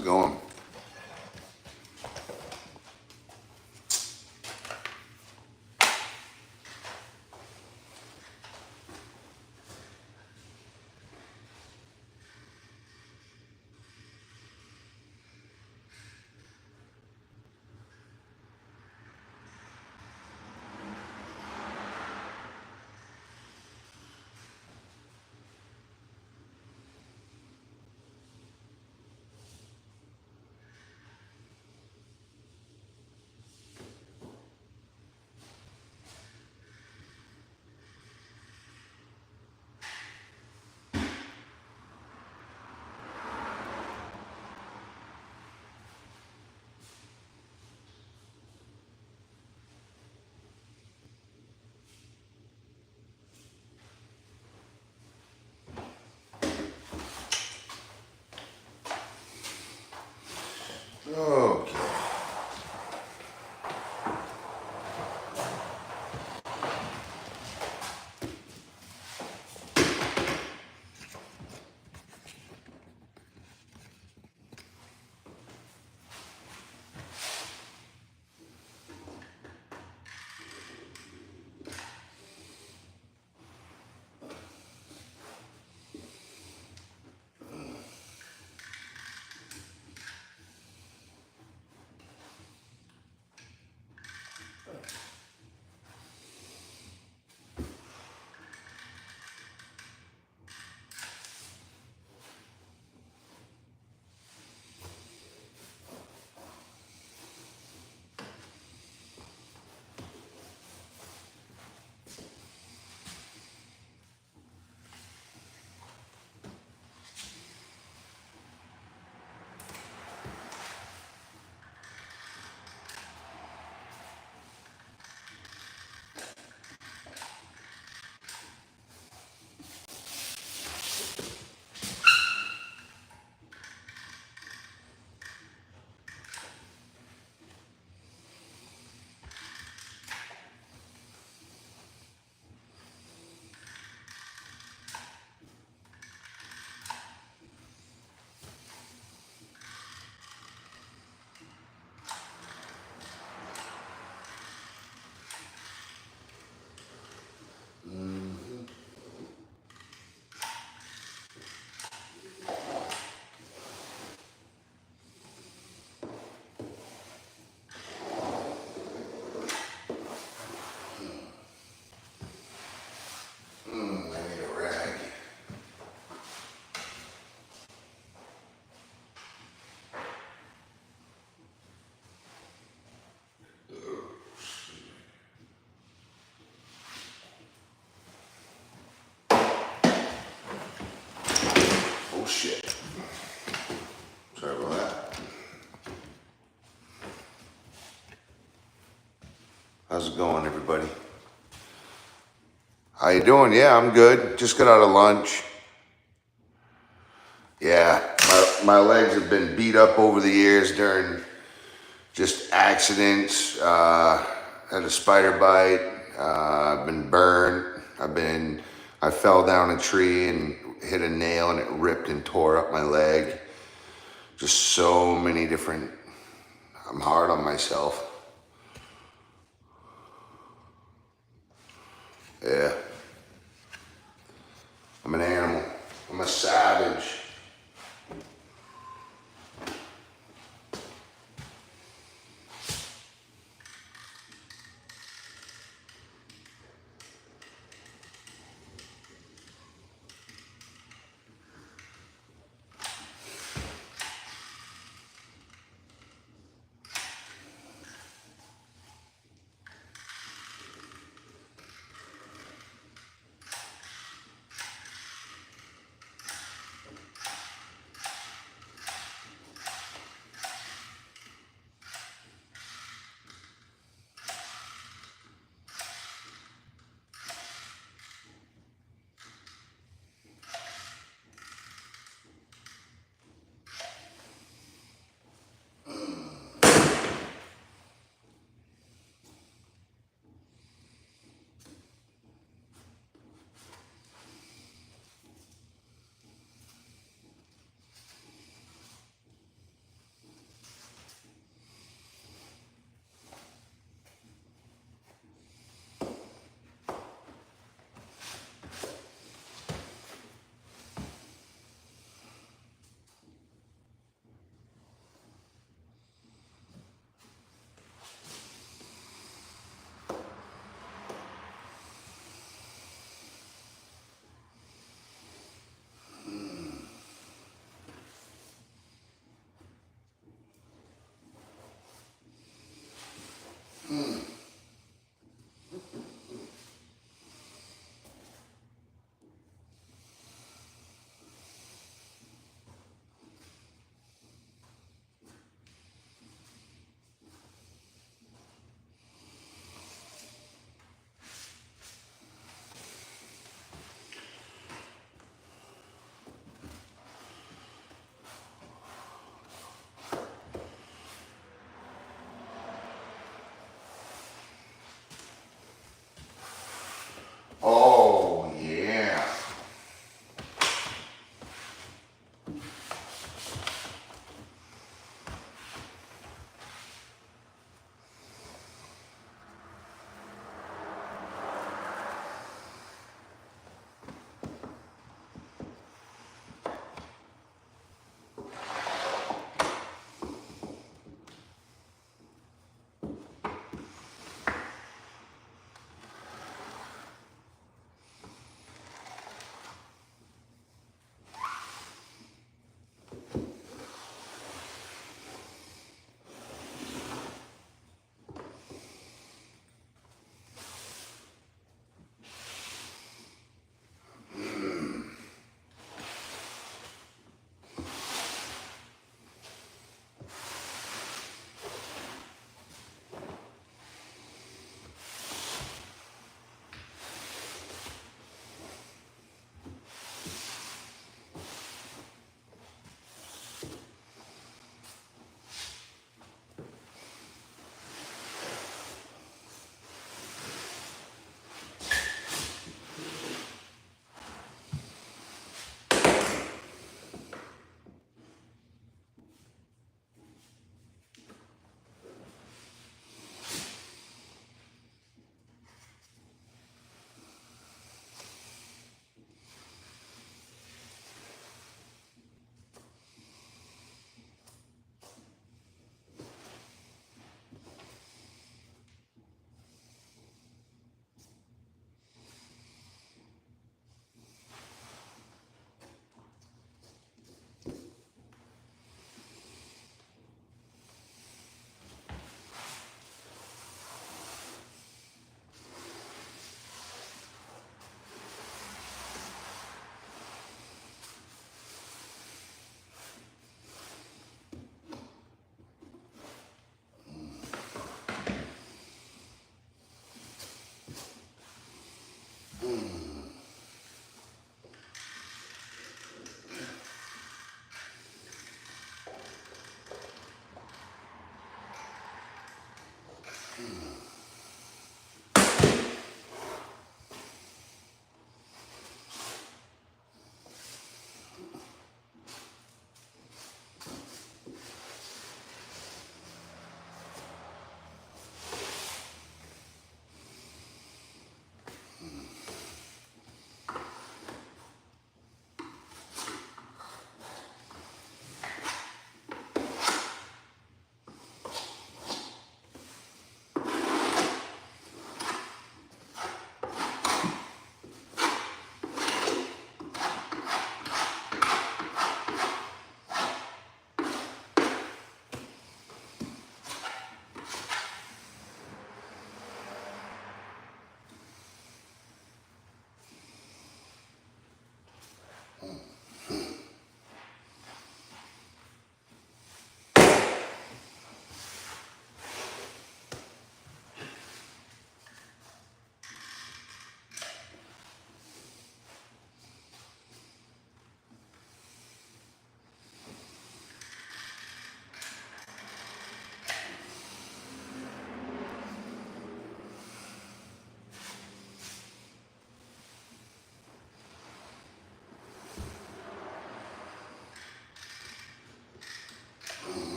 it going? Okay. I need a rag. Oh shit. Sorry about that. How's it going, everybody? How you doing? Yeah, I'm good. Just got out of lunch. Yeah, my legs have been beat up over the years during just accidents. Had a spider bite. I've been burned. I fell down a tree and hit a nail and it ripped and tore up my leg. Just so many different, I'm hard on myself. Yeah. I'm an animal. I'm a savage.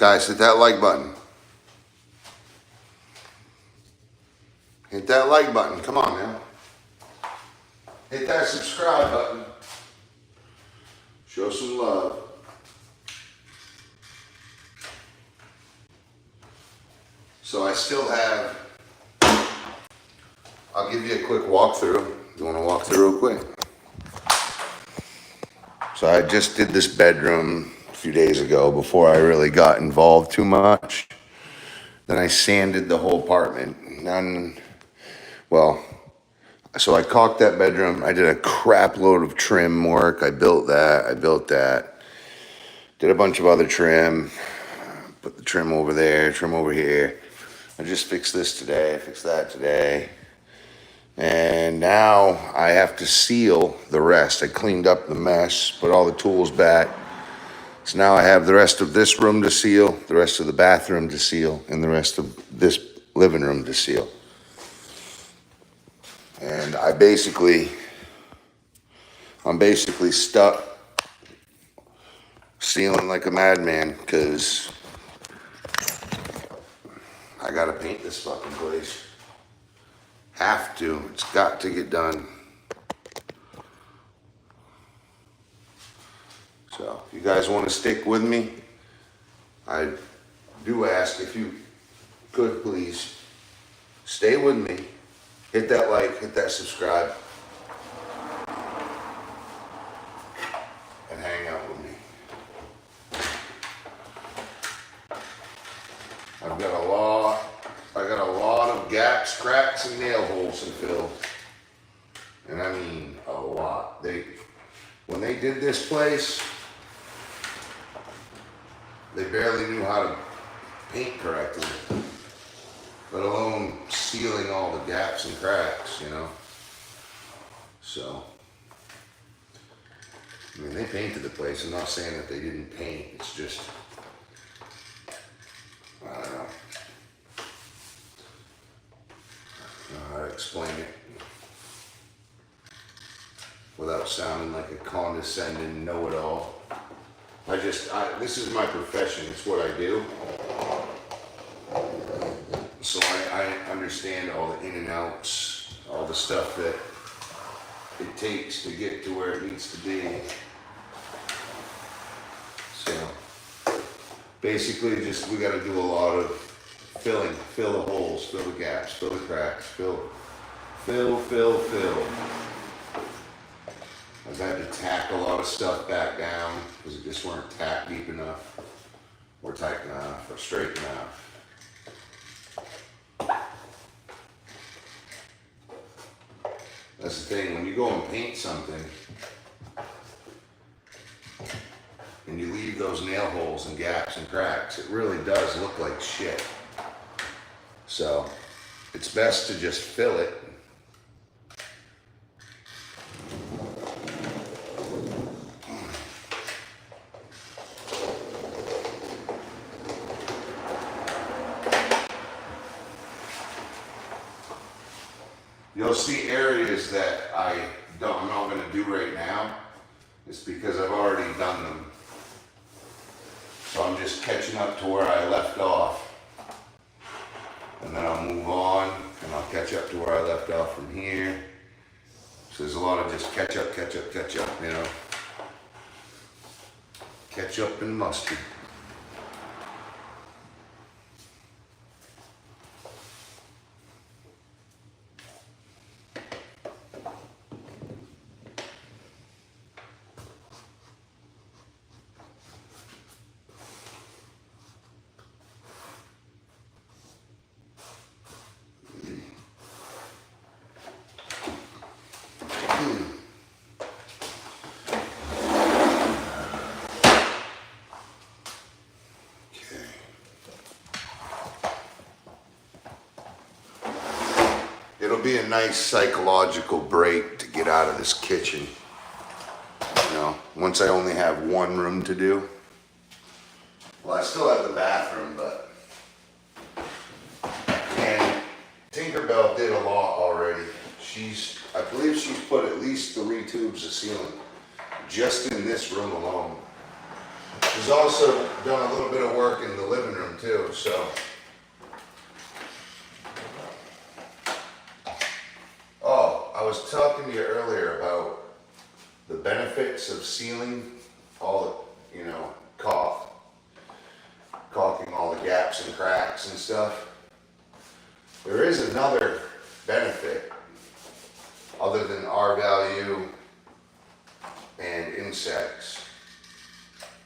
Guys, hit that like button. Hit that like button. Come on now. Hit that subscribe button. Show some love. So I still have, I'll give you a quick walkthrough. You want to walk through real quick? So I just did this bedroom a few days ago before I really got involved too much. Then I sanded the whole apartment. So I caulked that bedroom. I did a crap load of trim work. I built that. Did a bunch of other trim. Put the trim over there, trim over here. I just fixed this today, fixed that today. And now I have to seal the rest. I cleaned up the mess, put all the tools back. So now I have the rest of this room to seal, the rest of the bathroom to seal, and the rest of this living room to seal. And I'm basically stuck sealing like a madman because I gotta paint this fucking place. Have to. It's got to get done. So, if you guys want to stick with me, I do ask if you could please stay with me. Hit that like, hit that subscribe, and hang out with me. I got a lot of gaps, cracks, and nail holes to fill. And I mean a lot. When they did this place, they barely knew how to paint correctly, let alone sealing all the gaps and cracks, you know? So, I mean, they painted the place. I'm not saying that they didn't paint. It's just, I don't know. I don't know how to explain it without sounding like a condescending know-it-all. This is my profession. It's what I do. So I understand all the in and outs, all the stuff that it takes to get to where it needs to be. So basically we got to do a lot of filling, fill the holes, fill the gaps, fill the cracks, fill. I've had to tack a lot of stuff back down because it just weren't tacked deep enough or tight enough or straight enough. That's the thing, when you go and paint something and you leave those nail holes and gaps and cracks, it really does look like shit. So it's best to just fill it. You'll see areas that I'm not going to do right now. It's because I've already done them. So I'm just catching up to where I left off. And then I'll move on and I'll catch up to where I left off from here. So there's a lot of just catch up, you know. Ketchup and mustard. It'll be a nice psychological break to get out of this kitchen. You know, once I only have one room to do. Well, I still have the bathroom, but and Tinkerbell did a lot already. I believe she's put at least 3 tubes of sealant just in this room alone. He's also done a little bit of work in the living room too, so. Oh, I was talking to you earlier about the benefits of sealing all the, caulking all the gaps and cracks and stuff. There is another benefit other than R value and insects.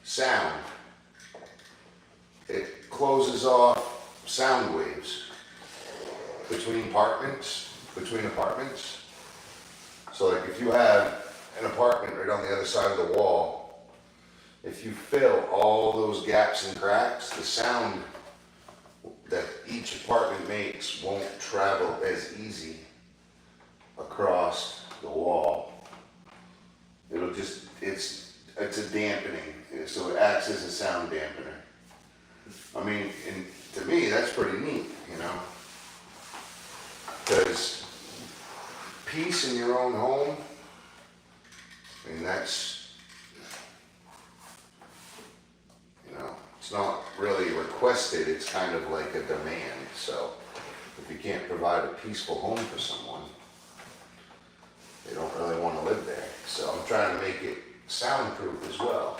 Sound. It closes off sound waves between apartments. So like if you have an apartment right on the other side of the wall, if you fill all those gaps and cracks, the sound that each apartment makes won't travel as easy across the wall. It'll just, it's a dampening, so it acts as a sound dampener. I mean, and to me, that's pretty neat, because peace in your own home, I mean, that's, it's not really requested, it's kind of like a demand. So if you can't provide a peaceful home for someone, they don't really want to live there. So I'm trying to make it soundproof as well.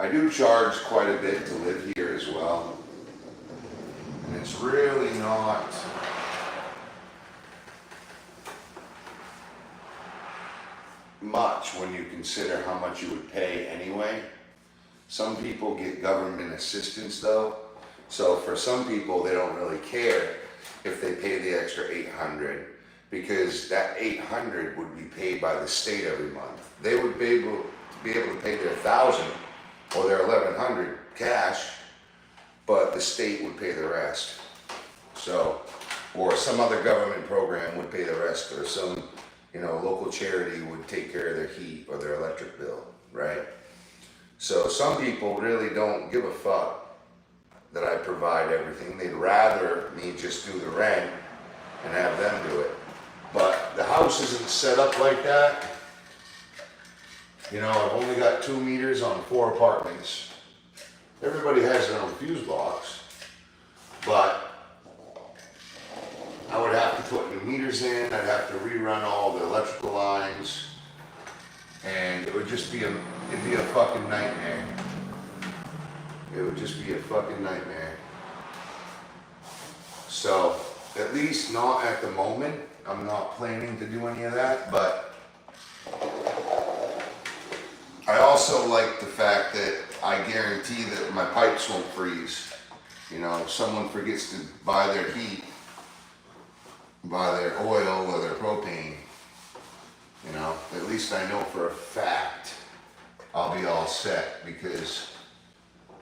I do charge quite a bit to live here as well, and it's really not much when you consider how much you would pay anyway. Some people get government assistance though, so for some people they don't really care if they pay the extra $800, because that $800 would be paid by the state every month. They would be able to pay their $1,000 or their $1,100 cash, but the state would pay the rest. So, or some other government program would pay the rest, or some, local charity would take care of their heat or their electric bill, right? So some people really don't give a fuck that I provide everything. They'd rather me just do the rent and have them do it. But the house isn't set up like that. I've only got 2 meters on 4 apartments. Everybody has their own fuse box, but I would have to put new meters in, I'd have to rerun all the electrical lines, and it would just be it'd be a fucking nightmare. It would just be a fucking nightmare. So, at least not at the moment. I'm not planning to do any of that, but I also like the fact that I guarantee that my pipes won't freeze. If someone forgets to buy their heat, buy their oil or their propane, at least I know for a fact I'll be all set, because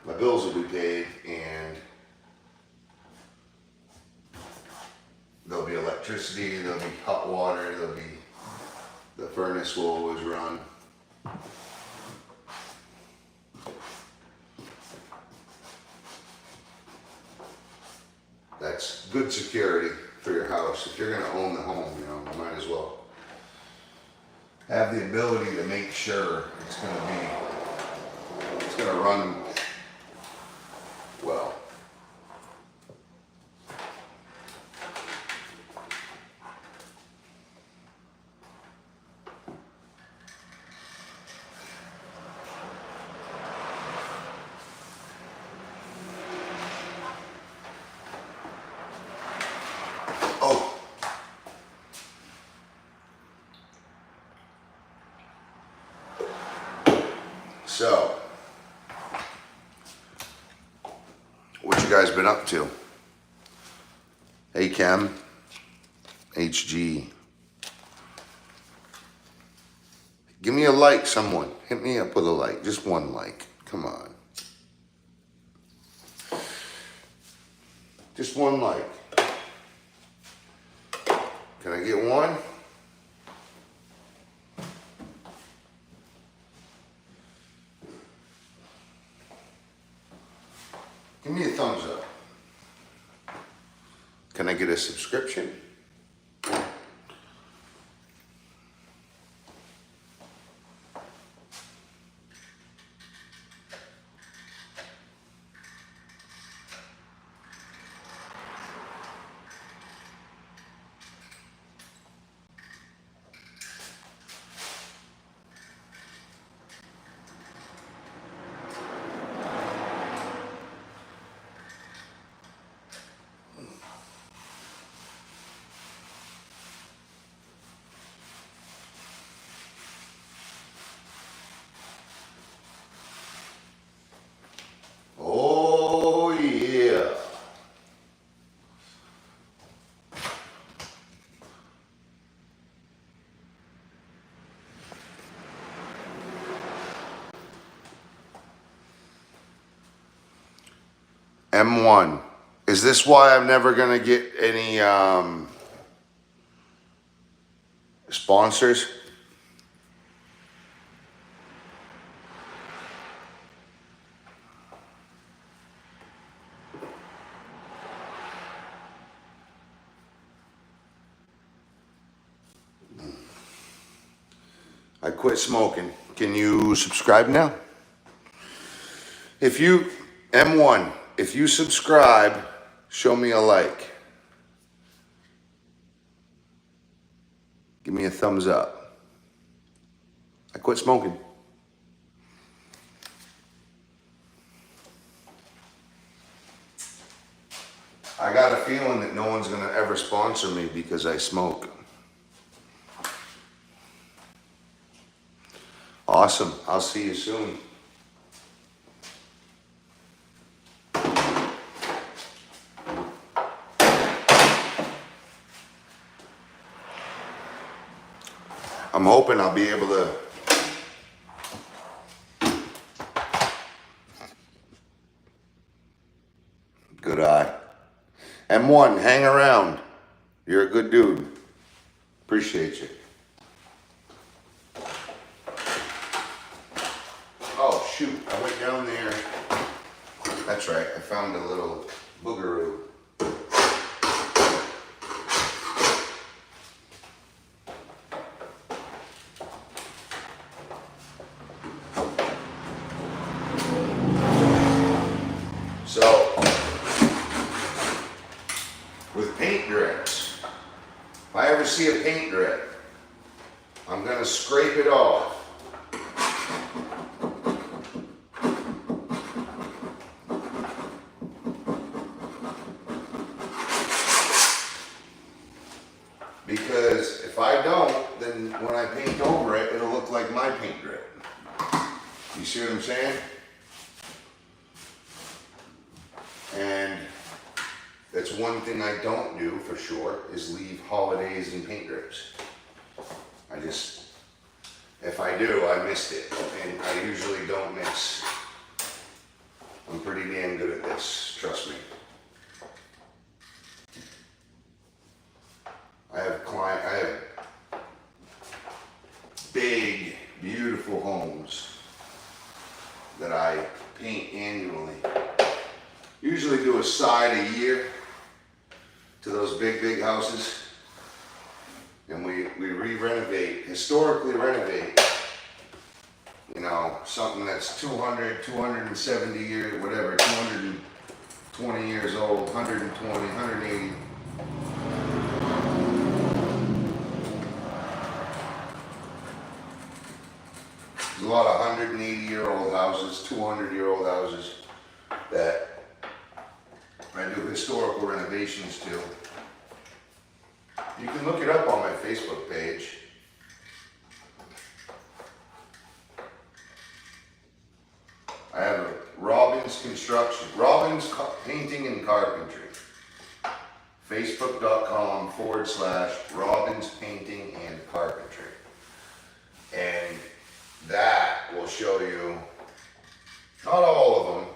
my bills will be paid and there'll be electricity, there'll be hot water, the furnace will always run. That's good security for your house. If you're going to own the home, you might as well have the ability to make sure it's going to run well. So, what you guys been up to? Hey Chem, HG. Give me a like, someone. Hit me up with a like, just one like. Come on. Just one like. Can I get one? me a thumbs up. Can I get a subscription? Oh yeah. M1. Is this why I'm never gonna get any sponsors? I quit smoking. Can you subscribe now? If you, M1, if you subscribe, show me a like. Give me a thumbs up. I quit smoking. I got a feeling that no one's gonna ever sponsor me because I smoke. Awesome. I'll see you soon. I'm hoping I'll be able to good eye. M1, hang around. You're a good dude. Appreciate you. Oh shoot, I went down there. That's right, I found a little boogaroo. So, with paint drips, if I ever see a paint drip, I'm gonna scrape it off. Because if I don't, then when I paint over it, it'll look like my paint drip. You see what I'm saying? And that's one thing I don't do for sure, is leave holidays and paint drips. If I do, I missed it. And I usually don't miss. I'm pretty damn good at this, trust me. I have big, beautiful homes that I paint annually. Usually do a side a year to those big houses. And we re-renovate, historically renovate, you know, something that's 200, 270 years, whatever, 220 years old, 120, 180. There's a lot of 180-year-old houses, 200-year-old houses that I do historical renovations to. You can look it up on my Facebook page. I have a Robbins Construction, Robbins Painting and Carpentry. Facebook.com/Robbins Painting and Carpentry. And that will show you, not all of them,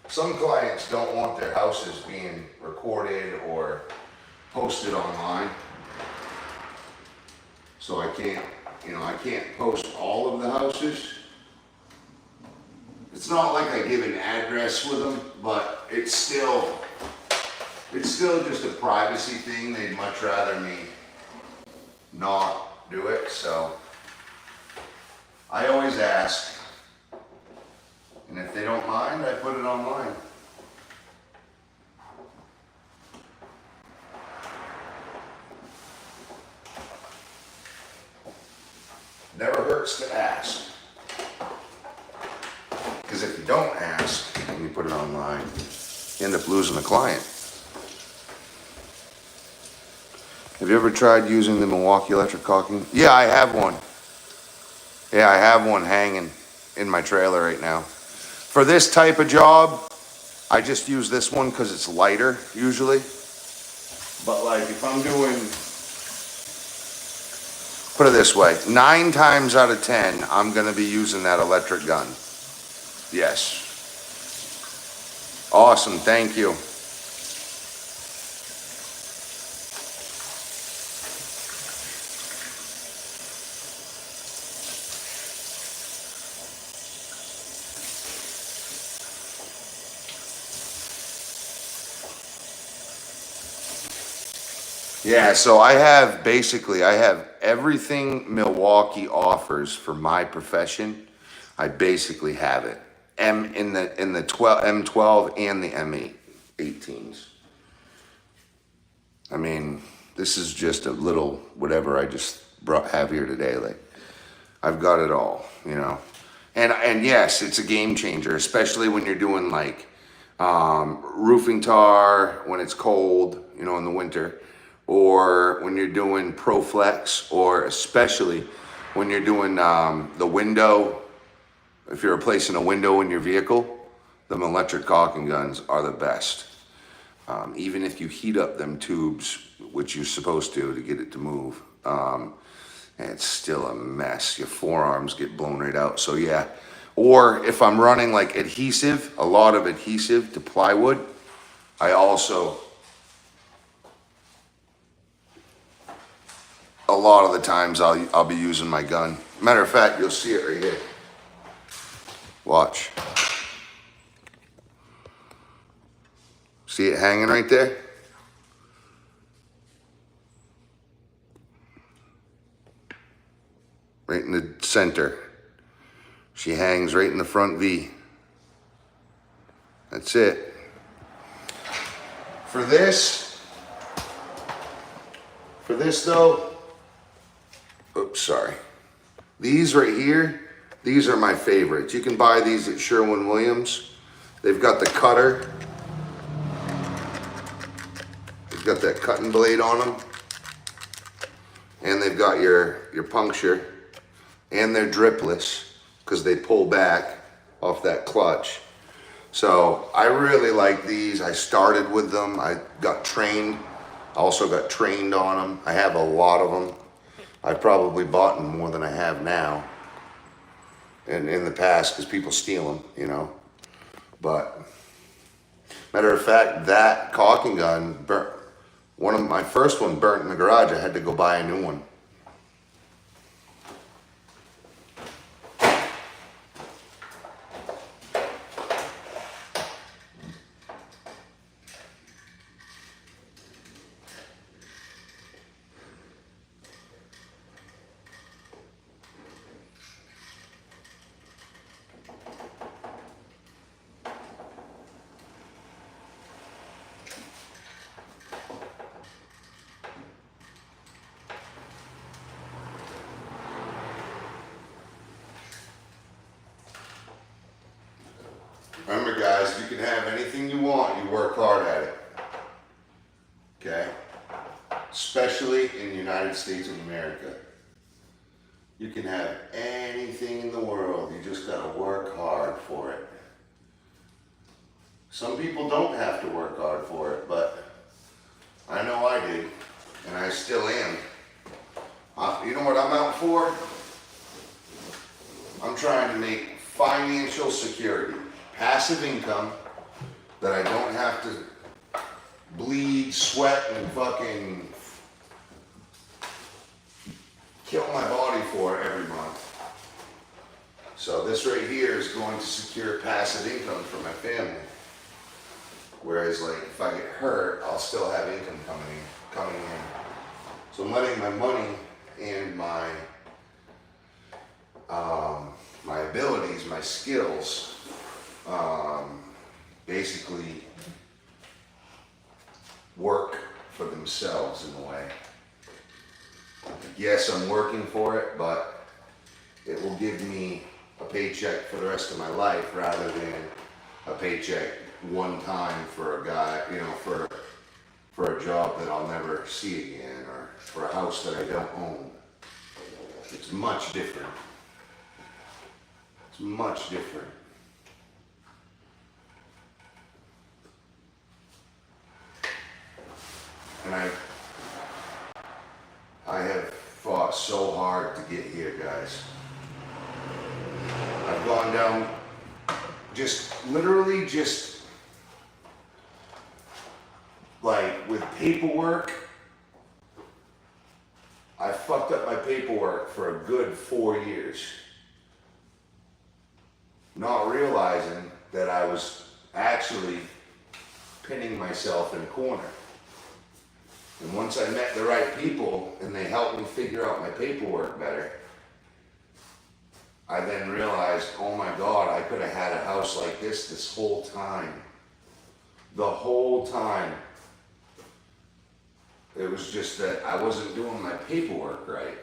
some clients don't want their houses being recorded or posted online. So I can't post all of the houses. It's It's not like I give an address with them, but it's still just a privacy thing. They'd much rather me not do it, so I always ask. And if they don't mind, I put it online. Never hurts to ask. Because if you don't ask and you put it online, you end up losing the client. Have you ever tried using the Milwaukee electric caulking? Yeah, I have one. Yeah, I have one hanging in my trailer right now. For this type of job, I just use this one because it's lighter usually. But like if I'm doing, put it this way, 9 times out of 10, I'm gonna be using that electric gun. Yes. Awesome, thank you. Yeah, so I have everything Milwaukee offers for my profession. I basically have it. In the M12 and the M18s. I mean, this is just a little whatever I just have here today. Like, I've got it all, you know. And yes, it's a game changer, especially when you're doing like roofing tar when it's cold, you know, in the winter, or when you're doing ProFlex, or especially when you're doing the window. If you're replacing a window in your vehicle, them electric caulking guns are the best. Even if you heat up them tubes, which you're supposed to get it to move, it's still a mess. Your forearms get blown right out. So yeah. Or if I'm running like adhesive, a lot of adhesive to plywood, I also, a lot of the times I'll be using my gun. Matter of fact, you'll see it right here. Watch. See it hanging right there? Right in the center. She hangs right in the front V. That's it. For this though, oops, sorry. These right here, these are my favorites. You can buy these at Sherwin-Williams. They've got the cutter. They've got that cutting blade on them. And they've got your puncture. And they're dripless because they pull back off that clutch. So I really like these. I started with them. I got trained. I also got trained on them. I have a lot of them. I've probably bought them more than I have now. And in the past, because people steal them, you know. But matter of fact, that caulking gun burnt. My first one burnt in the garage. I had to go buy a new one. Remember guys, you can have anything you want, you work hard at it. Okay? Especially in the United States of America. You can have anything in the world, you just gotta work hard for it. Some people don't have to work hard for it, but I know I did, and I still am. You know what I'm out for? I'm trying to make financial security. Passive income that I don't have to bleed, sweat, and fucking kill my body for every month. So this right here is going to secure passive income for my family. Whereas like if I get hurt, I'll still have income coming in. So I'm letting my money and my my abilities, my skills, basically work for themselves in a way. Yes, I'm working for it, but it will give me a paycheck for the rest of my life rather than a paycheck one time for a guy, you know, for a job that I'll never see again, or for a house that I don't own. It's much different. It's much different. And I have fought so hard to get here, guys. I've gone down literally like with paperwork. I fucked up my paperwork for a good 4 years. Not realizing that I was actually pinning myself in a corner. And once I met the right people and they helped me figure out my paperwork better, I then realized, oh my God, I could have had a house like this whole time. The whole time. It was just that I wasn't doing my paperwork right.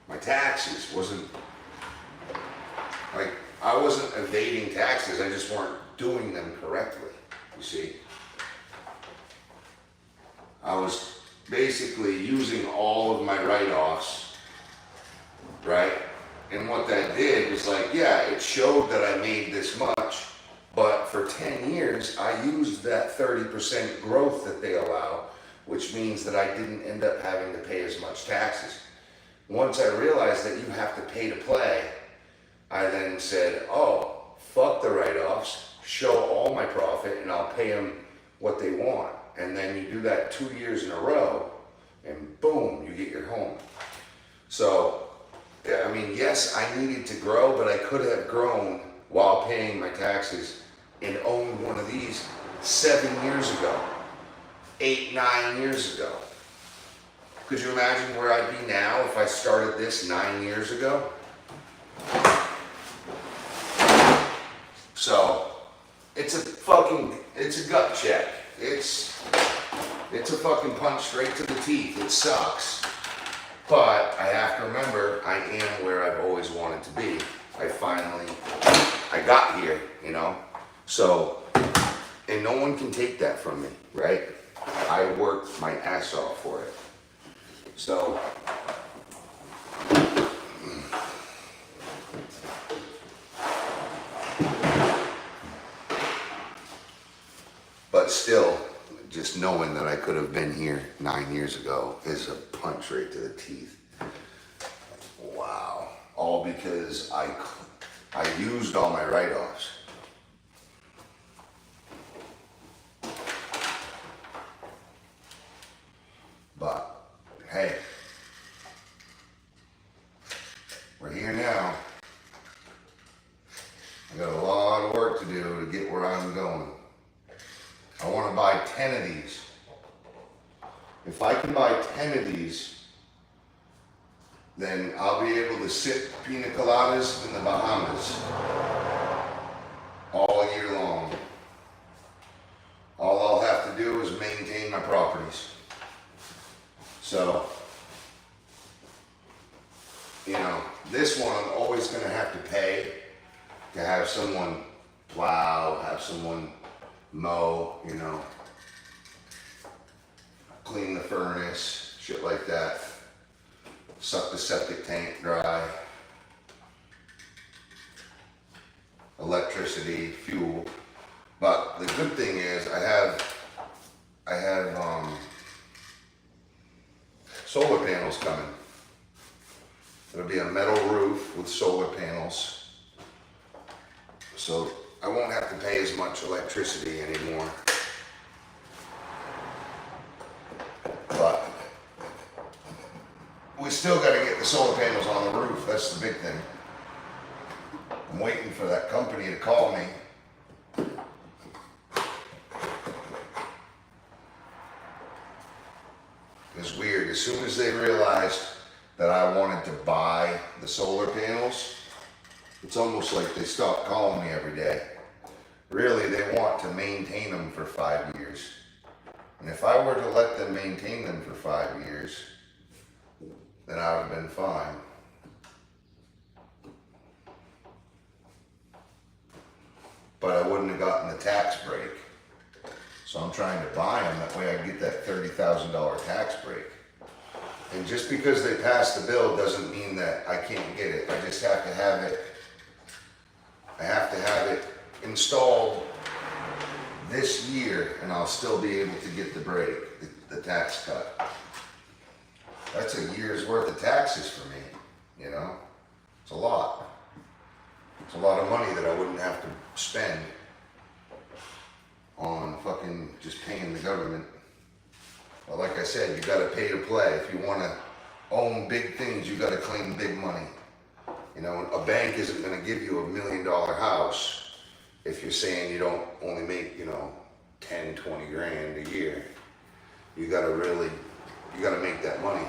My taxes wasn't, like, I wasn't evading taxes, I just weren't doing them correctly, you see. I was basically using all of my write-offs, right? And what that did was like, yeah, it showed that I made this much, but for 10 years, I used that 30% growth that they allow, which means that I didn't end up having to pay as much taxes. Once I realized that you have to pay to play, I then said, oh, fuck the write-offs, show all my profit, and I'll pay them what they want. And then you do that 2 years in a row, and boom, you get your home. So, I mean, yes, I needed to grow, but I could have grown while paying my taxes and owned one of these 7 years ago, 8, 9 years ago. Could you imagine where I'd be now if I started this 9 years ago? So, it's a gut check. It's a fucking punch straight to the teeth. It sucks. But I have to remember, I am where I've always wanted to be. I got here, you know? So, and no one can take that from me, right? I worked my ass off for it. So, but still, just knowing that I could have been here 9 years ago is a punch right to the teeth. Wow. All because I used all my write-offs. But, hey, we're here now. I got a lot of work to do to get where I'm going. I want to buy 10 of these. If I can buy 10 of these, then I'll be able to sip pina coladas in the Bahamas all year long. All I'll have to do is maintain my properties. So, you know, this one I'm always going to have to pay to have someone plow, have someone mow, you know, clean the furnace, shit like that, suck the septic tank dry, electricity, fuel. But the good thing is I have solar panels coming. It'll be a metal roof with solar panels, so I won't have to pay as much electricity anymore. But we still got to get the solar panels on the roof. That's the big thing. I'm waiting for that company to call me. It's weird. As soon as they realized that I wanted to buy the solar panels, it's almost like they stopped calling me every day. Really, they want to maintain them for 5 years. And if I were to let them maintain them for 5 years, then I would have been fine. But I wouldn't have gotten the tax break. So I'm trying to buy them, that way I can get that $30,000 tax break. And just because they passed the bill doesn't mean that I can't get it. I just have to have it, installed this year, and I'll still be able to get the break, the tax cut. That's a year's worth of taxes for me, you know? It's a lot. It's a lot of money that I wouldn't have to spend on fucking just paying the government. But like I said, you gotta pay to play. If you wanna own big things, you gotta claim big money. You know, a bank isn't gonna give you $1 million house if you're saying you don't only make, 10, 20 grand a year. You gotta make that money.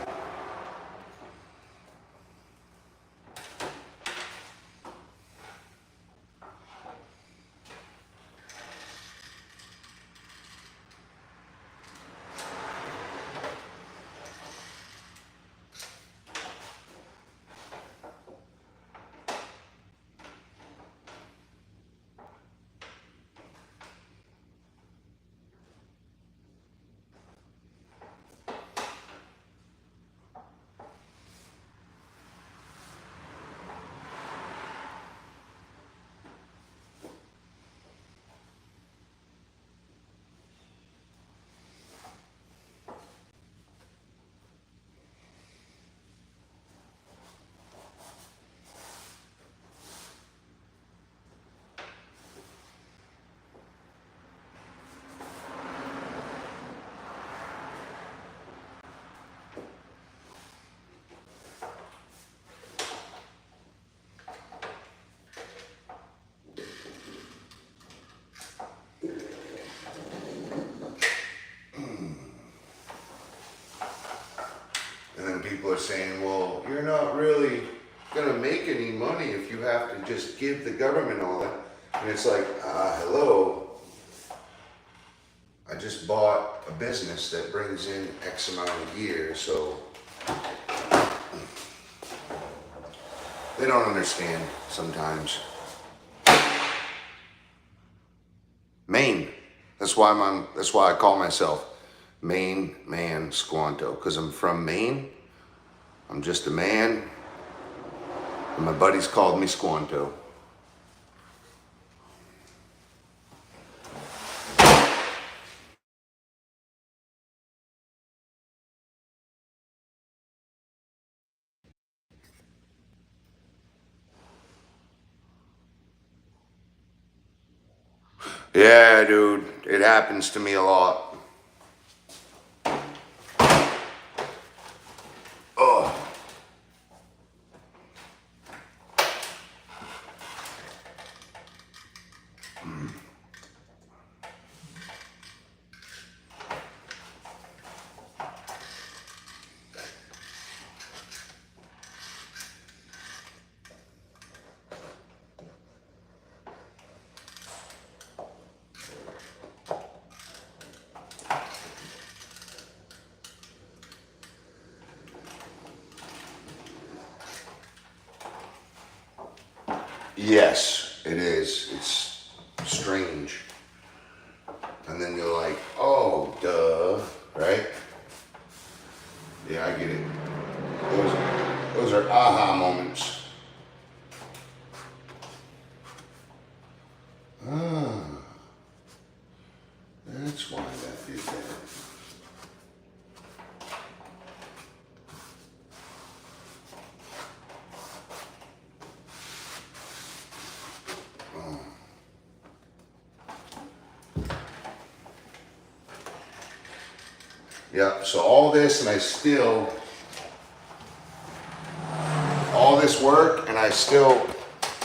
People are saying, well, you're not really gonna make any money if you have to just give the government all that. And it's like, hello, I just bought a business that brings in X amount a year, so they don't understand sometimes. Maine. That's why I call myself Maine Man Squanto, because I'm from Maine. I'm just a man, and my buddies called me Squanto. Yeah, dude, it happens to me a lot. Yes, it is. It's strange. And then you're like, oh, duh, right? Yeah, I get it. Those are aha moments. Ah, that's why that did that. Yeah, so all this all this work, and I still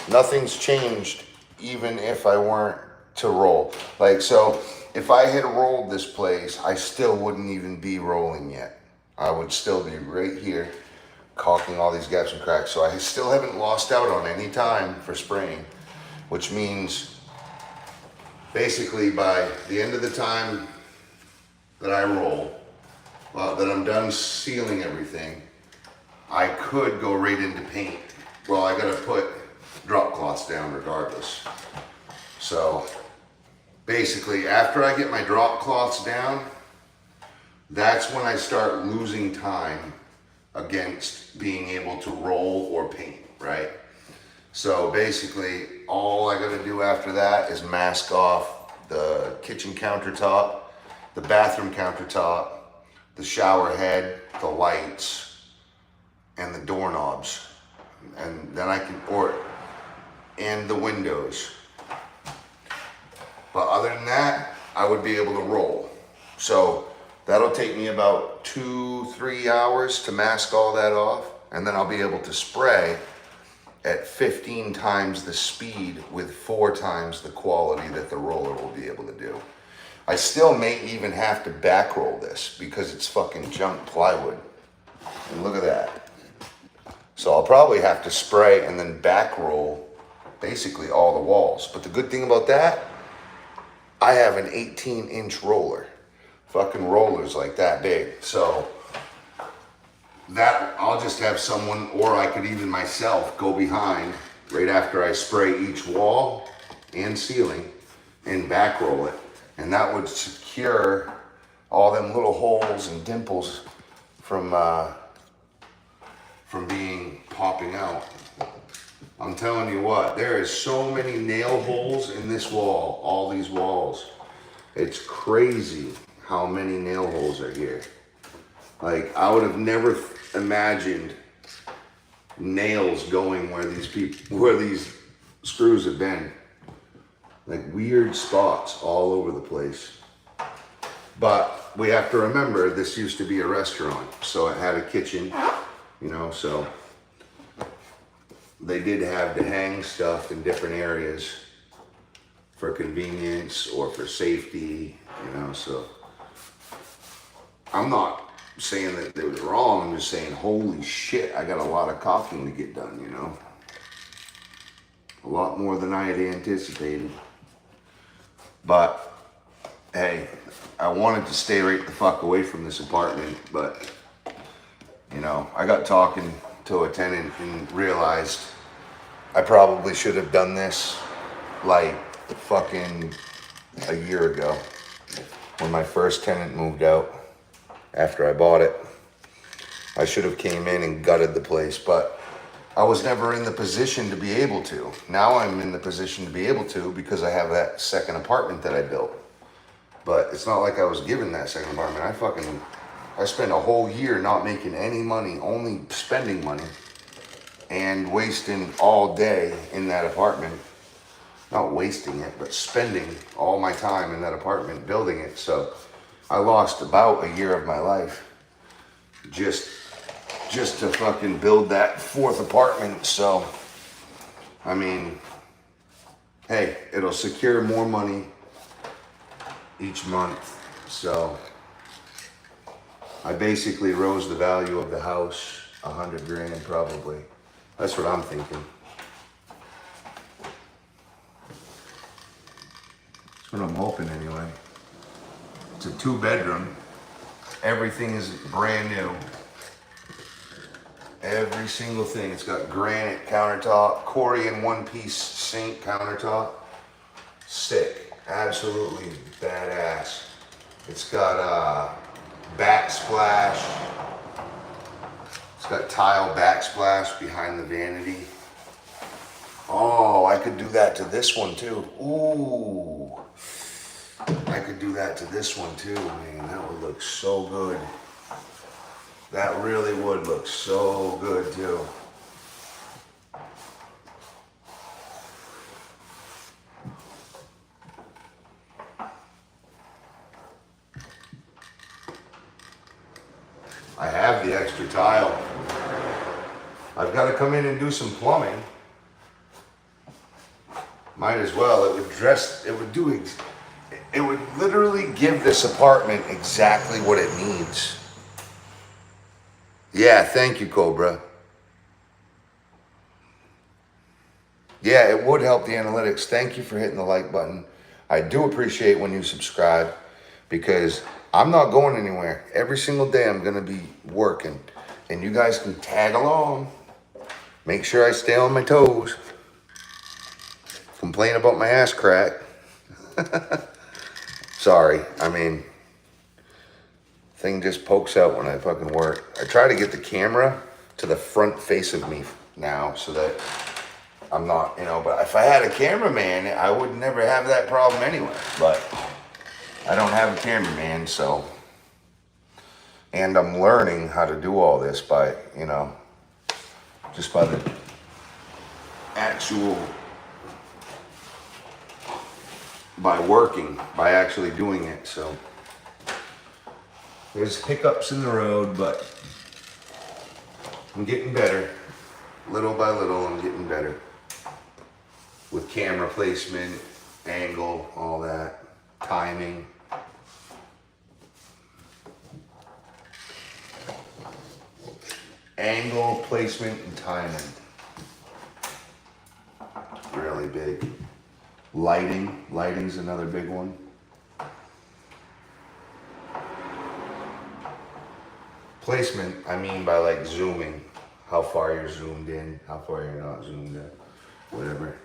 Nothing's changed even if I weren't to roll. Like, so if I had rolled this place, I still wouldn't even be rolling yet. I would still be right here caulking all these gaps and cracks. So I still haven't lost out on any time for spraying, which means basically by the end of the time that I roll, that I'm done sealing everything, I could go right into paint. Well, I gotta put drop cloths down regardless. So basically after I get my drop cloths down, that's when I start losing time against being able to roll or paint, right? So basically all I gotta do after that is mask off the kitchen countertop, the bathroom countertop, the shower head, the lights, and the doorknobs. And then I can, and the windows. But other than that, I would be able to roll. So that'll take me about 2-3 hours to mask all that off. And then I'll be able to spray at 15 times the speed with 4 times the quality that the roller will be able to do. I still may even have to back roll this because it's fucking junk plywood. And look at that. So I'll probably have to spray and then back roll basically all the walls. But the good thing about that, I have an 18-inch roller. Fucking rollers like that big. So that I'll just have someone, or I could even myself go behind right after I spray each wall and ceiling and back roll it. And that would secure all them little holes and dimples from being popping out. I'm telling you what, there is so many nail holes in this wall, all these walls. It's crazy how many nail holes are here. Like, I would have never imagined nails going where these screws have been. Like weird spots all over the place. But we have to remember, this used to be a restaurant, so it had a kitchen, you know, so they did have to hang stuff in different areas for convenience or for safety, you know, so I'm not saying that it was wrong, I'm just saying, holy shit, I got a lot of caulking to get done, you know. A lot more than I had anticipated. But hey, I wanted to stay right the fuck away from this apartment, but you know, I got talking to a tenant and realized I probably should have done this like fucking a year ago when my first tenant moved out after I bought it. I should have came in and gutted the place, but I was never in the position to be able to. Now I'm in the position to be able to because I have that second apartment that I built. But it's not like I was given that second apartment. I spent a whole year not making any money, only spending money and wasting all day in that apartment. Not wasting it, but spending all my time in that apartment building it. So I lost about a year of my life just to fucking build that fourth apartment. So, I mean, hey, it'll secure more money each month. So I basically rose the value of the house 100 grand probably. That's what I'm thinking. That's what I'm hoping anyway. It's a 2-bedroom. Everything is brand new. Every single thing. It's got granite countertop, Corian one-piece sink countertop. Sick. Absolutely badass. It's got backsplash. It's got tile backsplash behind the vanity. Oh, I could do that to this one too. Ooh. I could do that to this one too, man. That would look so good. That really would look so good too. I have the extra tile. I've got to come in and do some plumbing. Might as well. It would dress, it would do, it would literally give this apartment exactly what it needs. Yeah, thank you, Cobra. Yeah, it would help the analytics. Thank you for hitting the like button. I do appreciate when you subscribe because I'm not going anywhere. Every single day I'm going to be working and you guys can tag along. Make sure I stay on my toes. Complain about my ass crack. Sorry, I mean, thing just pokes out when I fucking work. I try to get the camera to the front face of me now so that I'm not, but if I had a cameraman, I would never have that problem anyway. But I don't have a cameraman, so. And I'm learning how to do all this by, just by the actual, by working, by actually doing it, so. There's hiccups in the road, but I'm getting better. Little by little, I'm getting better. With camera placement, angle, all that, timing. Angle, placement, and timing. Really big. Lighting. Lighting's another big one. Placement, I mean by like zooming. How far you're zoomed in, how far you're not zoomed in. Whatever.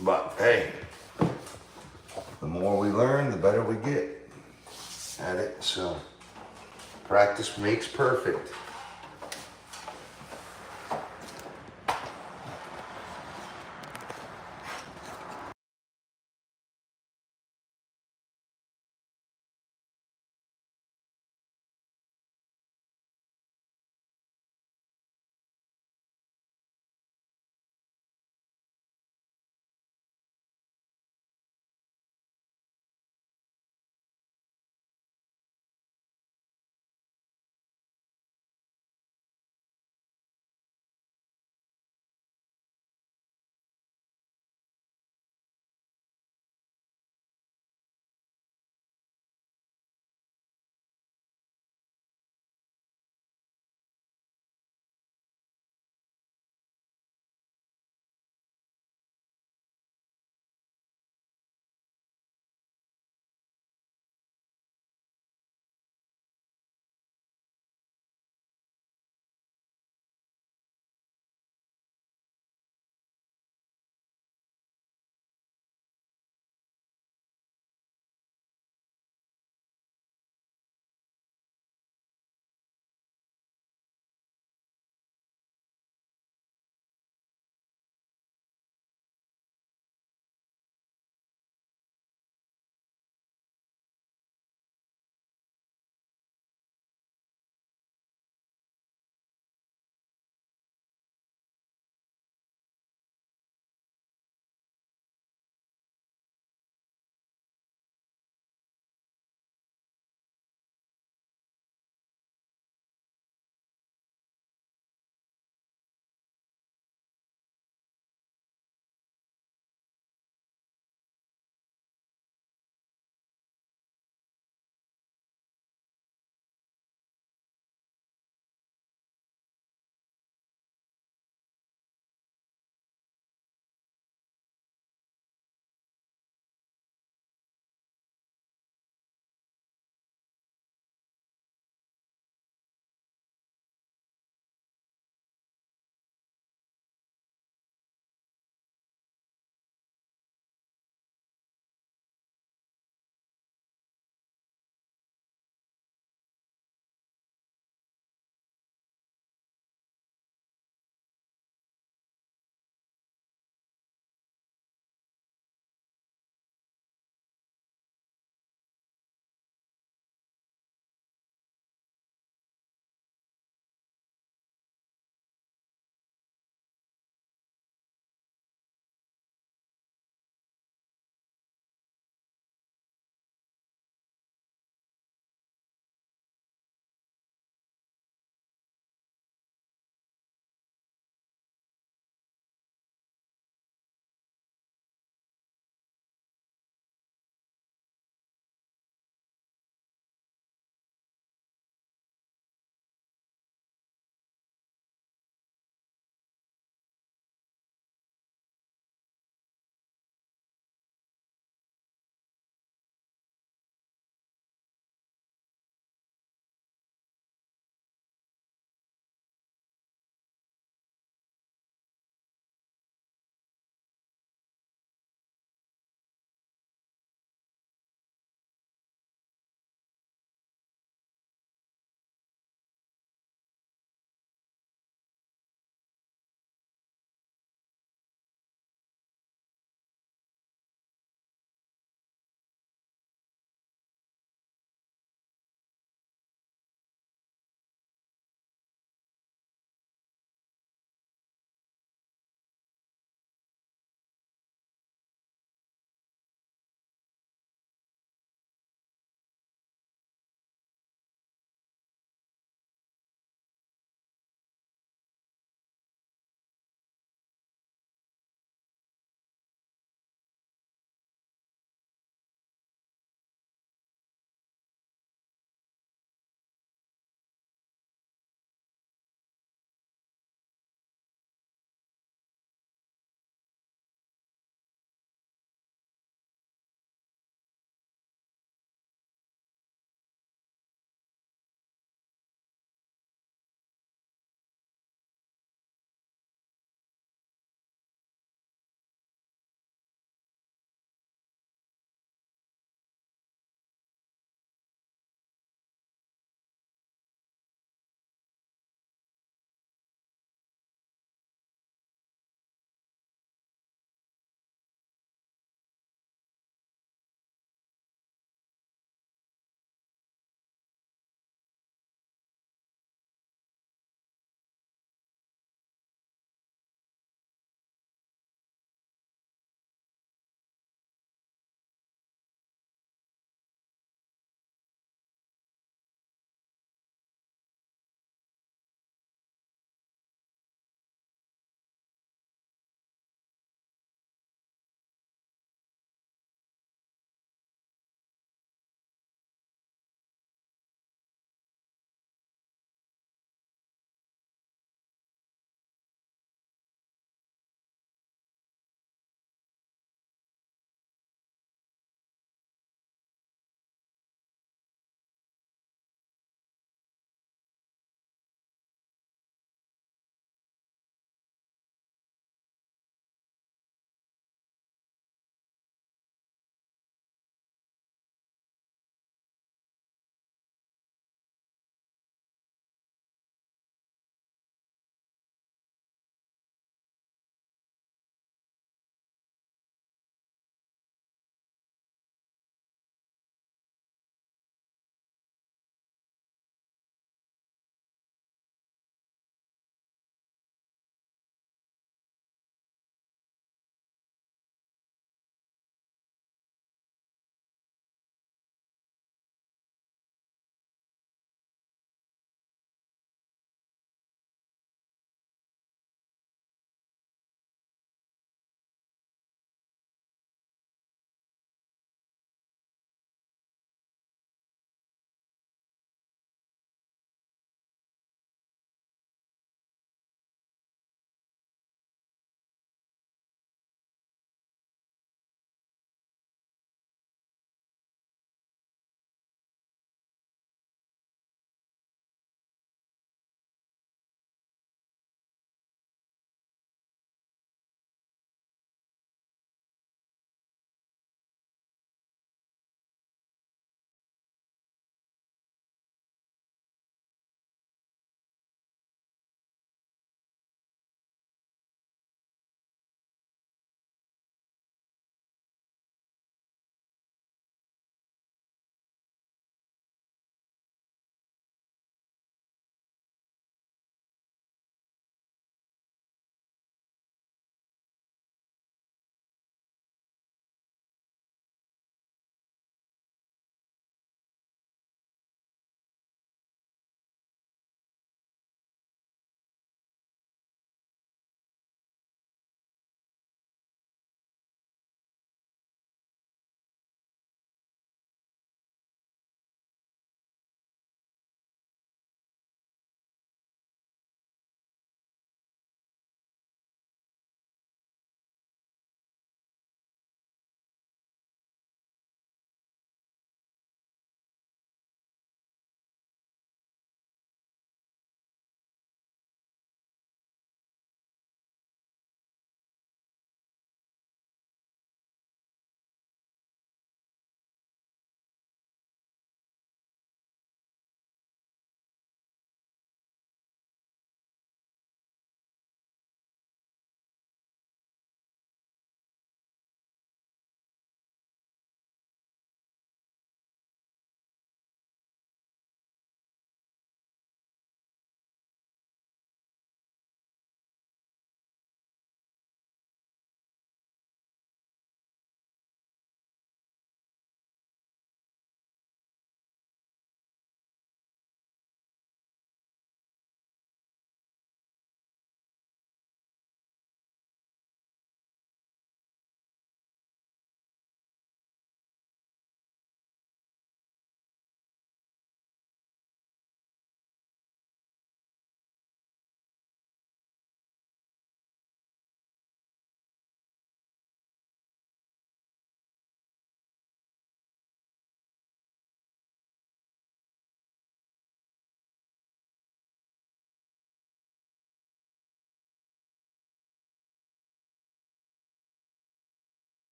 But hey, the more we learn, the better we get at it. So practice makes perfect.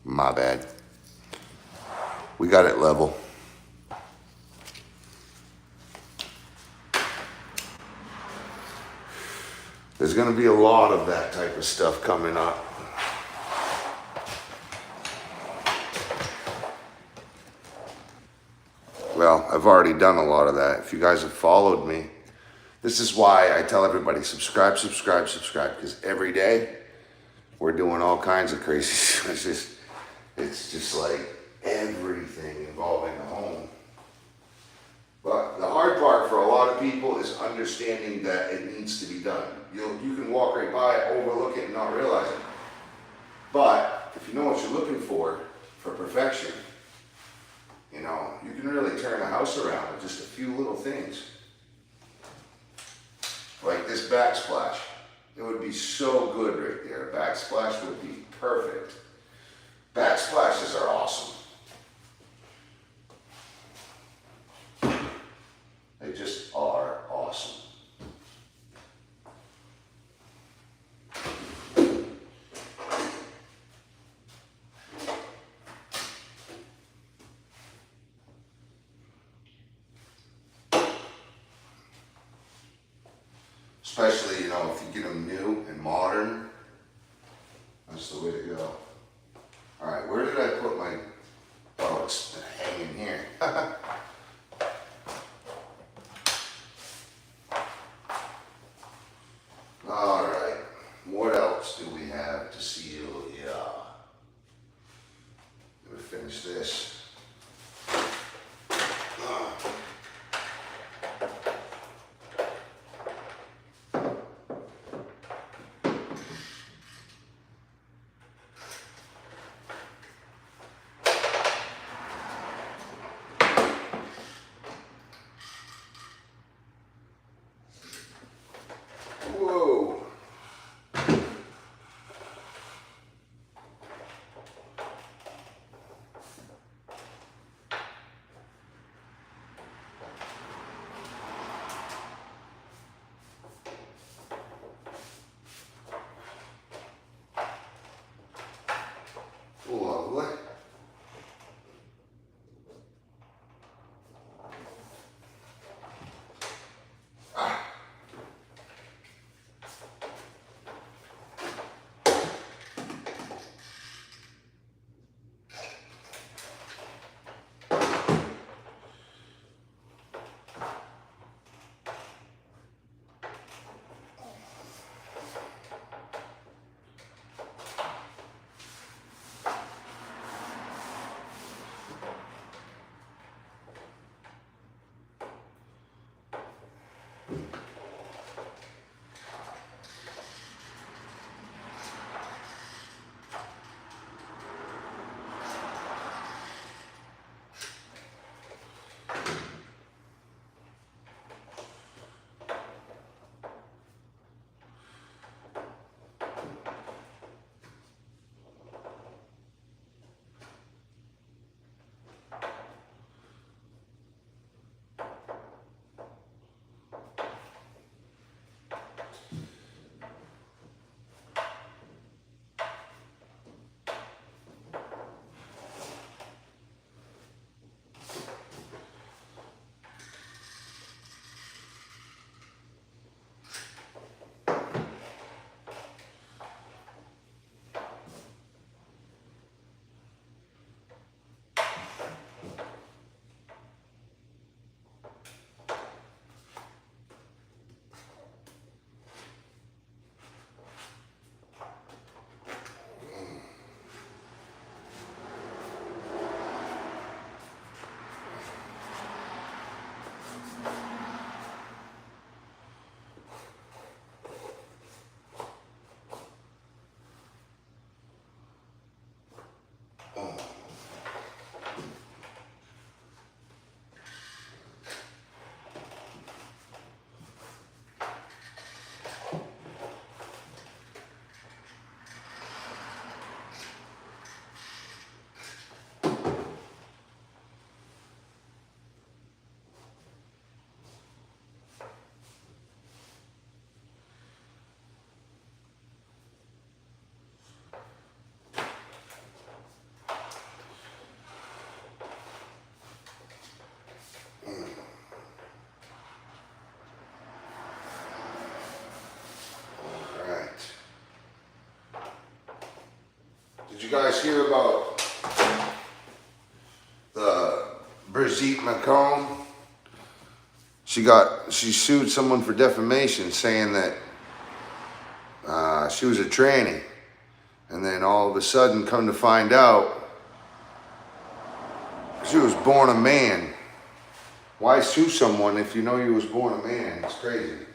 My bad. We got it level. There's going to be a lot of that type of stuff coming up. Well, I've already done a lot of that. If you guys have followed me, this is why I tell everybody subscribe, subscribe, subscribe, because every day we're doing all kinds of crazy stuff. It's just like everything involving the home. But the hard part for a lot of people is understanding that it needs to be done. You can walk right by it, overlook it, and not realize it. But if you know what you're looking for perfection, you know, you can really turn a house around with just a few little things. Like this backsplash. It would be so good right there. Backsplash would be perfect. Backsplashes are awesome. They just are awesome. Especially, you know, if you get them new and modern, that's the way to go. All right, where did I put my, oh, it's hanging here. All right, what else do we have to seal? Yeah. I'm gonna finish this. Whoa. Lovely. you guys hear about the Brigitte Macron? She sued someone for defamation, saying that she was a tranny, and then all of a sudden, come to find out, she was born a man. Why sue someone if you know you was born a man? It's crazy.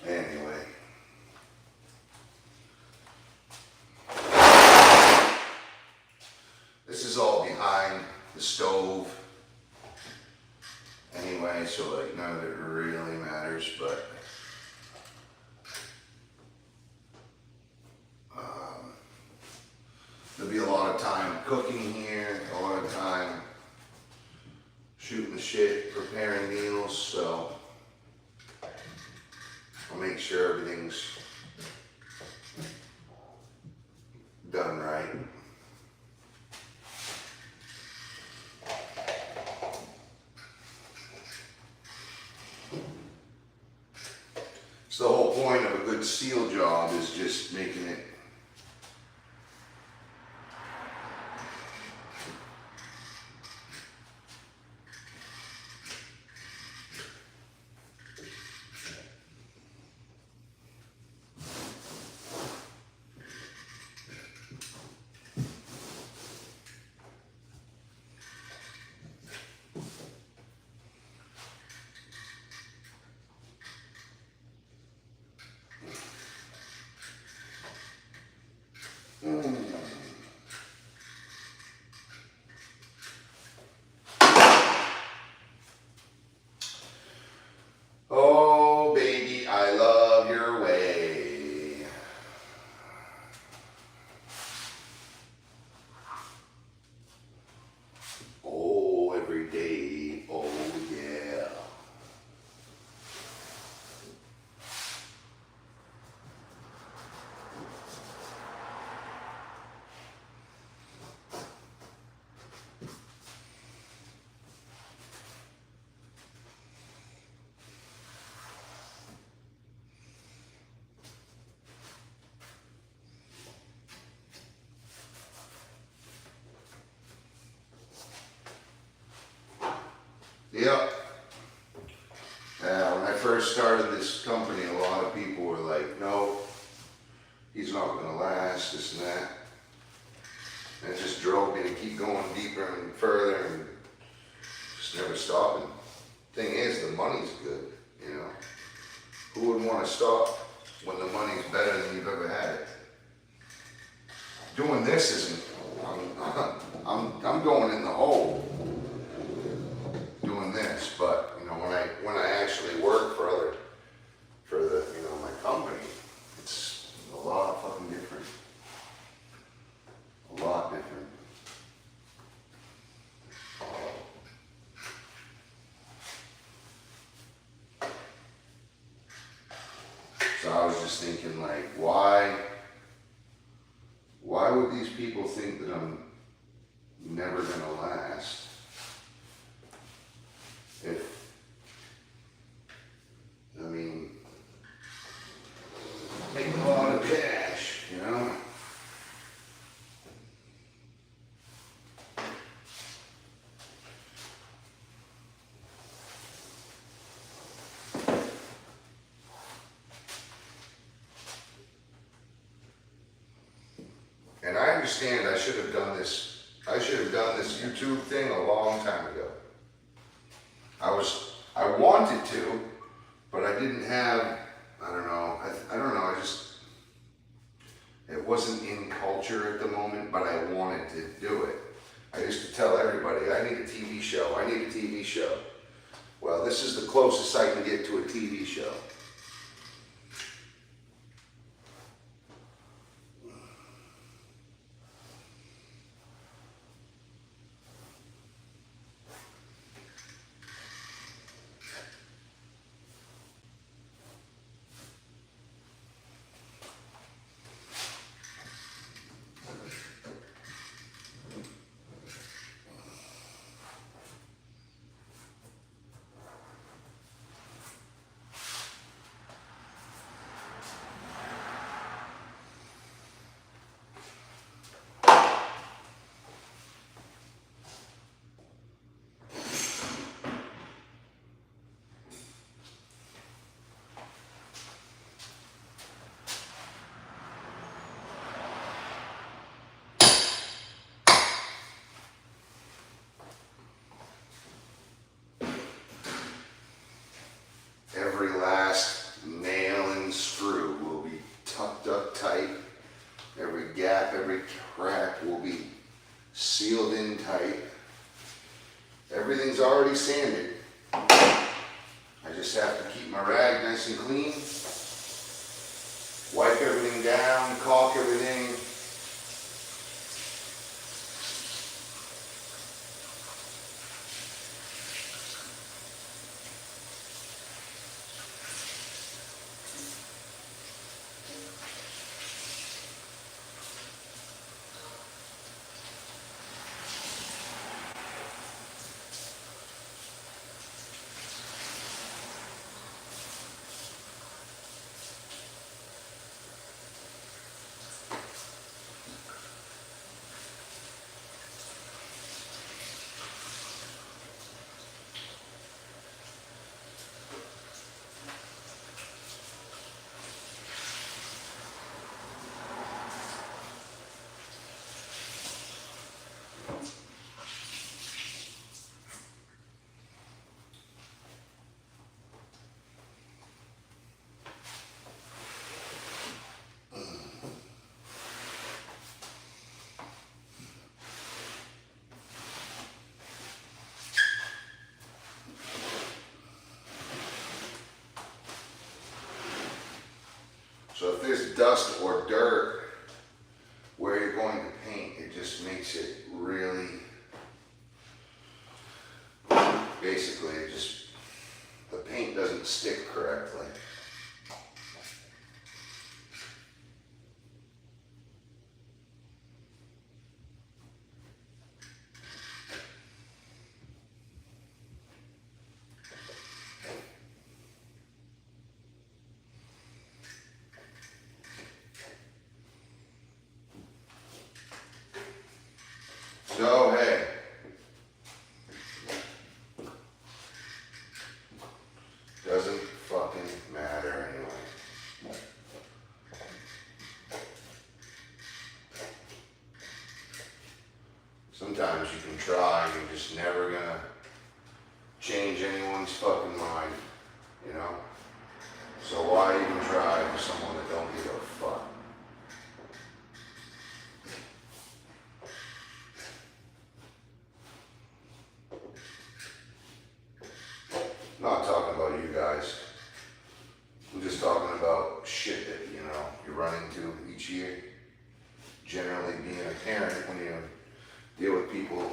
Anyway. This is all behind the stove. Anyway, so like none of it really matters, but there'll be a lot of time cooking here, a lot of time shooting the shit, preparing meals, so I'll make sure everything's done right. So the whole point of a good seal job is just making it oh, baby, I love your way. Oh, every day, oh yeah. Yep. When I first started this company, a lot of people were like, no, he's not going to last, this and that. And it just drove me to keep going deeper and further and just never stopping. Thing is, the money's good, you know. Who would want to stop when the money's better than you've ever had it? Doing this isn't, I'm going in the hole doing this, but you know, when I actually work for the you know, my company, it's a lot fucking different. A lot different. So I was just thinking, like, why would these people think that I'm never gonna last? If, I mean, make a lot of cash, you know? And I understand I should have done this YouTube thing a long time ago. I wanted to, but I didn't have, I don't know, it wasn't in culture at the moment, but I wanted to do it. I used to tell everybody, I need a TV show, I need a TV show. Well, this is the closest I can get to a TV show. Every last nail and screw will be tucked up tight. Every gap, every crack will be sealed in tight. Everything's already sanded. I just have to keep my rag nice and clean. Wipe everything down, caulk everything. So if there's dust or dirt where you're going to paint, it just makes it really, basically it just, the paint doesn't stick correctly. So hey, doesn't fucking matter anyway. Sometimes you can try, you're just never gonna change anyone's fucking mind, you know? So why even try for someone that don't give a fuck? I'm not talking about you guys. I'm just talking about shit that, you know, you run into each year. Generally being a parent, when you deal with people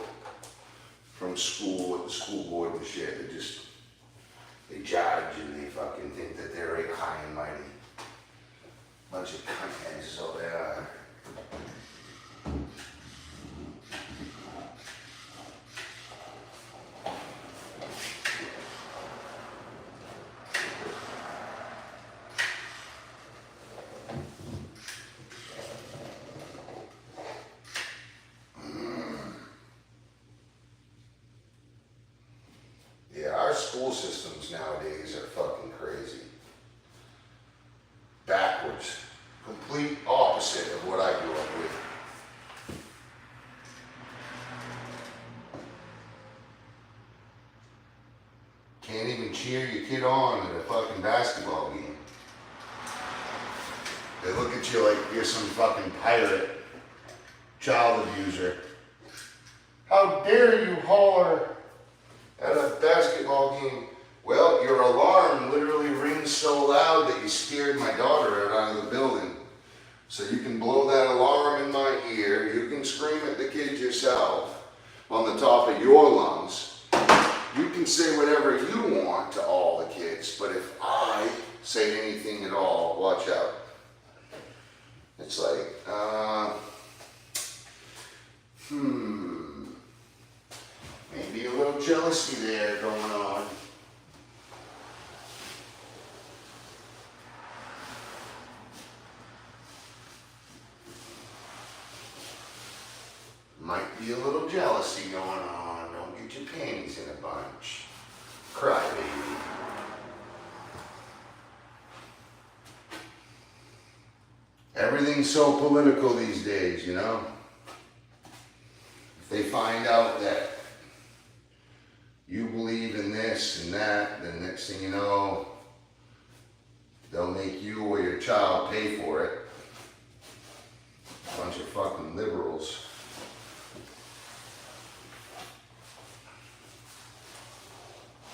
from school, with the school board and shit, they judge and they fucking think that they're a high and mighty. Bunch of cuntheads, so they are. Our school systems nowadays are fucking crazy. Backwards. Complete opposite of what I grew up with. Can't even cheer your kid on at a fucking basketball game. They look at you like you're some fucking pirate, child abuser. How dare you holler at a basketball game? Well, your alarm literally rings so loud that you scared my daughter out of the building. So you can blow that alarm in my ear, you can scream at the kids yourself on the top of your lungs. You can say whatever you want to all the kids, but if I say anything at all, watch out. It's like, maybe a little jealousy there going on. Might be a little jealousy going on. Don't get your panties in a bunch. Cry, baby. Everything's so political these days, you know? If they find out that you believe in this and that, then next thing you know, They'll make you or your child pay for it. Bunch of fucking liberals.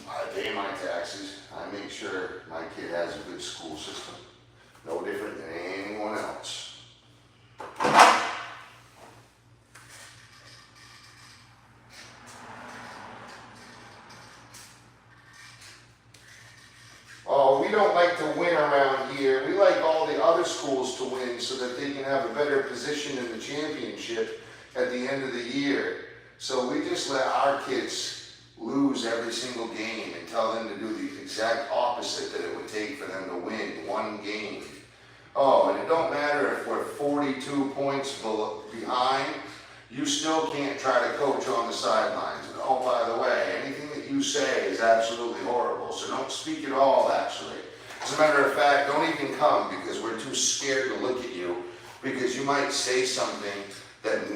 I pay my taxes. I make sure my kid has a good school system. No different than anyone else. Oh, we don't like to win around here. We like all the other schools to win so that they can have a better position in the championship at the end of the year. So we just let our kids lose every single game and tell them to do the exact opposite that it would take for them to win one game. Oh, and it don't matter if we're 42 points behind, you still can't try to coach on the sidelines. And oh, by the way, anything that you say is absolutely horrible, so don't speak at all, actually. As a matter of fact, don't even come because we're too scared to look at you because you might say something that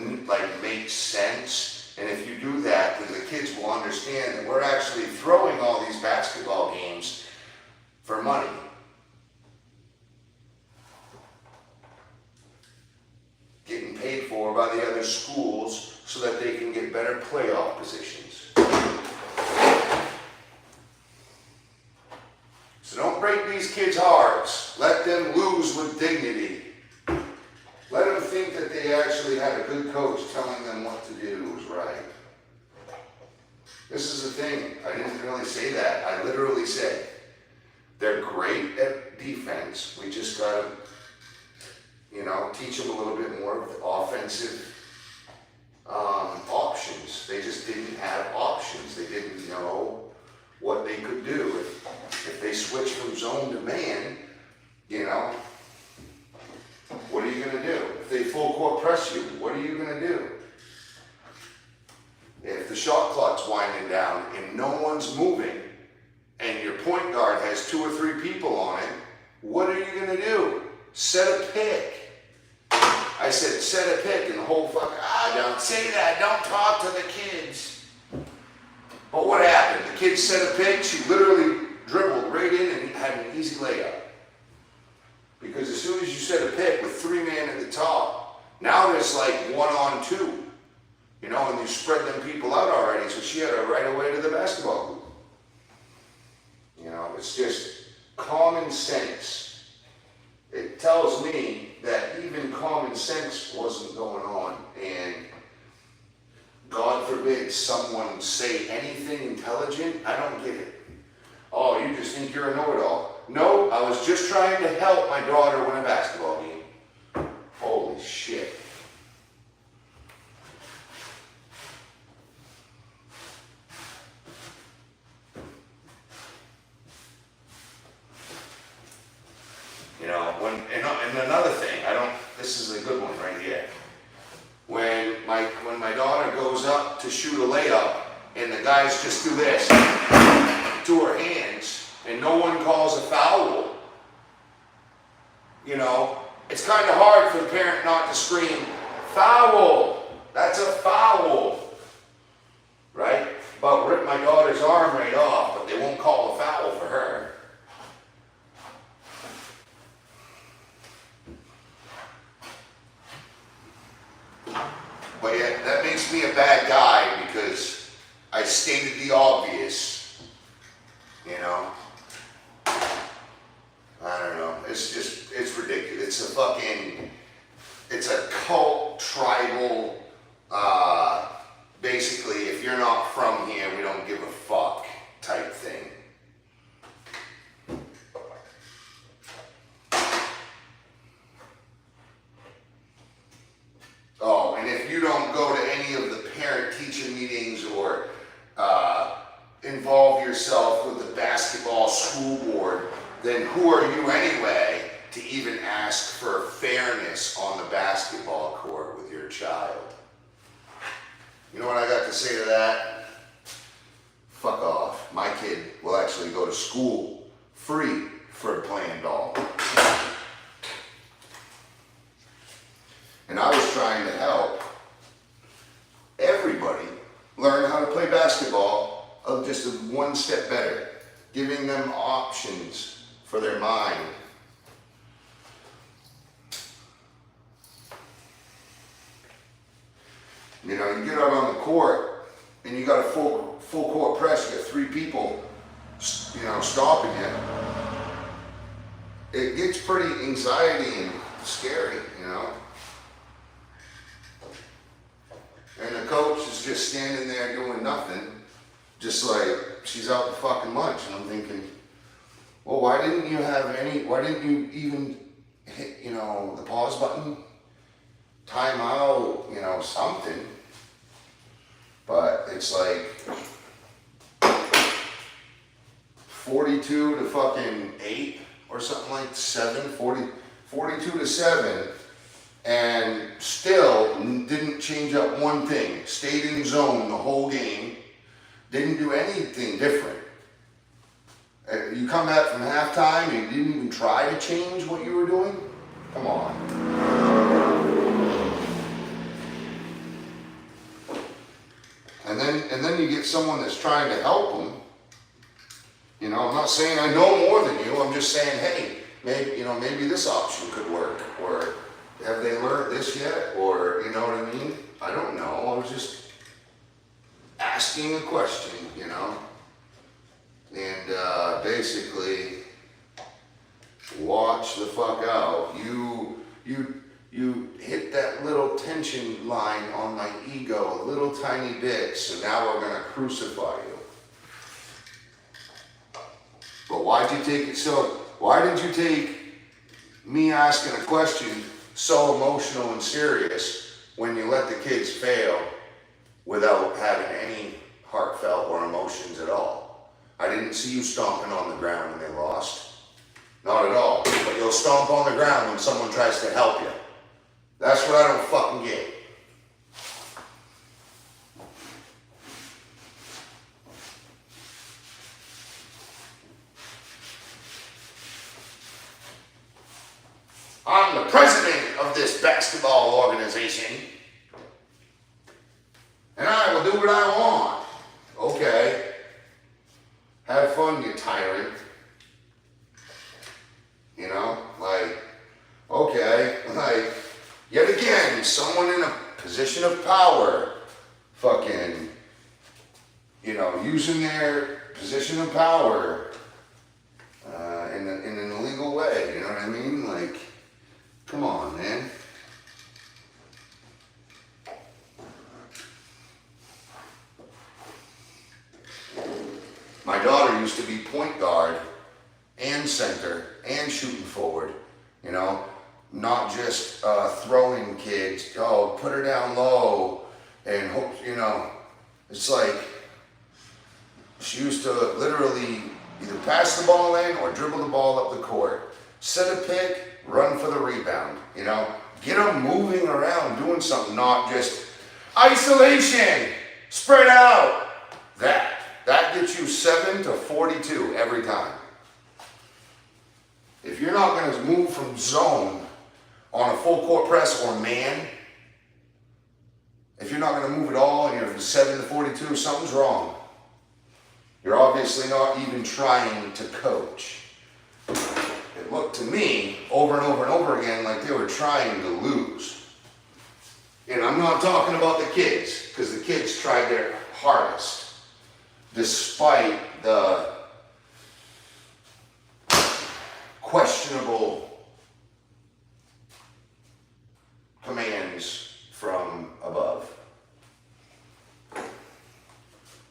makes sense. And if you do that, then the kids will understand that we're actually throwing all these basketball games for money. Getting paid for by the other schools so that they can get better playoff positions. So don't break these kids' hearts. Let them lose with dignity. Let them think that they actually had a good coach telling them what to do was right. This is the thing. I didn't really say that. I literally said, they're great at defense. We just got to, teach them a little bit more of the offensive options. They just didn't have options. They didn't know what they could do. If they switch from zone to man, what are you going to do? If they full court press you, what are you going to do? If the shot clock's winding down and no one's moving and your point guard has 2 or 3 people on it, what are you going to do? Set a pick. I said, set a pick, and the whole don't say that, don't talk to the kids. But what happened? The kid set a pick, she literally dribbled right in and had an easy layup. Because as soon as you set a pick with 3 men at the top, now there's like 1 on 2. And you spread them people out already, so she had to right away to the basketball hoop. It's just common sense. It tells me that even common sense wasn't going on, and God forbid someone say anything intelligent. I don't get it. Oh, you just think you're a know-it-all. No, I was just trying to help my daughter win a basketball game. Holy shit. And another thing, this is a good one right here. When my daughter goes up to shoot a layup and the guys just do this to her hands and no one calls a foul, it's kind of hard for the parent not to scream, foul, that's a foul, right? But rip my daughter's arm right off, but they won't call a foul for her. But yeah, that makes me a bad guy because I stated the obvious, I don't know. It's ridiculous. It's a cult, tribal, basically, if you're not from here, we don't give a fuck type thing. Oh, and if you don't go to any of the parent-teacher meetings or involve yourself with the basketball school board, then who are you anyway to even ask for fairness on the basketball court with your child? You know what I got to say to that? Fuck off. My kid will actually go to school free for playing ball. And I was trying to help everybody learn how to play basketball of just one step better, giving them options for their mind You know, you get out on the court and you got a full court press, you got 3 people, you know, stopping you. It gets pretty anxiety and scary, you know. And the coach is just standing there doing nothing, just like she's out to fucking lunch. And I'm thinking, well, why didn't you even hit, you know, the pause button, time out, you know, something. But it's like 42 to fucking 8 or something like 42 to 7, and still didn't change up one thing. Stayed in zone the whole game. Didn't do anything different. You come back from halftime and you didn't even try to change what you were doing? Come on. And then you get someone that's trying to help them. You know, I'm not saying I know more than you. I'm just saying, hey, maybe this option could work. Or have they learned this yet? Or, you know what I mean? I don't know. I was just asking a question, you know? And basically, watch the fuck out. You hit that little tension line on my ego a little tiny bit, so now we're gonna crucify you. But why did you take me asking a question so emotional and serious when you let the kids fail without having any heartfelt or emotions at all? I didn't see you stomping on the ground when they lost. Not at all. But you'll stomp on the ground when someone tries to help you. That's what I don't fucking get. I'm the president of this basketball organization, and I will do what I want. Okay. Have fun, you tyrant. You know, like, okay, like, yet again, someone in a position of power, fucking, you know, using their position of power in an illegal way, you know what I mean? Like, come on, man. My daughter used to be point guard and center and shooting forward, you know, not just throwing kids, oh, put her down low and hope, you know, it's like she used to literally either pass the ball in or dribble the ball up the court, set a pick, run for the rebound, you know, get them moving around, doing something, not just isolation, spread out. That gets you 7 to 42 every time. If you're not going to move from zone on a full court press or man, if you're not going to move at all and you're from 7 to 42, something's wrong. You're obviously not even trying to coach. It looked to me over and over and over again like they were trying to lose. And I'm not talking about the kids, because the kids tried their hardest, despite the questionable commands from above,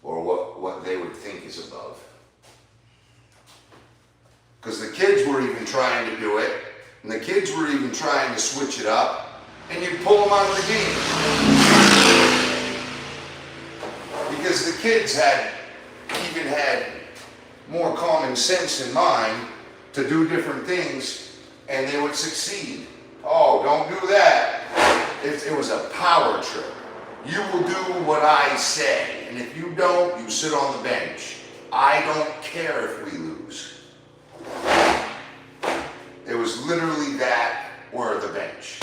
or what they would think is above. Because the kids were even trying to do it, and the kids were even trying to switch it up, and you'd pull them out of the game. Because the kids had more common sense in mind to do different things, and they would succeed. Oh, don't do that. It was a power trip. You will do what I say, and if you don't, you sit on the bench. I don't care if we lose. It was literally that or the bench.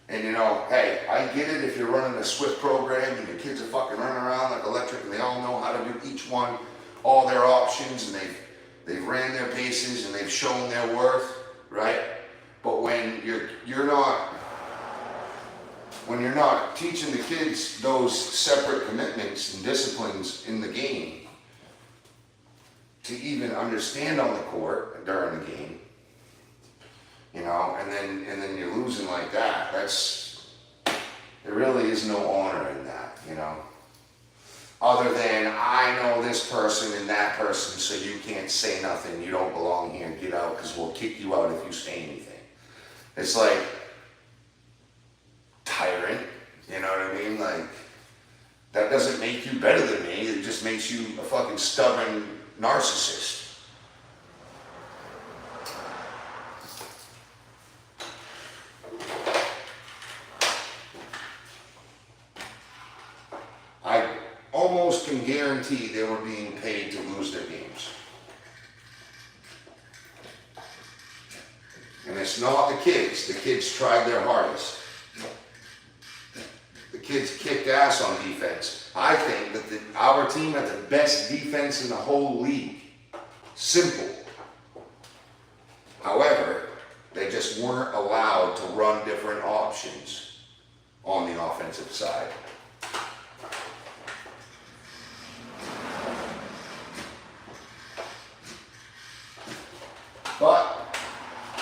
And you know, hey, I get it if you're running a Swift program and your kids are fucking running around like electric and they all know how to do each one, all their options, and they've ran their paces and they've shown their worth, right? But when you're not when you're not teaching the kids those separate commitments and disciplines in the game to even understand on the court during the game, you know, and then you're losing like that, there really is no honor in that, you know. Other than, I know this person and that person, so you can't say nothing, you don't belong here, get out, because we'll kick you out if you say anything. It's like, tyrant, you know what I mean? Like, that doesn't make you better than me, it just makes you a fucking stubborn narcissist. I almost can guarantee they were being paid to lose their games. And it's not the kids. The kids tried their hardest. The kids kicked ass on defense. I think that our team had the best defense in the whole league. Simple. However, they just weren't allowed to run different options on the offensive side. But,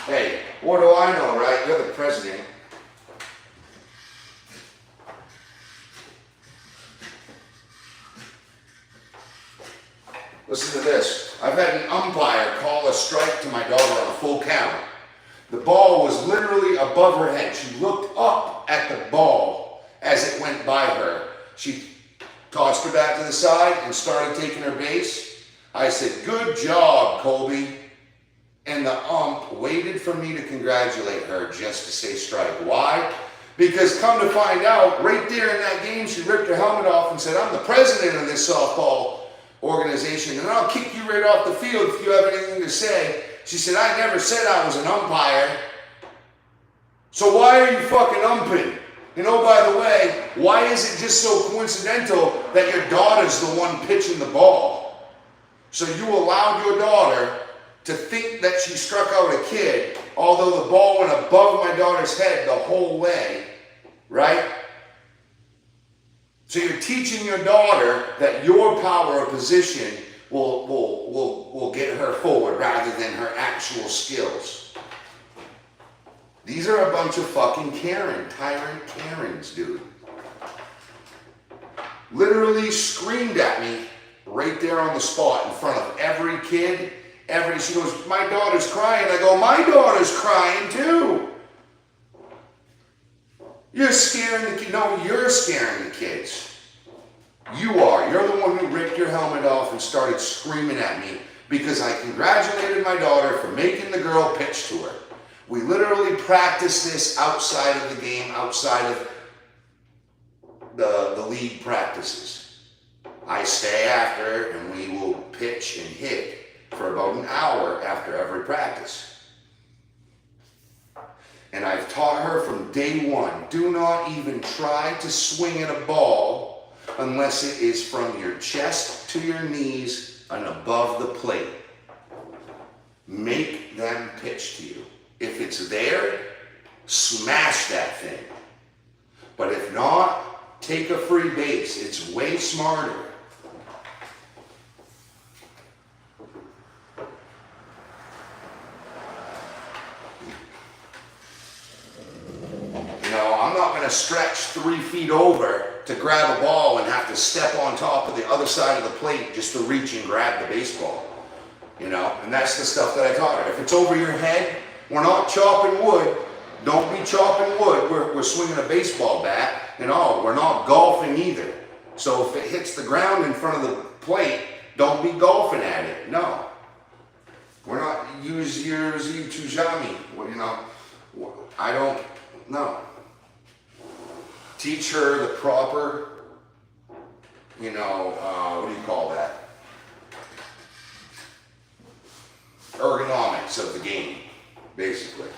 hey, what do I know, right? You're the president. Listen to this. I've had an umpire call a strike to my daughter on a full count. The ball was literally above her head. She looked up at the ball as it went by her. She tossed her back to the side and started taking her base. I said, "Good job, Colby." And the ump waited for me to congratulate her just to say strike. Why? Because come to find out, right there in that game, she ripped her helmet off and said, "I'm the president of this softball organization, and I'll kick you right off the field if you have anything to say." She said, "I never said I was an umpire. So why are you fucking umping? And oh, by the way, why is it just so coincidental that your daughter's the one pitching the ball? So you allowed your daughter to think that she struck out a kid, although the ball went above my daughter's head the whole way, right? So you're teaching your daughter that your power of position will get her forward rather than her actual skills. These are a bunch of fucking tyrant Karens, dude. Literally screamed at me right there on the spot in front of every kid. She goes, "My daughter's crying." I go, "My daughter's crying too." You're scaring the kids. No, you're scaring the kids. You are. You're the one who ripped your helmet off and started screaming at me because I congratulated my daughter for making the girl pitch to her. We literally practice this outside of the game, outside of the league practices. I stay after and we will pitch and hit for about an hour after every practice. And I've taught her from day one, do not even try to swing at a ball unless it is from your chest to your knees and above the plate. Make them pitch to you. If it's there, smash that thing. But if not, take a free base. It's way smarter. I'm not going to stretch 3 feet over to grab a ball and have to step on top of the other side of the plate just to reach and grab the baseball. You know, and that's the stuff that I taught her. If it's over your head, we're not chopping wood. Don't be chopping wood. We're swinging a baseball bat. And we're not golfing either. So if it hits the ground in front of the plate, don't be golfing at it. No. We're not use your tujami. You know, I don't, no. Teach her the proper, you know, what do you call that? Ergonomics of the game, basically.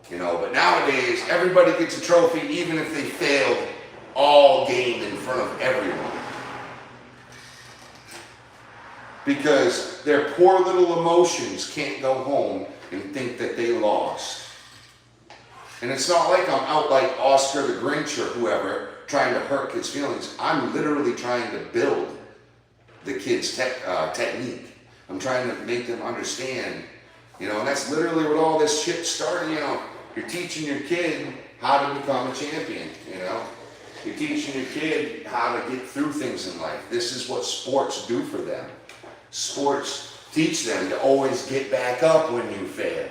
You know, but nowadays, everybody gets a trophy even if they failed all game in front of everyone. Because their poor little emotions can't go home and think that they lost. And it's not like I'm out like Oscar the Grinch or whoever trying to hurt kids' feelings. I'm literally trying to build the kids' technique. I'm trying to make them understand, and that's literally what all this shit started, You're teaching your kid how to become a champion, You're teaching your kid how to get through things in life. This is what sports do for them. Sports teach them to always get back up when you fail.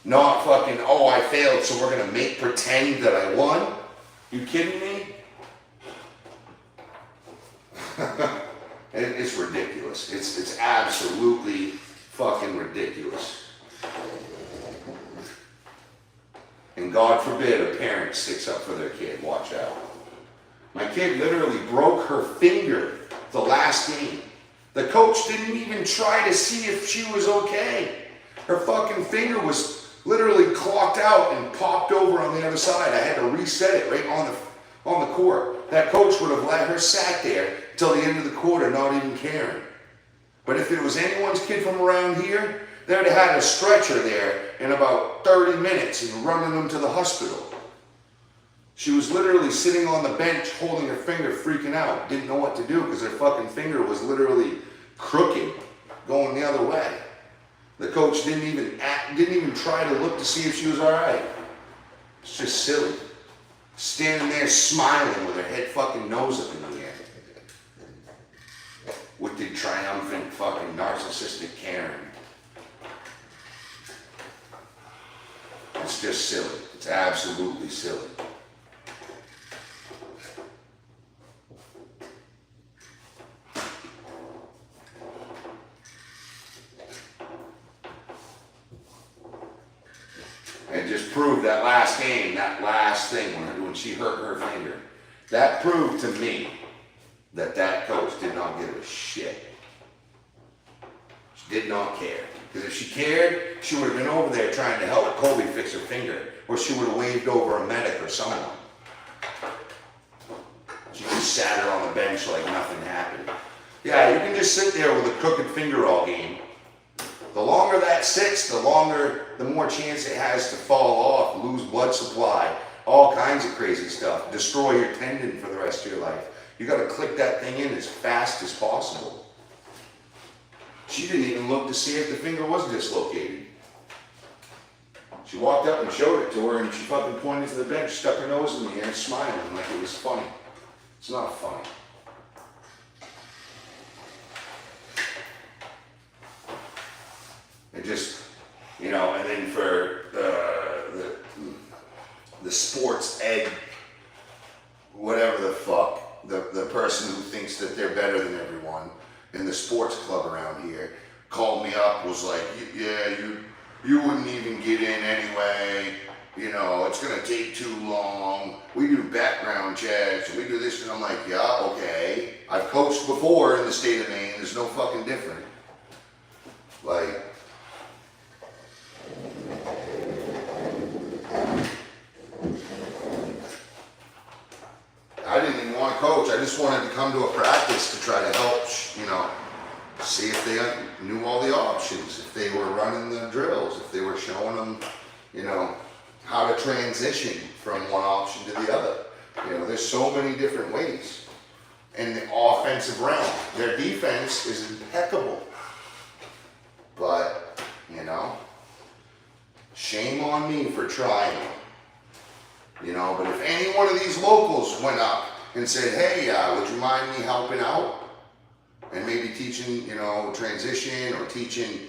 Not fucking, oh, I failed, so we're going to pretend that I won. You kidding me? It's ridiculous. It's absolutely fucking ridiculous. And God forbid a parent sticks up for their kid. Watch out. My kid literally broke her finger the last game. The coach didn't even try to see if she was okay. Her fucking finger was literally clocked out and popped over on the other side. I had to reset it right on the court. That coach would have let her sat there till the end of the quarter, not even caring. But if it was anyone's kid from around here, they would have had a stretcher there in about 30 minutes and running them to the hospital. She was literally sitting on the bench holding her finger, freaking out. Didn't know what to do because her fucking finger was literally crooked, going the other way. The coach didn't even try to look to see if she was all right. It's just silly. Standing there smiling with her head fucking nose up in the air. With the triumphant fucking narcissistic Karen. It's just silly. It's absolutely silly. And just proved that last game, that last thing when she hurt her finger, that proved to me that coach did not give a shit. She did not care. Because if she cared, she would have been over there trying to help Kobe fix her finger, or she would have waved over a medic or someone. She just sat her on the bench like nothing happened. Yeah, you can just sit there with a crooked finger all game. The longer that sits, the more chance it has to fall off, lose blood supply, all kinds of crazy stuff, destroy your tendon for the rest of your life. You got to click that thing in as fast as possible. She didn't even look to see if the finger was dislocated. She walked up and showed it to her, and she fucking pointed to the bench, stuck her nose in the air, smiling like it was funny. It's not funny. It just, and then for the sports ed, whatever the fuck, the person who thinks that they're better than everyone in the sports club around here called me up, was like, yeah, you wouldn't even get in anyway, it's gonna take too long, we do background checks, we do this, and I'm like, yeah, okay, I've coached before in the state of Maine, there's no fucking different. Like, I didn't even want to coach. I just wanted to come to a practice to try to help, see if they knew all the options, if they were running the drills, if they were showing them, how to transition from one option to the other. There's so many different ways. In the offensive realm, their defense is impeccable. But, shame on me for trying. But if any one of these locals went up and said, hey, would you mind me helping out? And maybe teaching, transition, or teaching,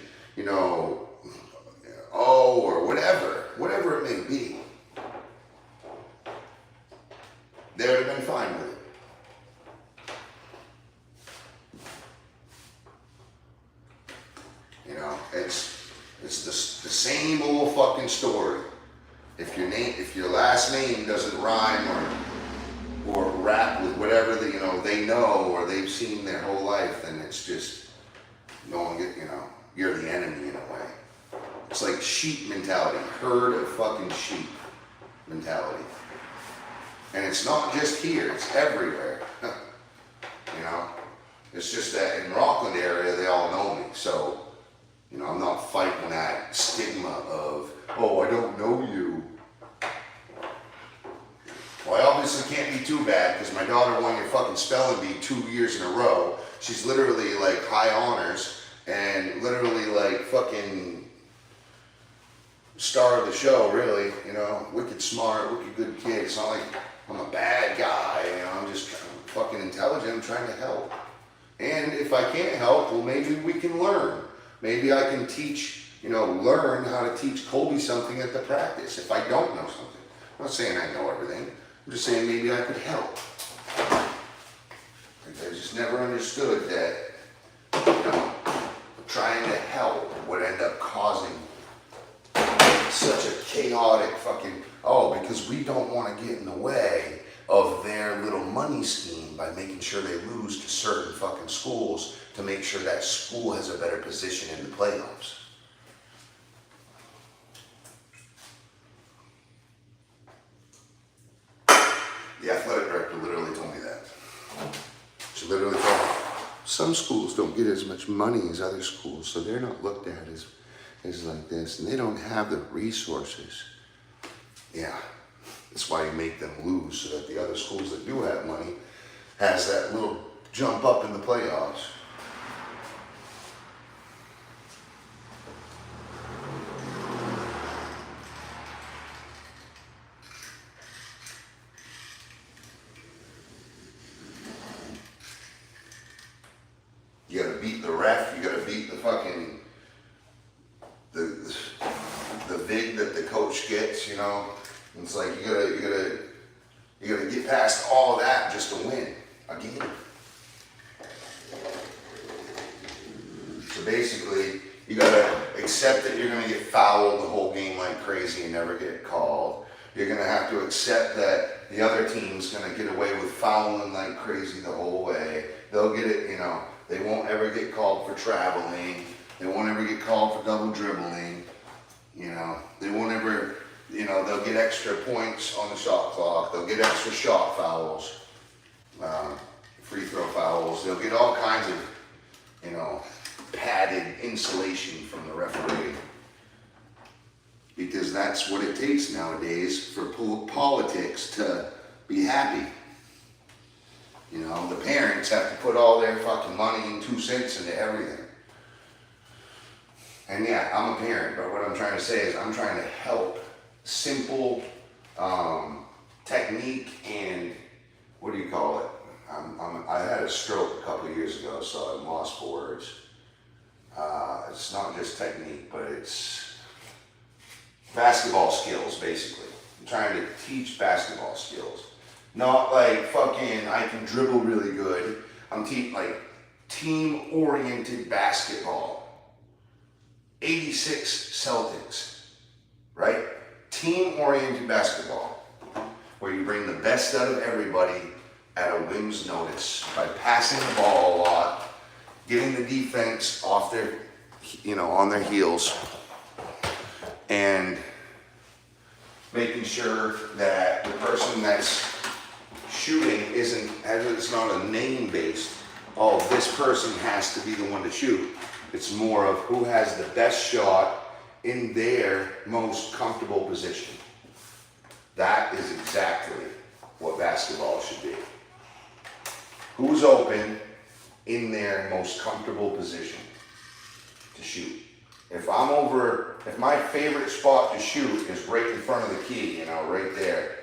or whatever it may be, they would have been fine with it. It's the same old fucking story. If your last name doesn't rhyme or rap with whatever they know or they've seen their whole life, then it's just you're the enemy in a way. It's like sheep mentality, herd of fucking sheep mentality. And it's not just here, it's everywhere. It's just that in Rockland area they all know me, so I'm not fighting that stigma of, oh, I don't know you. fucking spelling bee 2 years in a row. She's literally like high honors and literally like fucking star of the show, really. You know, wicked smart, wicked good kid. It's not like I'm a bad guy, you know, I'm just fucking intelligent. I'm trying to help. And if I can't help, well, maybe we can learn. Maybe I can teach, you know, learn how to teach Colby something at the practice if I don't know something. I'm not saying I know everything. I'm just saying maybe I could help. I just never understood that, you know, trying to help would end up causing such a chaotic fucking, because we don't want to get in the way of their little money scheme by making sure they lose to certain fucking schools to make sure that school has a better position in the playoffs. The athletic director literally told me that. She literally told me, some schools don't get as much money as other schools, so they're not looked at as like this, and they don't have the resources. Yeah, that's why you make them lose, so that the other schools that do have money has that little jump up in the playoffs. You gotta beat the ref, you gotta beat the fucking, the vig that the coach gets, you know? It's like you gotta get past all of that just to win again. So basically, you gotta accept that you're gonna get fouled the whole game like crazy and never get called. You're gonna have to accept that the other team's gonna get away with fouling like crazy the whole way. They'll get it, you know, they won't ever get called for traveling. They won't ever get called for double dribbling. You know, they won't ever, you know, they'll get extra points on the shot clock. They'll get extra shot fouls, free throw fouls. They'll get all kinds of, you know, padded insulation from the referee. Because that's what it takes nowadays for politics to be happy. You know, the parents have to put all their fucking money and 2 cents into everything. And yeah, I'm a parent, but what I'm trying to say is I'm trying to help simple technique and, what do you call it? I had a stroke a couple of years ago, so I'm lost for words. It's not just technique, but it's basketball skills, basically. I'm trying to teach basketball skills. Not like fucking, I can dribble really good. I'm like team-oriented basketball. 86 Celtics, right? Team-oriented basketball, where you bring the best out of everybody at a whim's notice by passing the ball a lot, getting the defense off their, you know, on their heels, and making sure that the person that's shooting it's not a name-based, this person has to be the one to shoot. It's more of who has the best shot in their most comfortable position. That is exactly what basketball should be. Who's open in their most comfortable position to shoot. If my favorite spot to shoot is right in front of the key, you know, right there,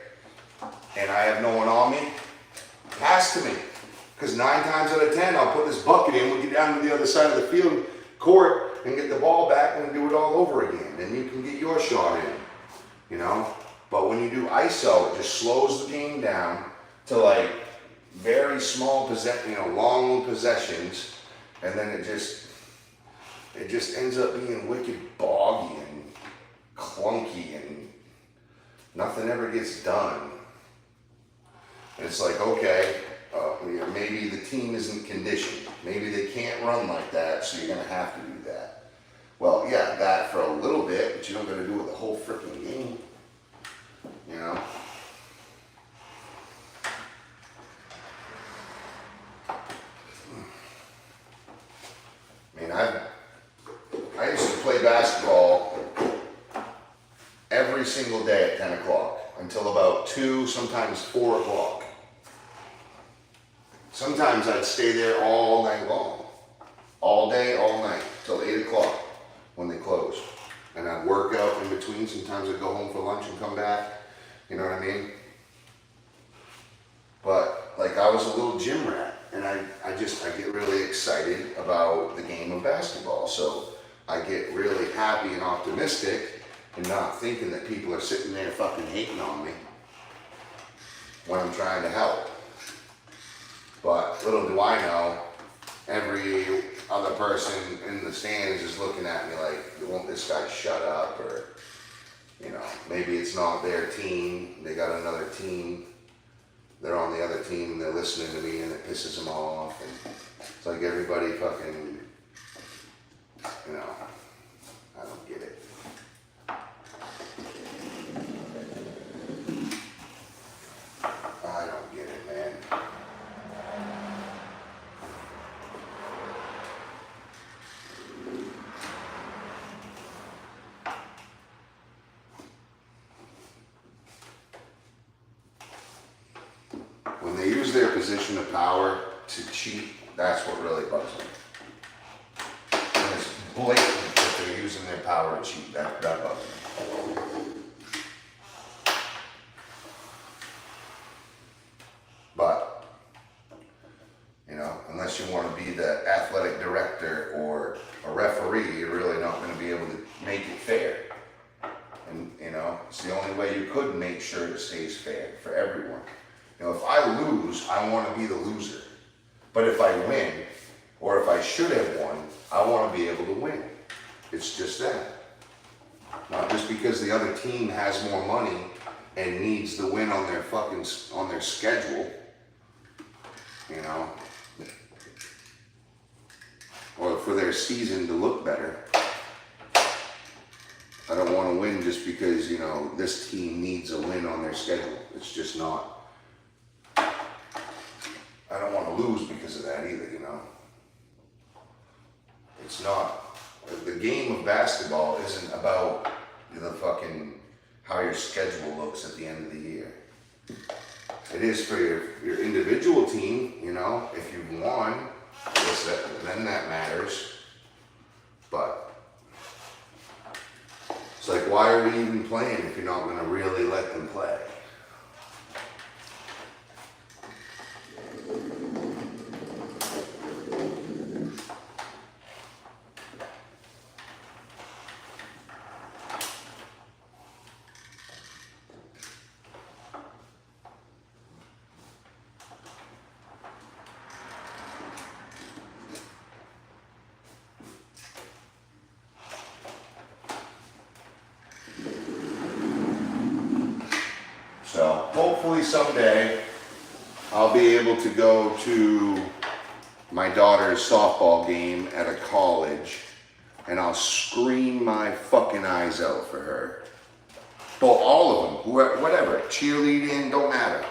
and I have no one on me, pass to me. Because 9 times out of 10, I'll put this bucket in, we'll get down to the other side of the field court and get the ball back and do it all over again. Then you can get your shot in, you know? But when you do ISO, it just slows the game down to like very small long possessions, and then it just ends up being wicked boggy and clunky and nothing ever gets done. And it's like, okay, maybe the team isn't conditioned. Maybe they can't run like that, so you're gonna have to do that. Well, yeah, that for a little bit, but you don't gotta do it the whole freaking game, you know? I mean, I used to play basketball every single day at 10 o'clock until about 2, sometimes 4 o'clock. Sometimes I'd stay there all night long. All day, all night, till 8 o'clock when they close. And I'd work out in between. Sometimes I'd go home for lunch and come back. You know what I mean? But like I was a little gym rat, and I get really excited about the game of basketball. So I get really happy and optimistic and not thinking that people are sitting there fucking hating on me when I'm trying to help. But little do I know, every other person in the stands is looking at me like, won't this guy shut up? Or, you know, maybe it's not their team, they got another team, they're on the other team and they're listening to me and it pisses them off. And it's like everybody fucking, you know, I don't get it. I don't get it, man. When they use their position of power to cheat, that's what really bugs me. And it's blatant that they're using their power to cheat. That bugs me. But, you know, unless you want to be the athletic director or a referee, you're really not going to be able to make it fair. And, you know, it's the only way you could make sure it stays fair for everyone. You know, if I lose, I want to be the loser. But if I win, or if I should have won, I want to be able to win. It's just that. Not just because the other team has more money and needs the win on their schedule, you know, or for their season to look better. I don't want to win just because, you know, this team needs a win on their schedule. It's just not. I don't want to lose because of that either, you know. It's not. The game of basketball isn't about the fucking how your schedule looks at the end of the year. It is for your individual team, you know. If you've won, then that matters. But it's like, why are we even playing if you're not going to really let them play? So hopefully someday I'll be able to go to my daughter's softball game at a college and I'll scream my fucking eyes out for her. Well, all of them, whoever, whatever, cheerleading, don't matter.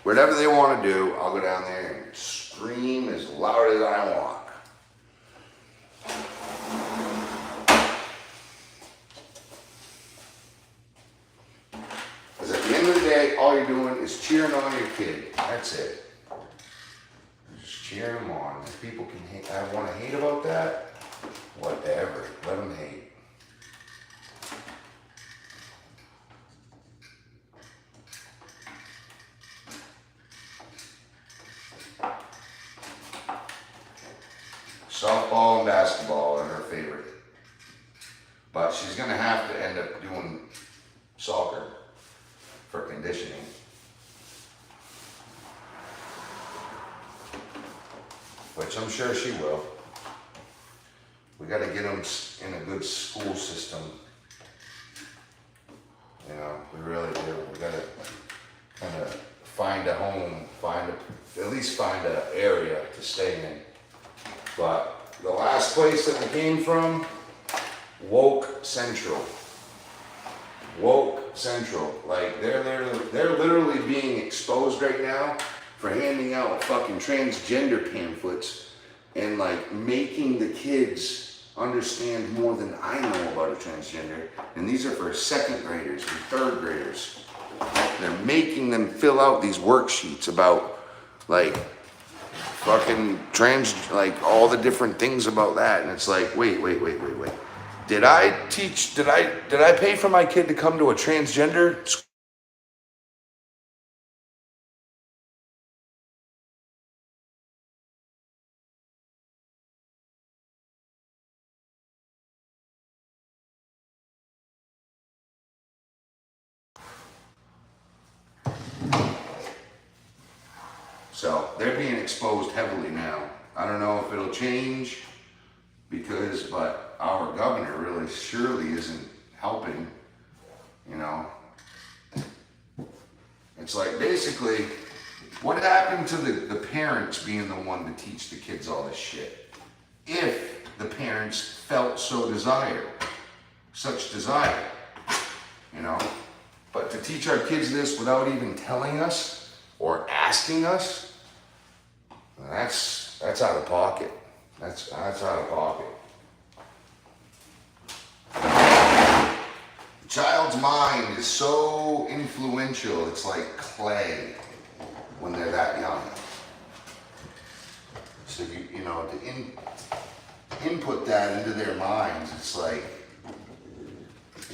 Whatever they want to do, I'll go down there and scream as loud as I want. Because at the end of the day, all you're doing is cheering on your kid. That's it. Just cheering them on. If people can hate, I want to hate about that, whatever. Let them hate. Softball and basketball are her favorite. But she's going to have to end up doing soccer for conditioning. Which I'm sure she will. We got to get them in a good school system. You know, we really do. We got to kind of find a home, at least find an area to stay in. But the last place that we came from, Woke Central. Woke Central. Like, they're literally being exposed right now for handing out fucking transgender pamphlets and like making the kids understand more than I know about a transgender. And these are for second graders and third graders. They're making them fill out these worksheets about like fucking like all the different things about that. And it's like, wait. Did I pay for my kid to come to a transgender school? So they're being exposed heavily now. I don't know if it'll change but our governor really surely isn't helping, you know. It's like basically, what happened to the parents being the one to teach the kids all this shit? If the parents felt such desire, you know. But to teach our kids this without even telling us or asking us, that's out of pocket. That's out of pocket. The child's mind is so influential, it's like clay when they're that young. So you know, to input that into their minds, it's like,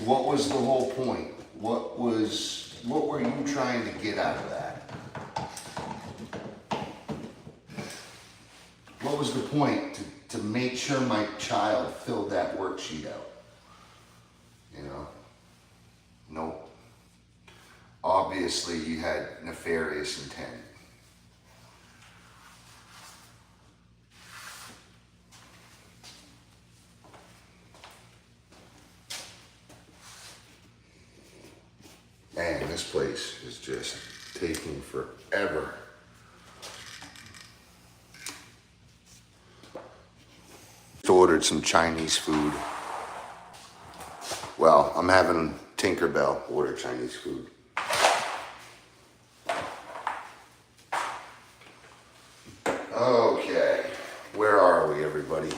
what was the whole point? What were you trying to get out of that? What was the point to make sure my child filled that worksheet out? You know? Nope. Obviously, you had nefarious intent. Man, this place is just taking forever. Ordered some Chinese food. Well, I'm having Tinkerbell order Chinese food. Okay, where are we, everybody?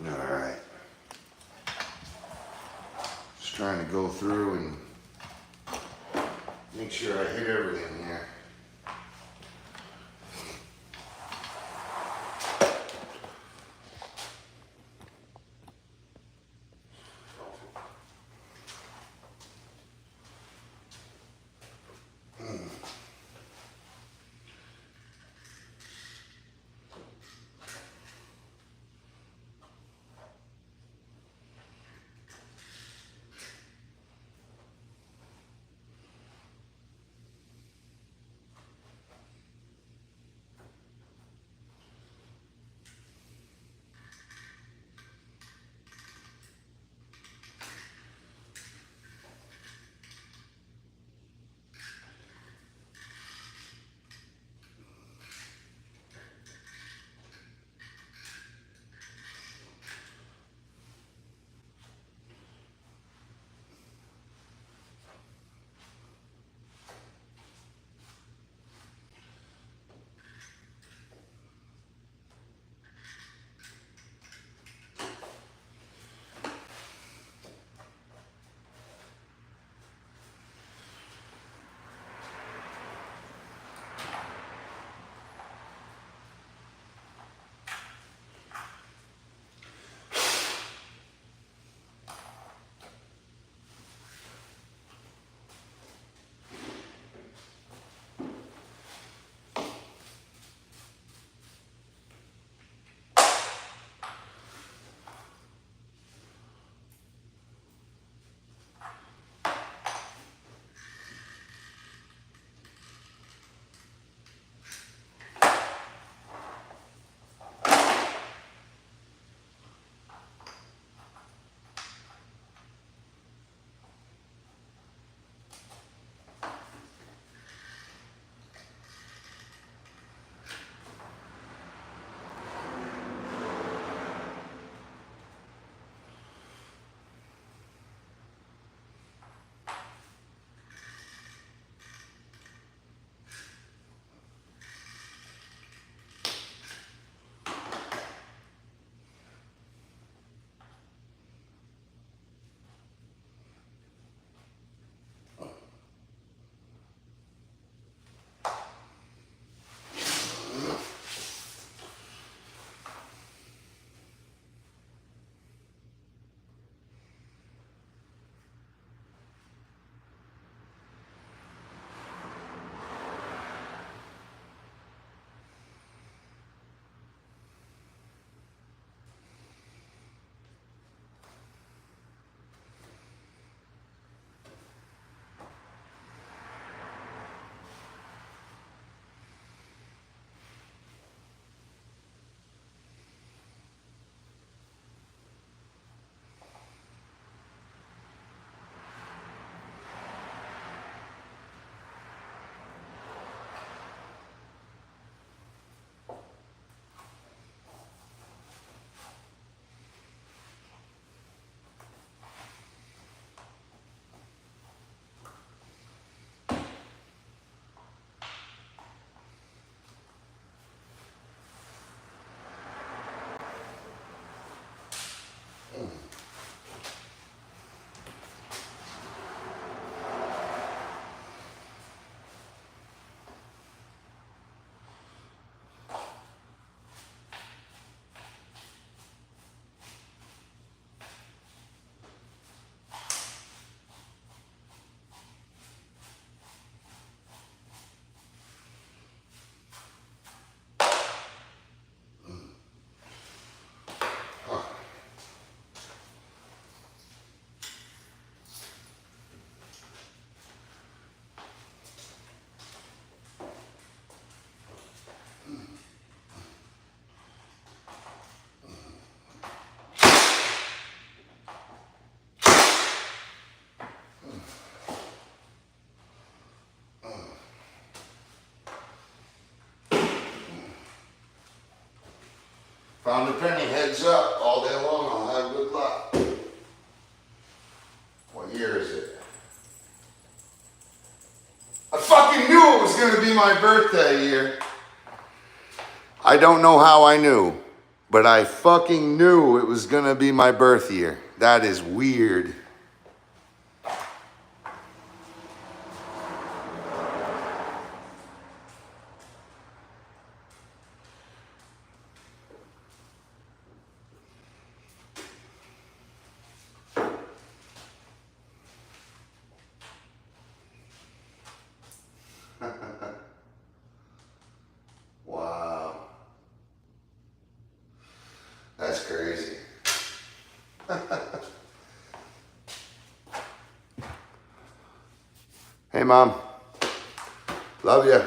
All right. Just trying to go through and make sure I hit everything here. Found a penny, heads up, all day long, I'll have good luck. What year is it? I fucking knew it was gonna be my birthday year. I don't know how I knew, but I fucking knew it was gonna be my birth year. That is weird. Wow. That's crazy. Hey, Mom. Love you.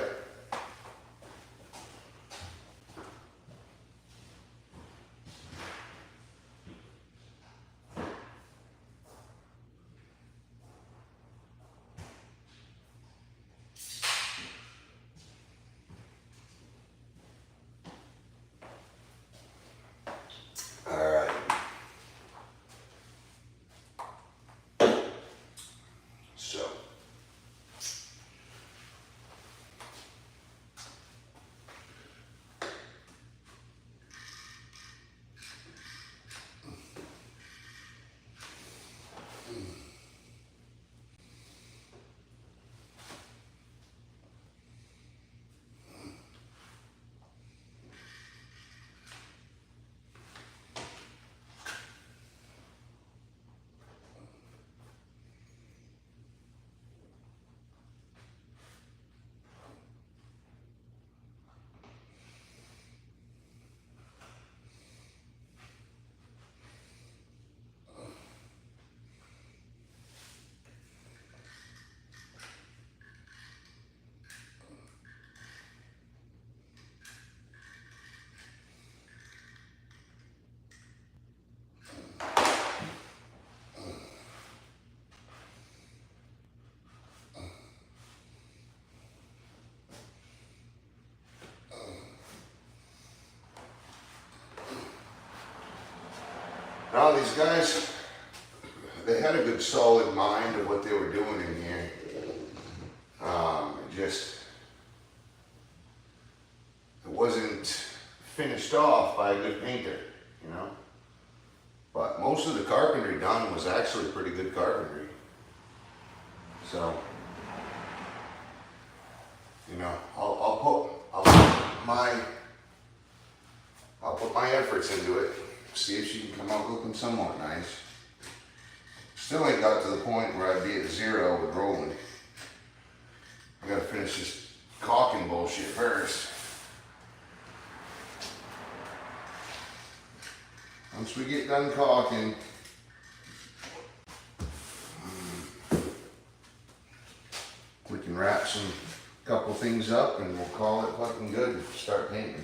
All right. So. Now these guys, they had a good solid mind of what they were doing in here. It wasn't finished off by a good painter, you know. But most of the carpentry done was actually pretty good carpentry. So, you know, I'll put my efforts into it. See if she can come out looking somewhat nice. Still ain't got to the point where I'd be at zero with rolling. I gotta finish this caulking bullshit first. Once we get done caulking, we can wrap a couple things up and we'll call it fucking good and start painting.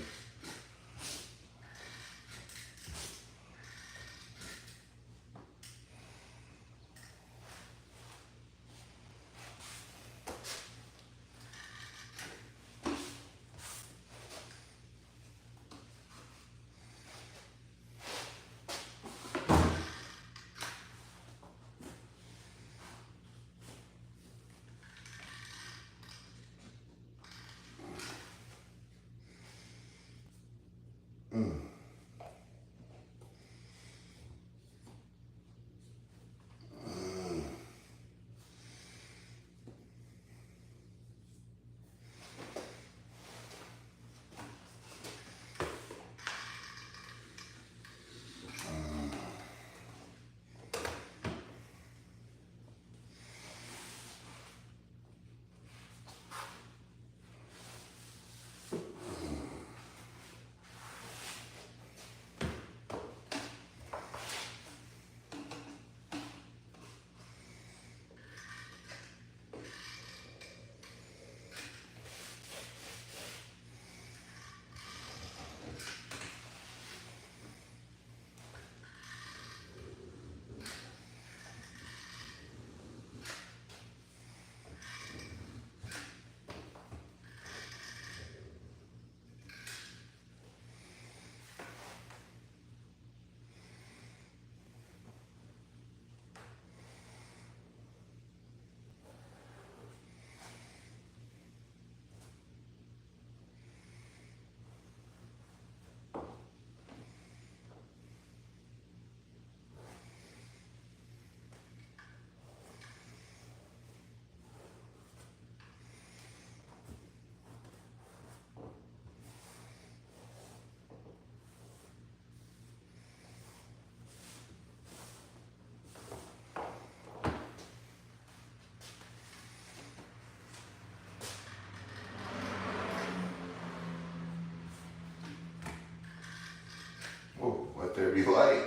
Let there be light.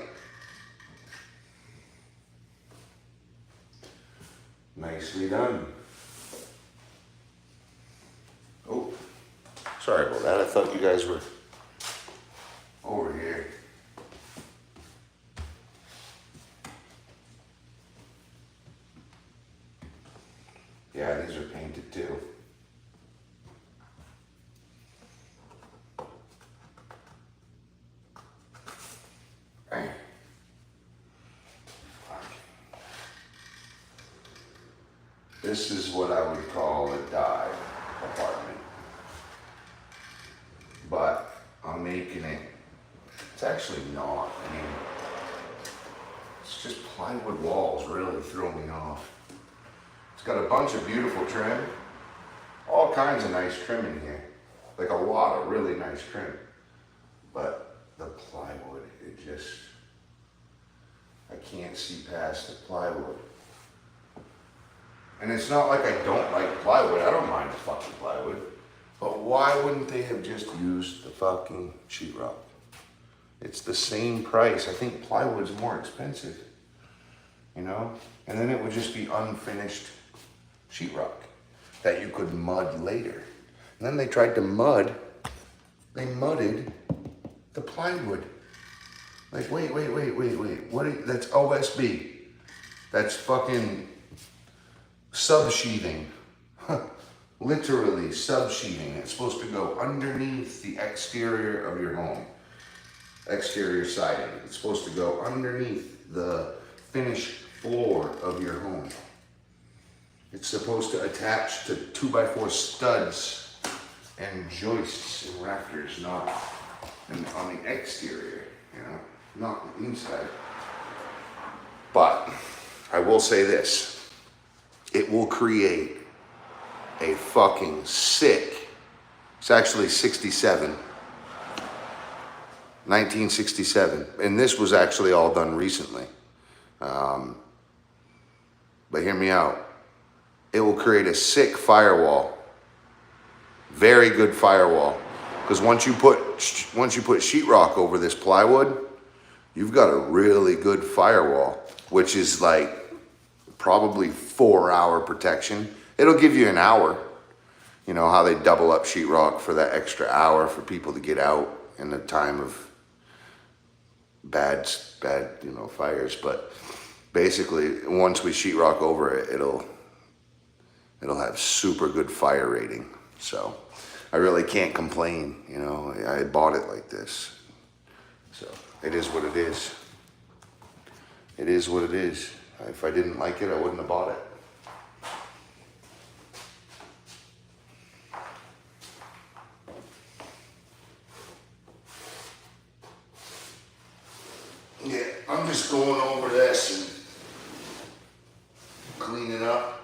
Nicely done. Oh, sorry about that. I thought you guys were over here. Yeah, these are painted too. This is what I would call a dive apartment. But I'm making it, it's actually not. I mean, it's just plywood walls really throw me off. It's got a bunch of beautiful trim, all kinds of nice trim in here. Like a lot of really nice trim. But the plywood, it just, I can't see past the plywood. And it's not like I don't like plywood. I don't mind the fucking plywood. But why wouldn't they have just used the fucking sheetrock? It's the same price. I think plywood's more expensive, you know? And then it would just be unfinished sheetrock that you could mud later. And then they tried to mud, they mudded the plywood. Like, wait. What? That's OSB. That's fucking subsheathing. Literally subsheathing. It's supposed to go underneath the exterior of your home. Exterior siding. It's supposed to go underneath the finished floor of your home. It's supposed to attach to 2x4 studs and joists and rafters, not on the exterior, you know, not the inside. But I will say this. It will create a fucking sick, it's actually 67, 1967. And this was actually all done recently. But hear me out. It will create a sick firewall. Very good firewall. Because once you put sheetrock over this plywood, you've got a really good firewall, which is like probably 4-hour protection. It'll give you an hour. You know how they double up sheetrock for that extra hour for people to get out in the time of bad, you know, fires. But basically, once we sheetrock over it, it'll have super good fire rating. So I really can't complain. You know, I bought it like this. So it is what it is. It is what it is. If I didn't like it, I wouldn't have bought it. Yeah, I'm just going over this and cleaning up.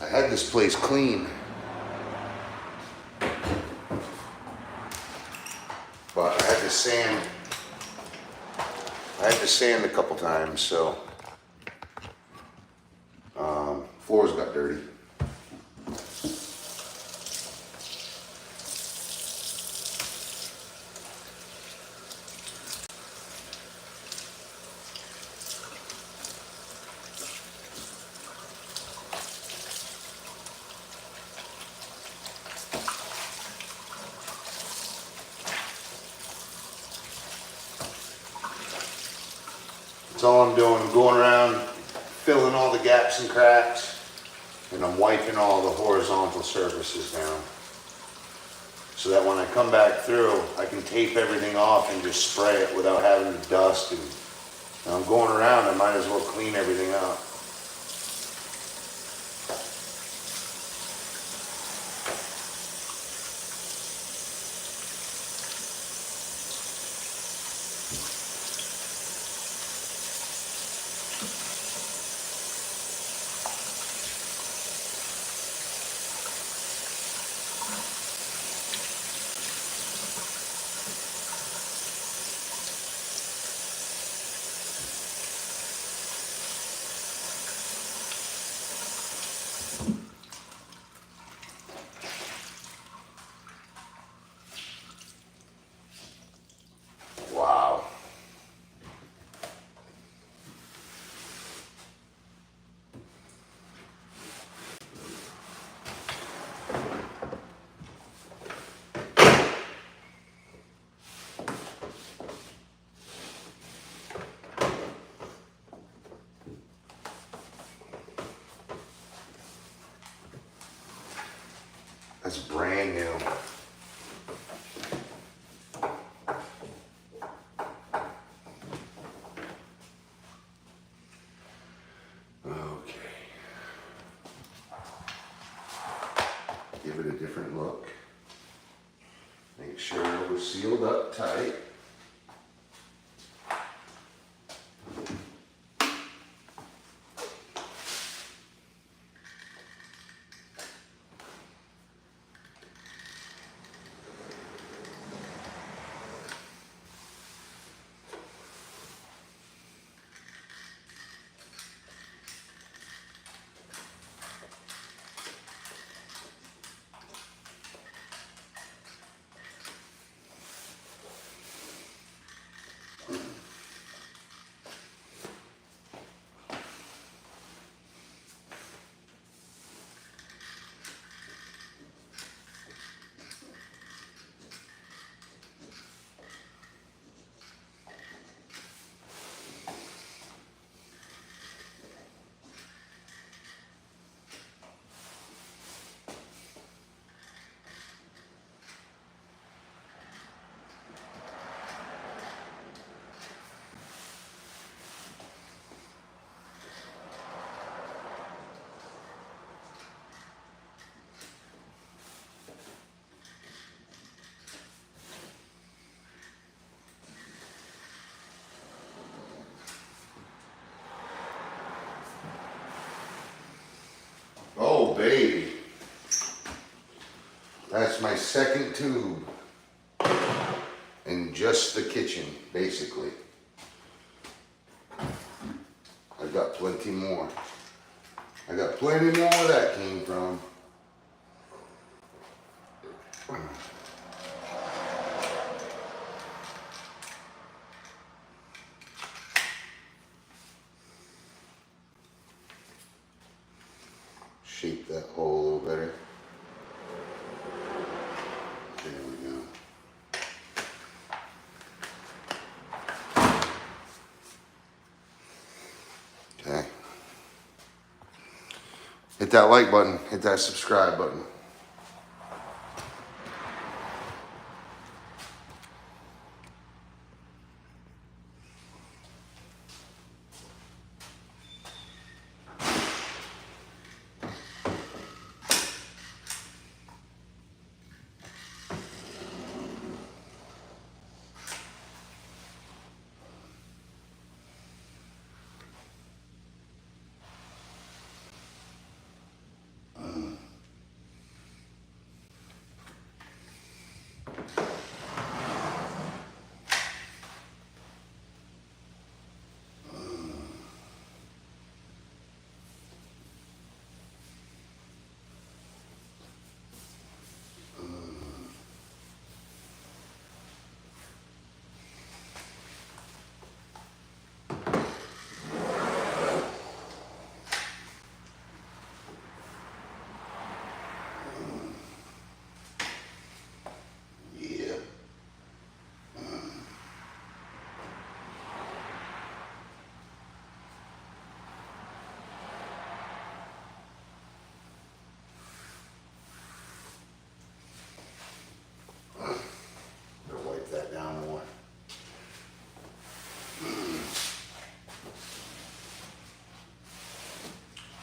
I had this place clean, but I had to sand a couple times, so floors got dirty. That's all I'm doing, going around filling all the gaps and cracks, and I'm wiping all the horizontal surfaces down so that when I come back through, I can tape everything off and just spray it without having to dust. And I'm going around, I might as well clean everything up. That's brand new. Okay. Give it a different look. Make sure we're sealed up tight. Oh, baby. That's my second tube in just the kitchen, basically. I've got plenty more. I got plenty more where that came from. Shape that hole a little better. There we go. Okay. Hit that like button, hit that subscribe button.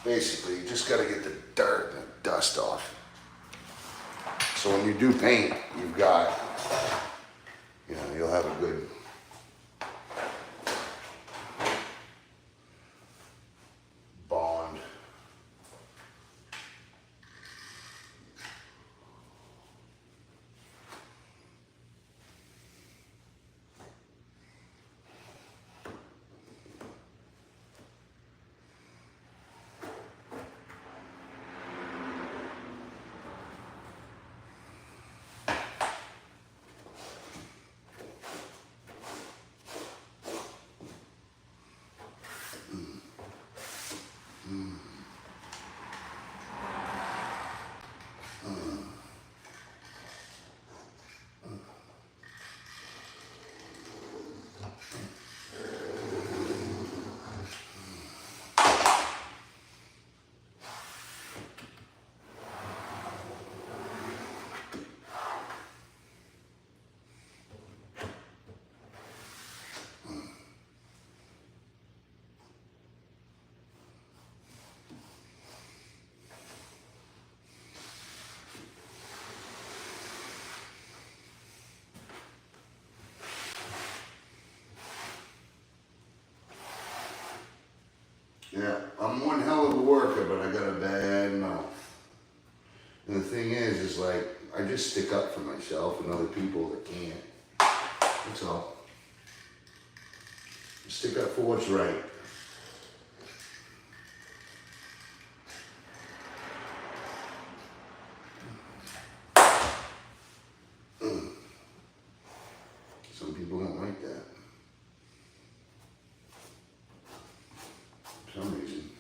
Basically, you just got to get the dirt and the dust off. So when you do paint, you've got, you'll have a good bond. worker, but I got a bad mouth. And the thing is like, I just stick up for myself and other people that can't. That's all. Stick up for what's right. Some people don't like that. For some reason.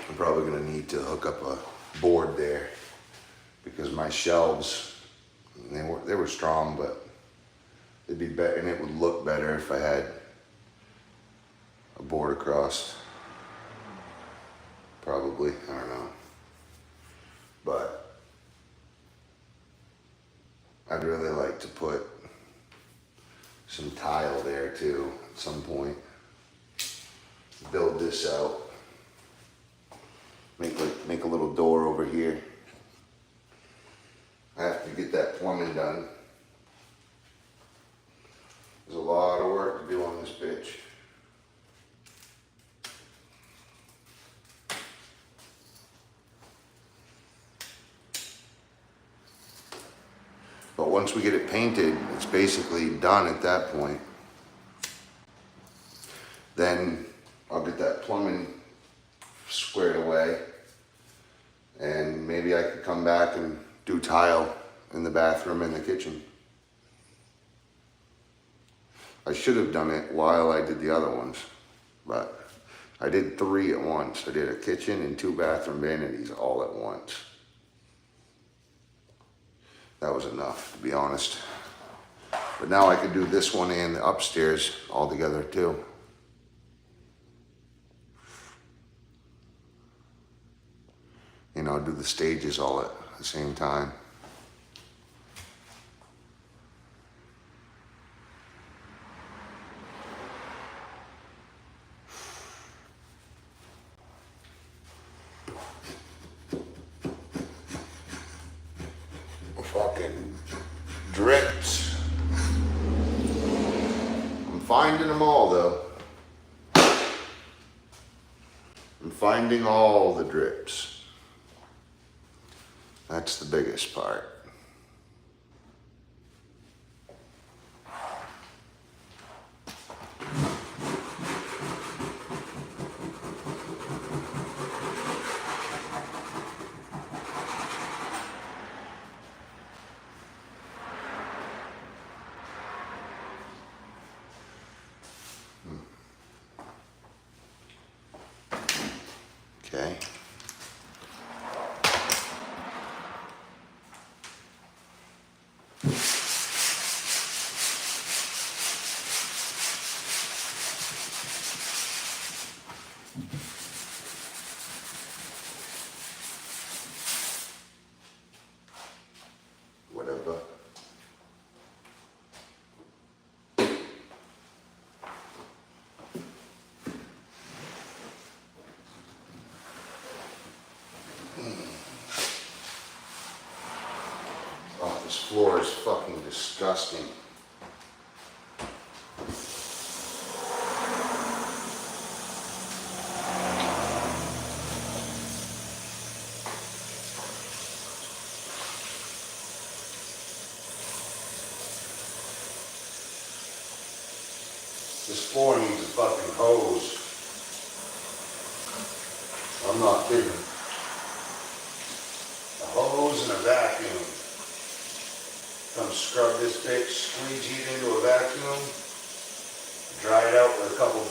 I'm probably gonna need to hook up a board there because my shelves, they were strong, but it'd be better and it would look better if I had a board across. Probably, I don't know. But I'd really like to put some tile there too at some point. Build this out. Make a little door over here. I have to get that plumbing done. There's a lot of work to do on this bitch. But once we get it painted, it's basically done at that point. Then I'll get that plumbing squared away, and maybe I could come back and do tile in the bathroom and the kitchen. I should have done it while I did the other ones, but I did 3 at once. I did a kitchen and 2 bathroom vanities all at once. That was enough, to be honest. But now I could do this one and the upstairs all together too. You do the stages all at the same time. Fucking drips. I'm finding them all though. I'm finding all the drips. That's the biggest part. Okay. Whatever. Oh, this floor is fucking disgusting. This floor needs a fucking hose. I'm not kidding. A hose and a vacuum. Come scrub this bitch, squeegee it into a vacuum, dry it out with a couple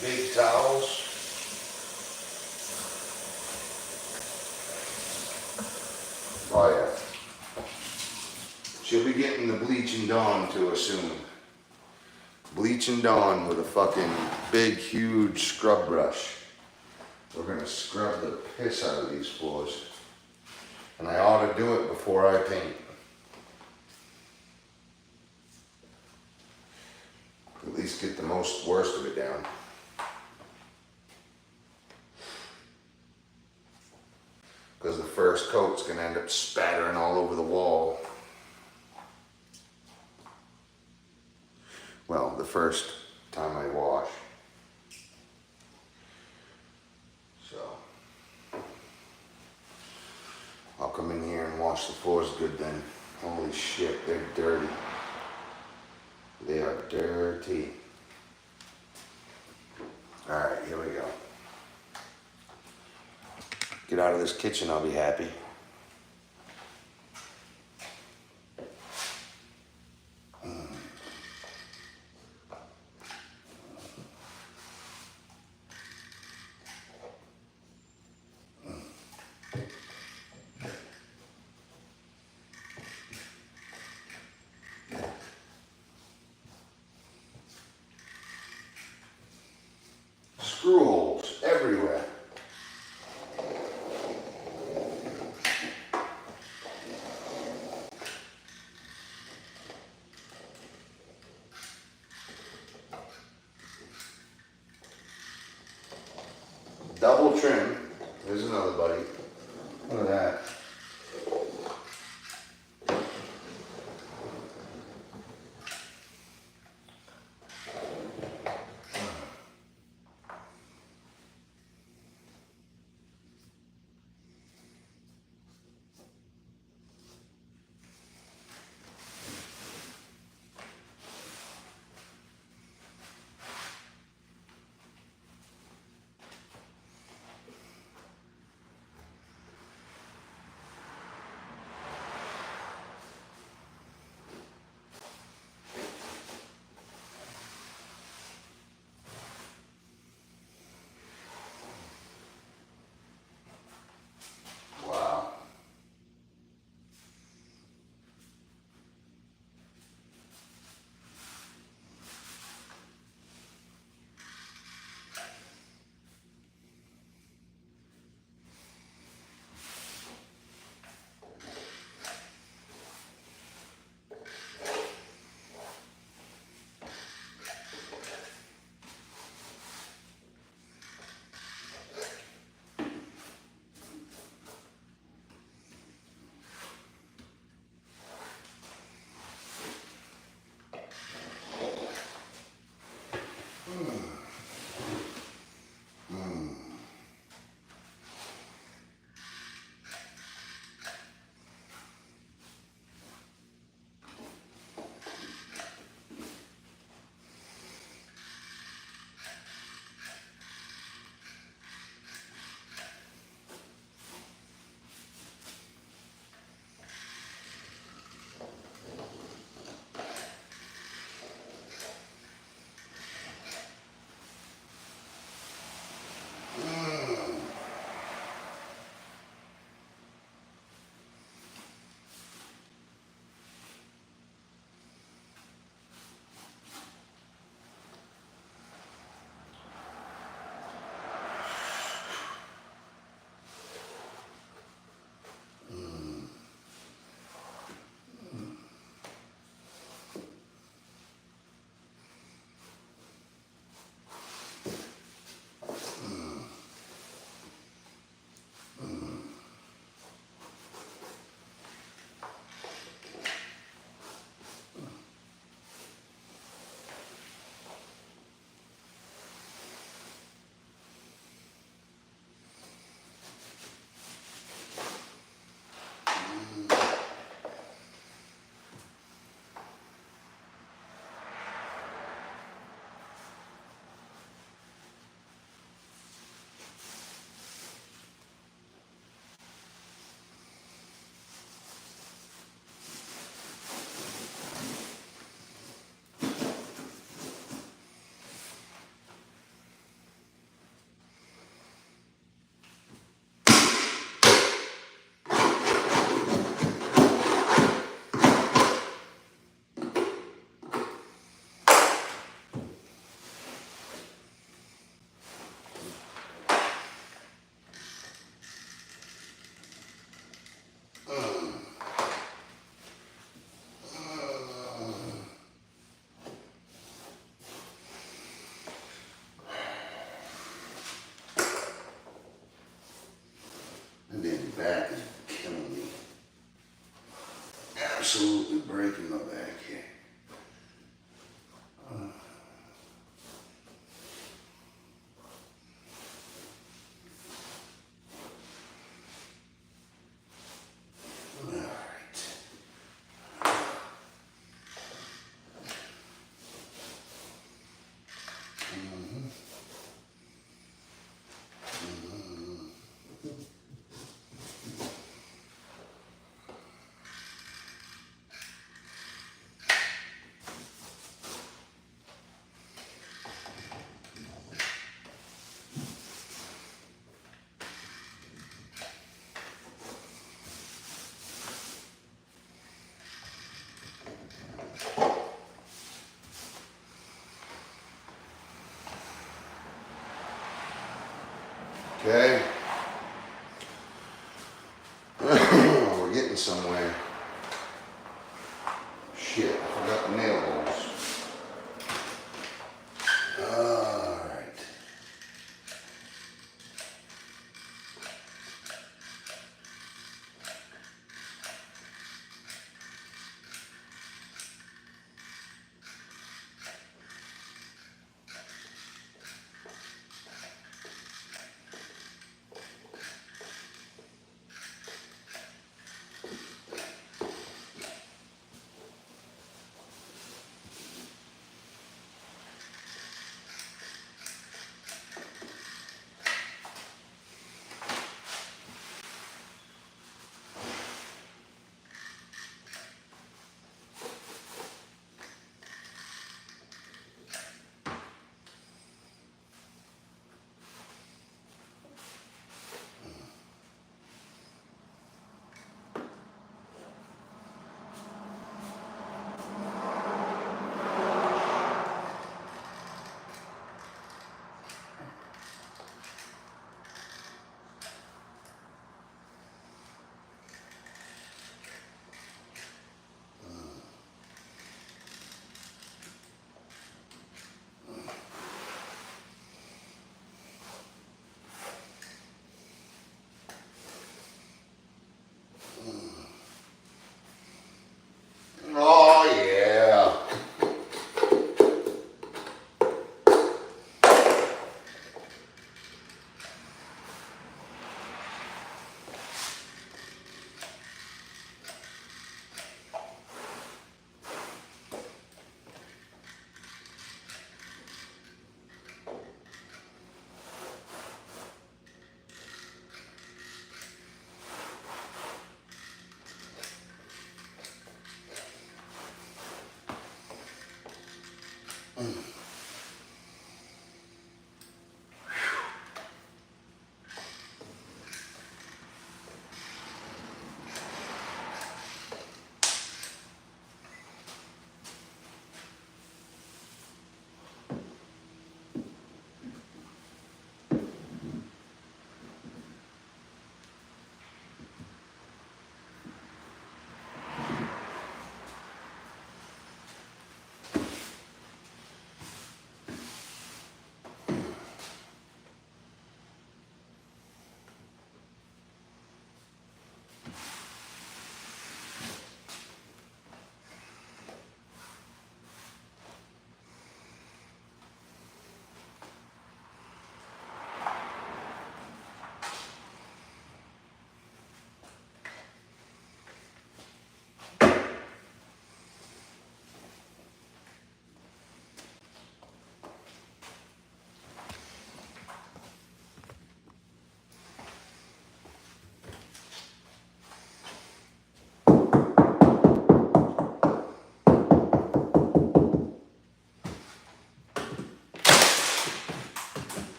big towels. Oh yeah. She'll be getting the bleach and Dawn to us soon. Bleach and Dawn with a fucking big, huge scrub brush. We're gonna scrub the piss out of these floors. And I ought to do it before I paint. At least get the worst of it down. Because the first coat's gonna end up spattering all over the wall. Well, the first time I wash. So, I'll come in here and wash the floors good then. Holy shit, they're dirty. They are dirty. All right, here we go. Get out of this kitchen, I'll be happy. Screw holes everywhere. Double trim. There's another buddy. Look at that. breaking my back here. Okay. We're getting somewhere. Shit, I forgot the nail holes. Alright.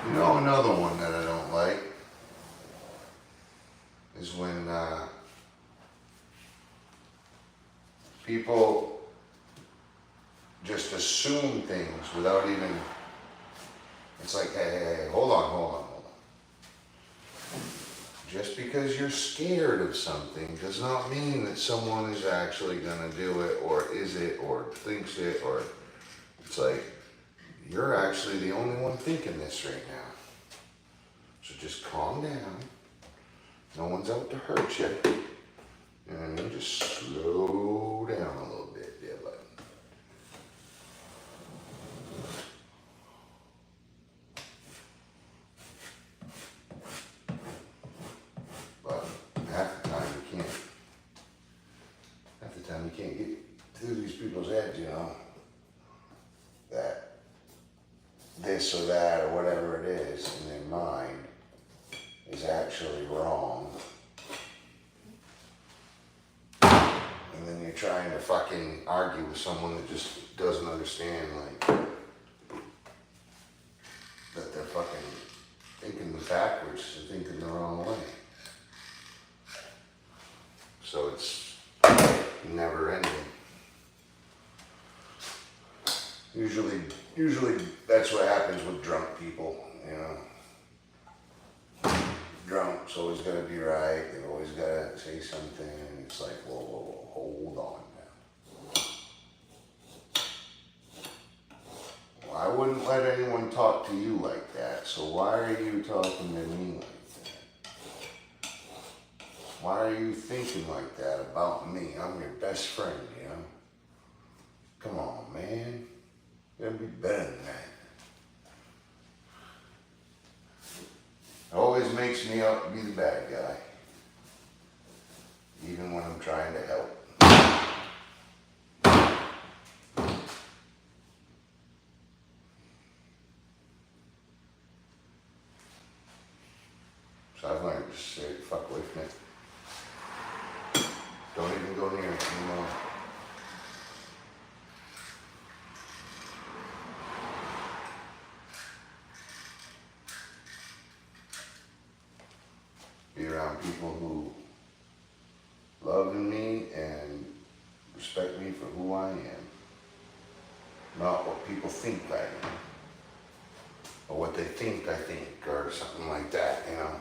You know, another one that I don't like is when people just assume things without even, it's like, hey, hold on. Just because you're scared of something does not mean that someone is actually gonna do it, or is it, or thinks it, or it's like, you're actually the only one thinking this right now. So just calm down. No one's out to hurt you. And then just slow down a little bit, yeah, bud. But half the time you can't get through these people's heads, you know, that this or that or whatever it is in their mind is actually wrong. And then you're trying to fucking argue with someone that just doesn't understand, like, that they're fucking thinking backwards and thinking the wrong way. So it's never ending. Usually that's what happens with drunk people, you know. Drunk's always gotta be right, they've always gotta say something, and it's like, whoa, hold on now. Well, I wouldn't let anyone talk to you like that, so why are you talking to me like that? Why are you thinking like that about me? I'm your best friend, you know? Come on, man. You gotta be better than that. It always makes me out to be the bad guy. Even when I'm trying to help. So I've learned to just say, fuck away from it. Don't even go near it anymore. Be around people who love me and respect me for who I am. Not what people think I am. Or what they think I think, or something like that, you know.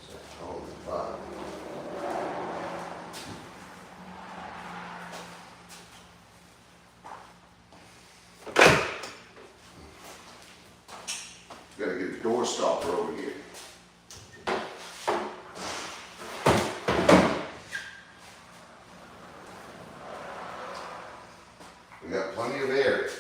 So, holy fuck. Gotta get a door stopper over here. We got plenty of air.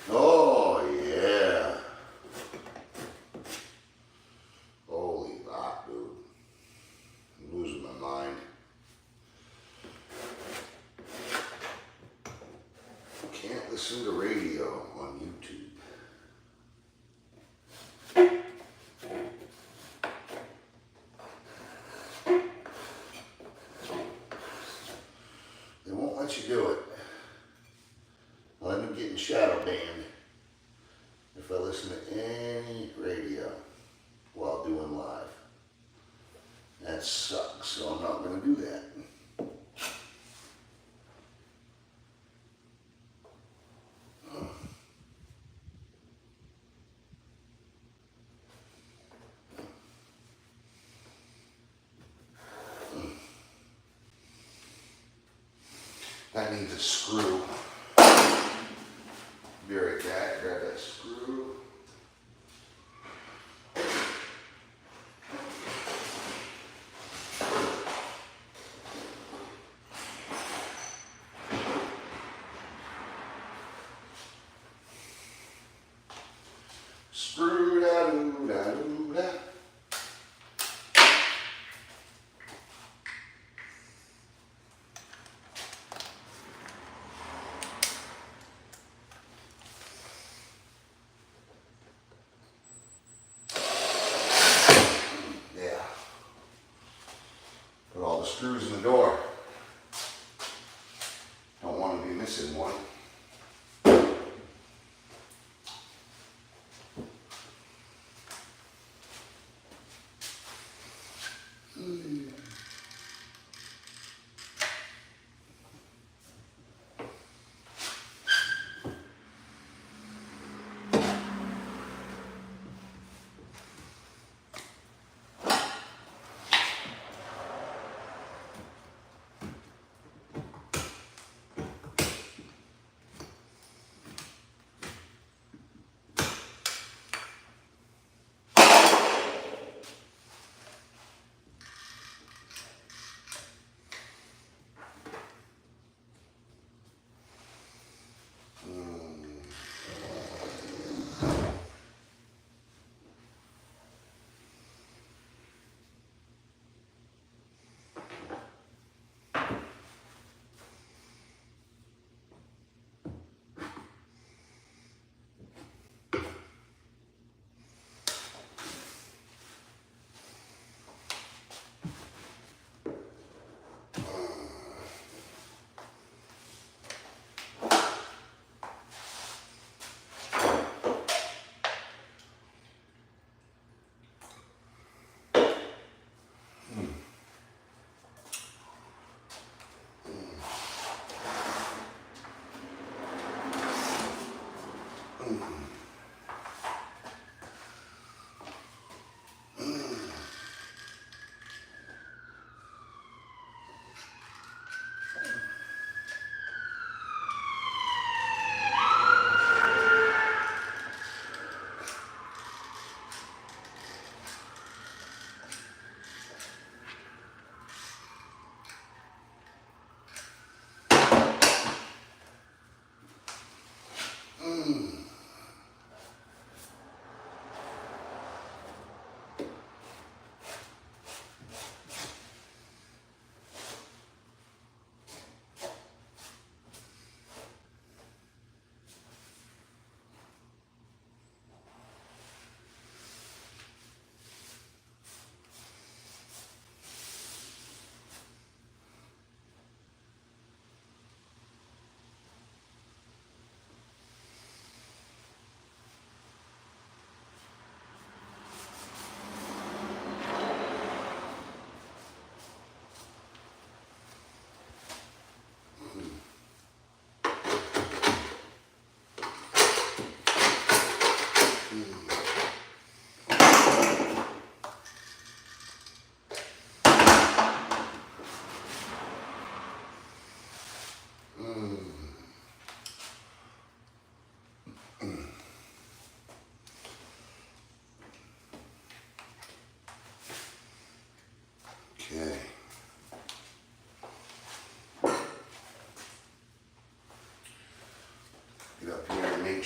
Oh yeah. Holy lot, dude. I'm losing my mind. Can't listen to radio on YouTube. They won't let you do it. I'll end up getting shadow banned if I listen to any radio while doing live. That sucks, so I'm not going to do that. That needs a screw. Be right back, grab that screw. Screw da doo da doo da. Yeah. Put all the screws in the door. Don't want to be missing one.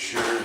sure.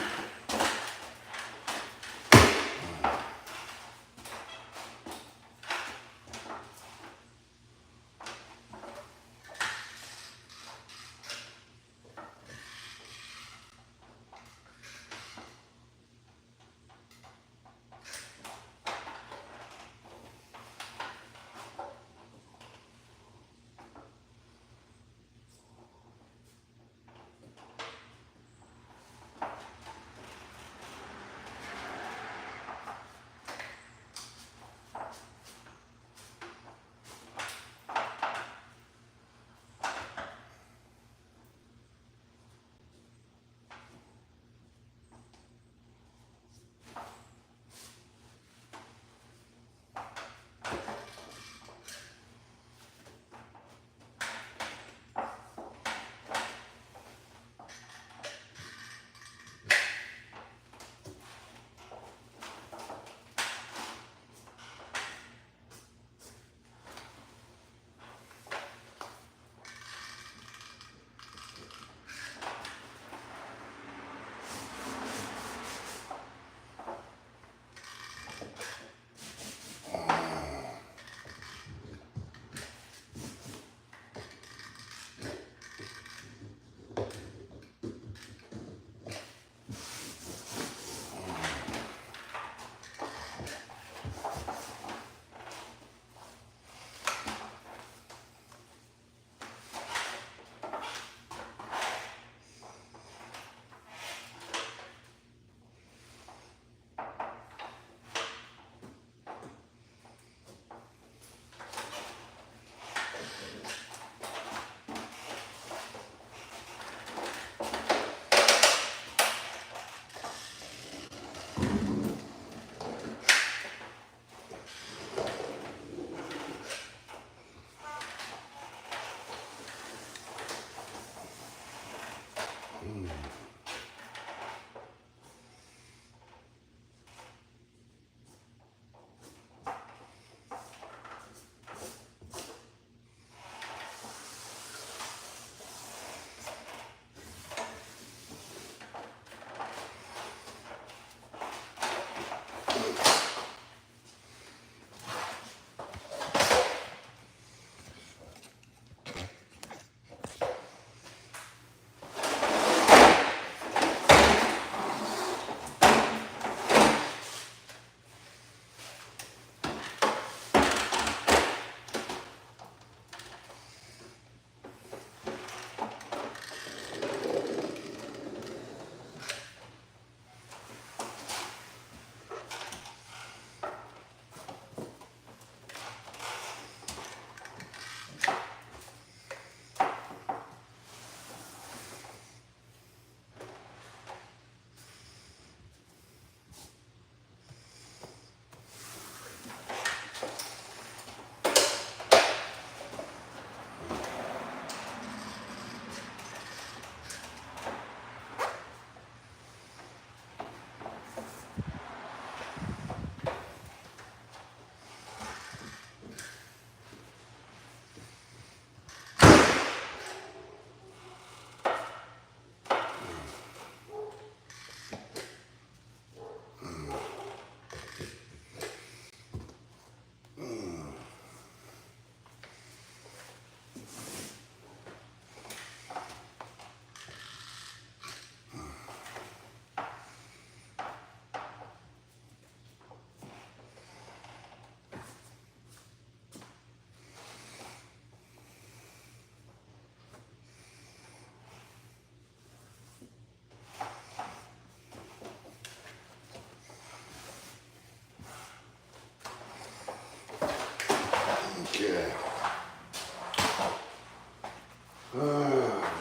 Okay.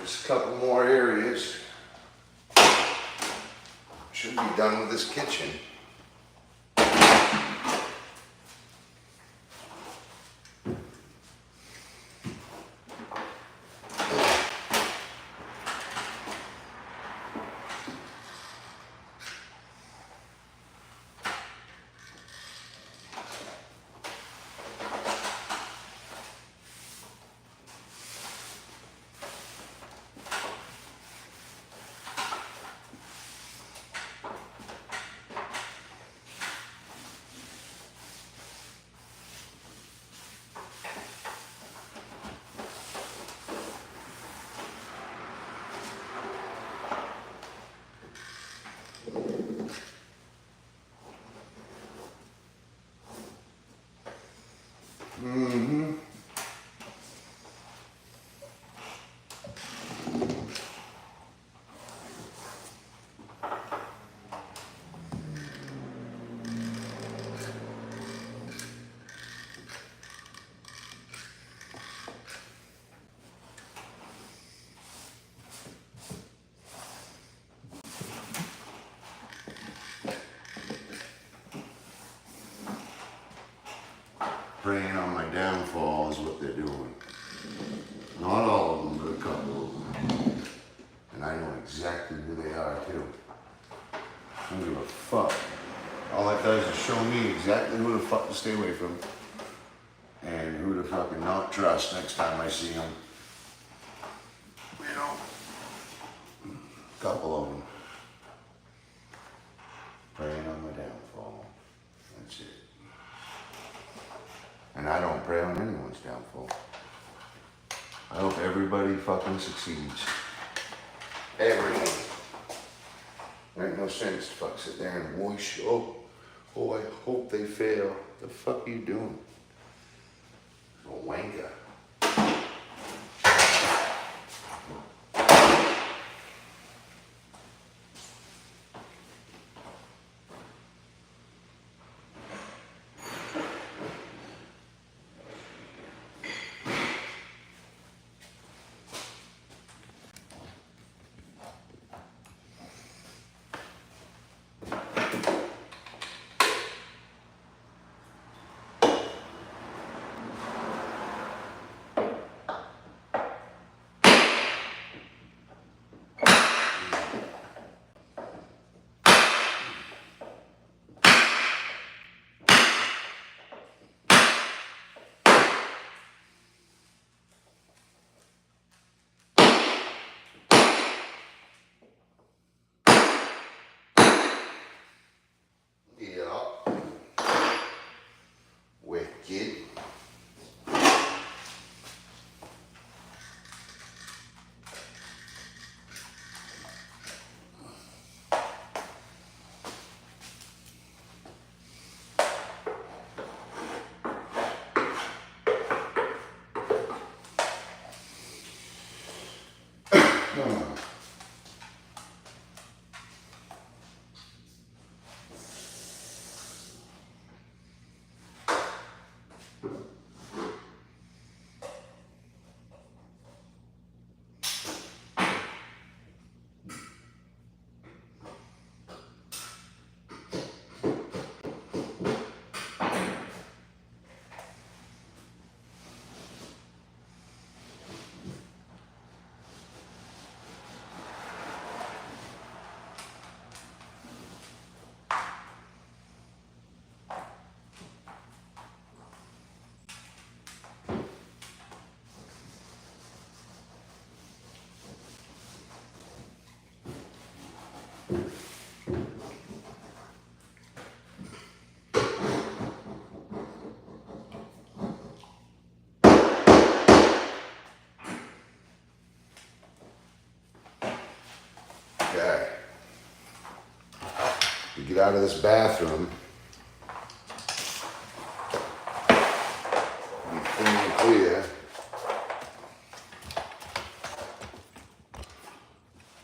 Just a couple more areas. Should be done with this kitchen. preying on my downfall is what they're doing. Not all of them, but a couple of them. And I know exactly who they are too. I don't give a fuck. All that does is show me exactly who the fuck to stay away from. And who to fucking not trust next time I see them. You know? A couple of them. Preying on my downfall. That's it. And I don't prey on anyone's downfall. I hope everybody fucking succeeds. Everyone. There ain't no sense to fuck sit there and wish, oh, I hope they fail. The fuck are you doing? A wanker. Wicked. Okay. You get out of this bathroom. You clean and clear.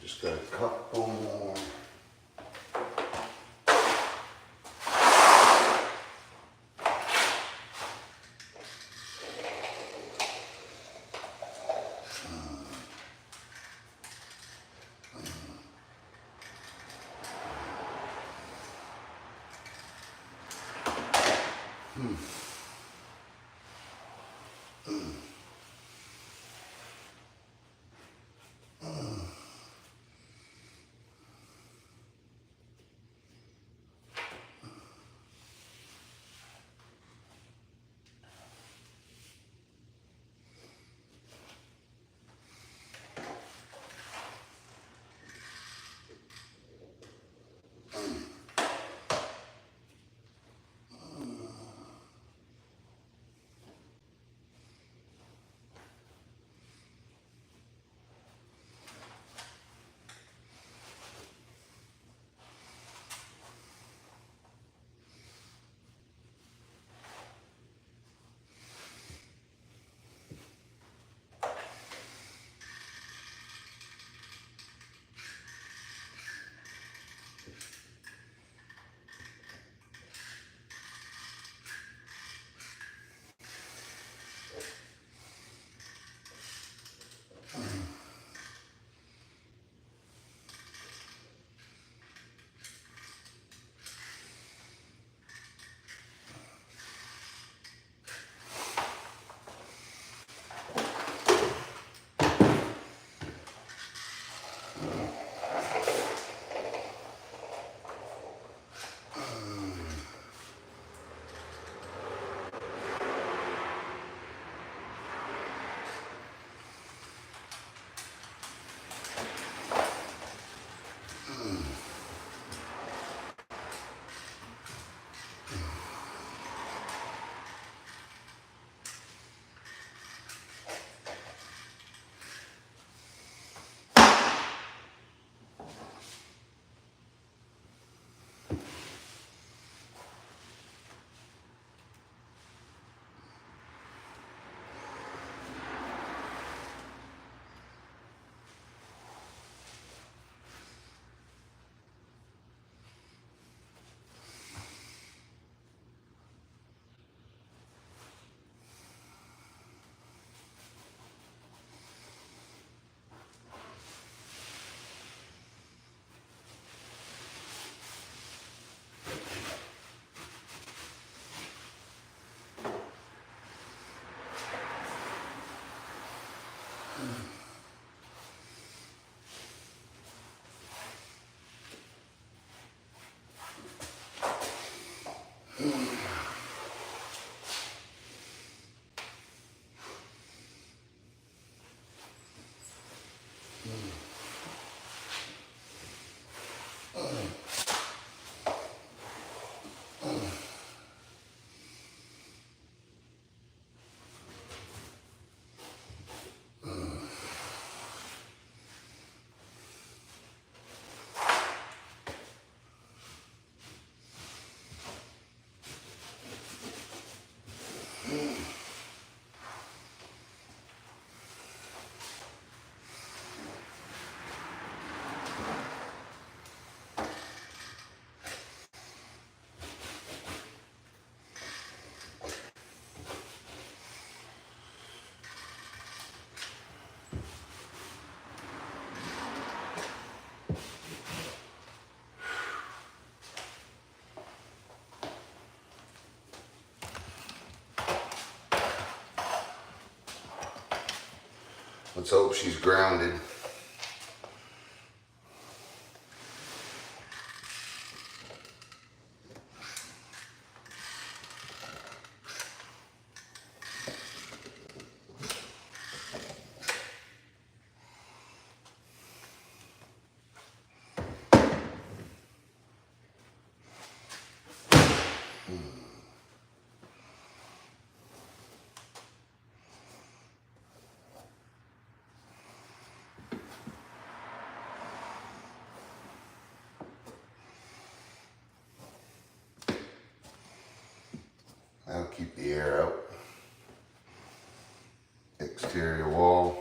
Just got a couple more. Let's hope she's grounded. That'll keep the air out. Exterior wall.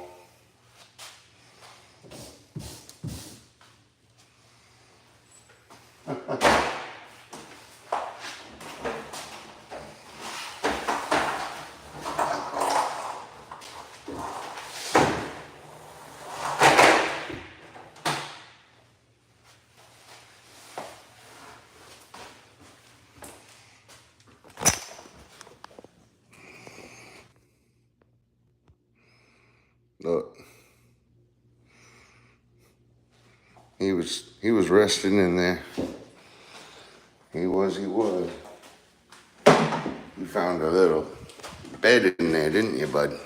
Look. He was resting in there. He was. You found a little bed in there, didn't you, bud?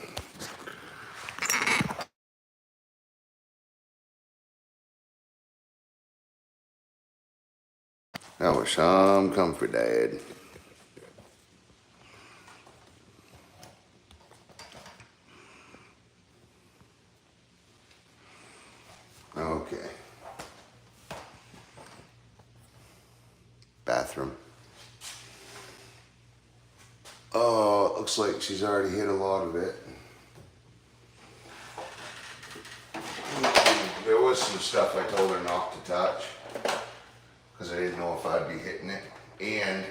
That was some comfort, Dad. Okay. Bathroom. Oh, it looks like she's already hit a lot of it. There was some stuff I told her not to touch because I didn't know if I'd be hitting it. And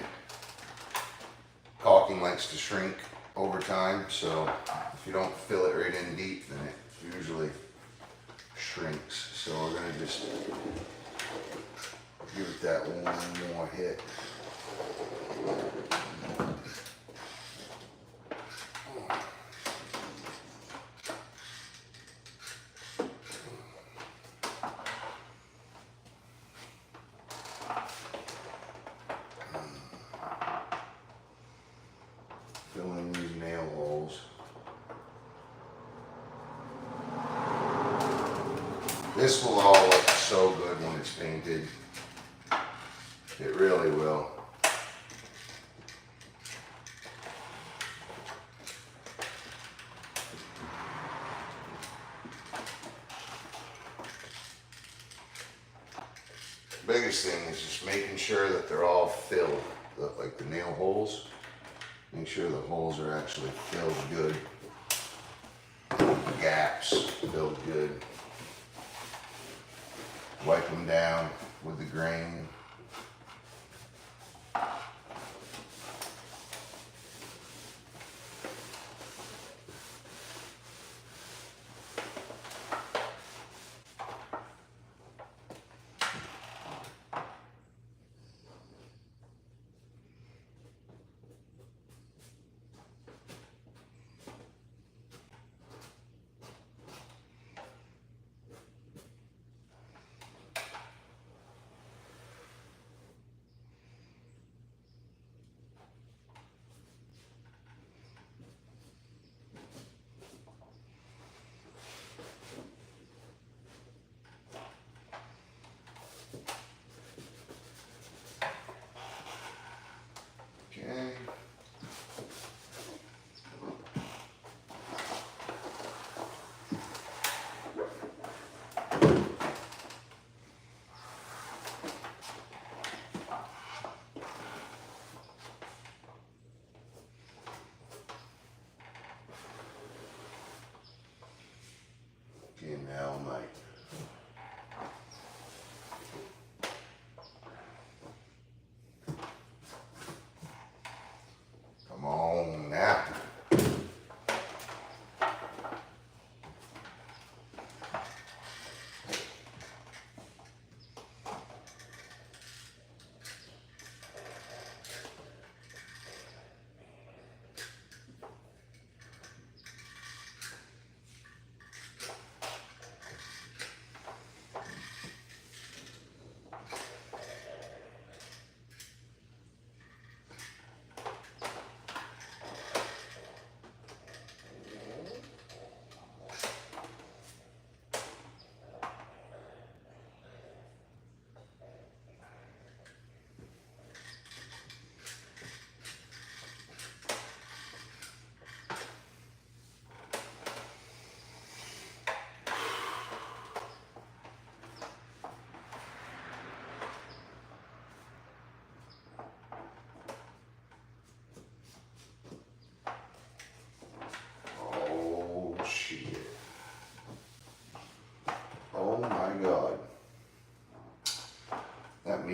caulking likes to shrink over time, so if you don't fill it right in deep, then it usually shrinks. So we're gonna just give it that one more hit. Fill in these nail holes. This will all look so good when it's painted. It really will. Biggest thing is just making sure that they're all filled, like the nail holes. Make sure the holes are actually filled good. Gaps filled good. Wipe them down with the grain.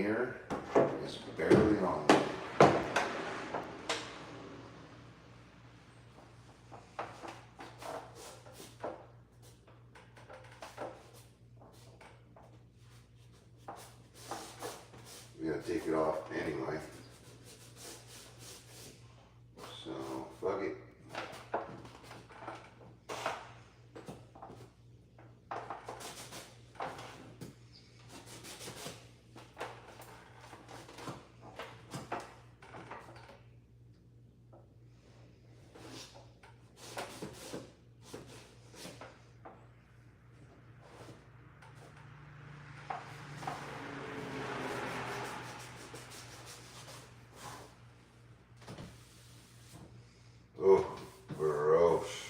mirror is barely on. We gotta take it off anyway. So, fuck it. Oh, gross.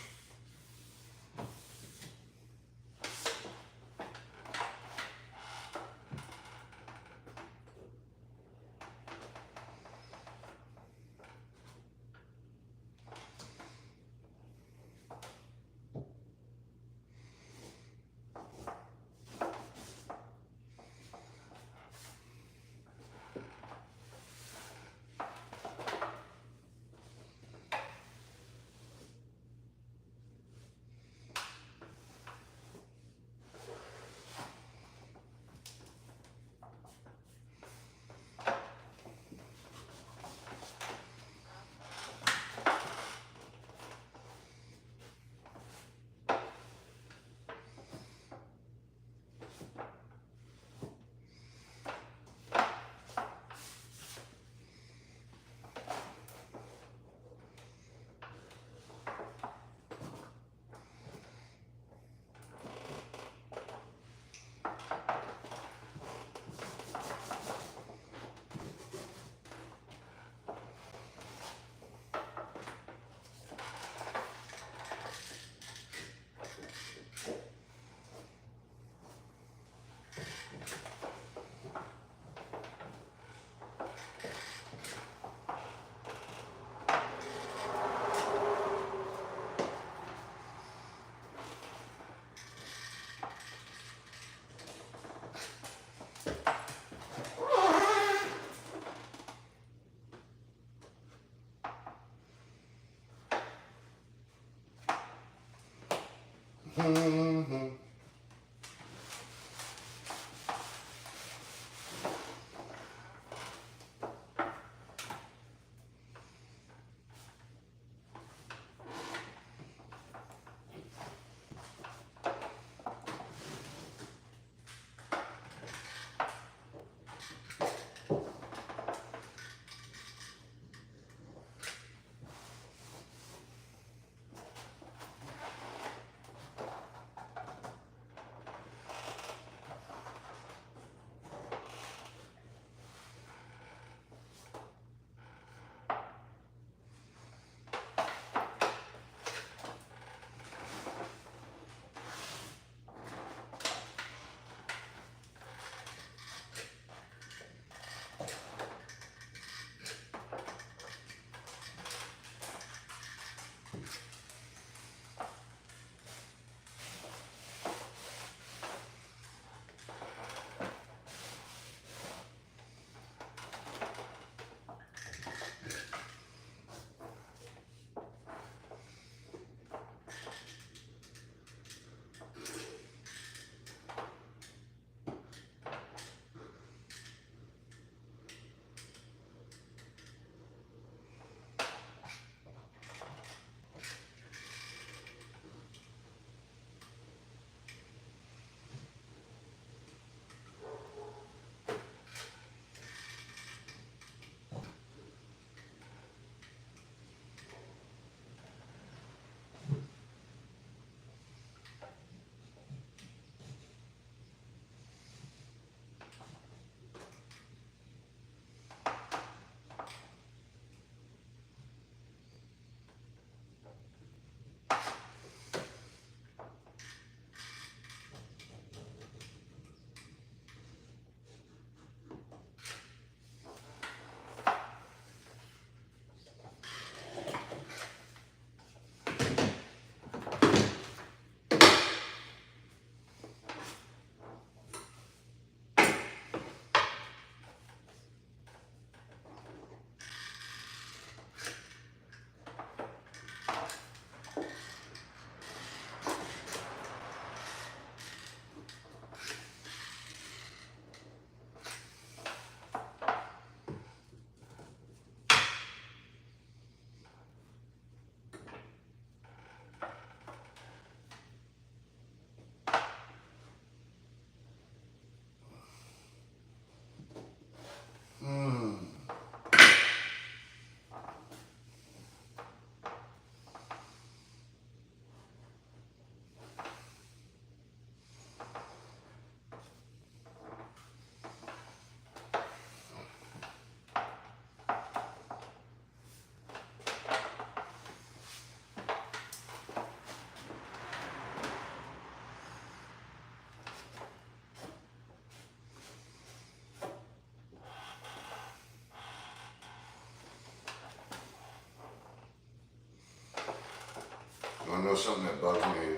something that bugs me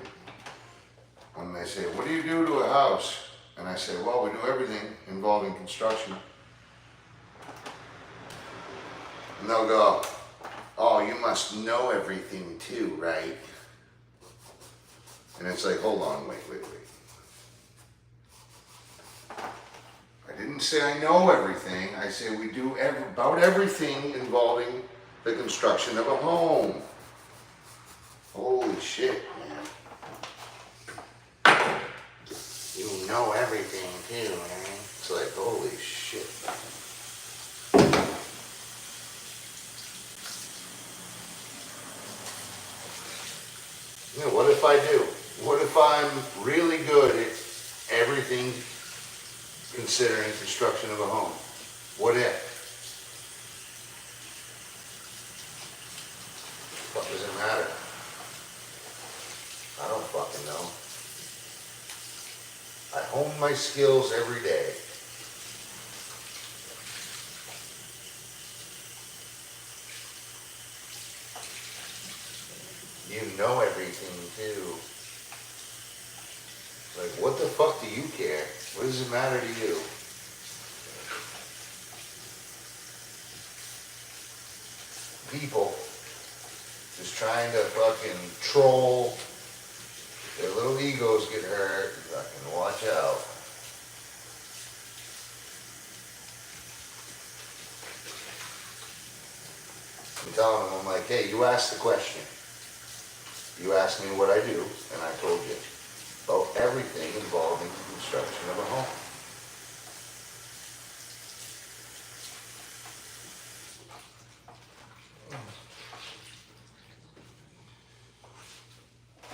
when they say, what do you do to a house? And I say, well, we do everything involving construction. And they'll go, oh, you must know everything too, right? And it's like, hold on, wait. I didn't say I know everything. I say we do about everything involving the construction of a home. Holy shit, man. You know everything too, man. It's like, holy shit. You know, what if I do? What if I'm really good at everything considering construction of a home? What if? What does it matter? I don't fucking know. I hone my skills every day. You know everything too. Like, what the fuck do you care? What does it matter to you? People just trying to fucking troll. Their little egos get hurt. Fucking watch out. I'm telling them, I'm like, hey, you asked the question. You asked me what I do, and I told you about everything involving the construction of a home.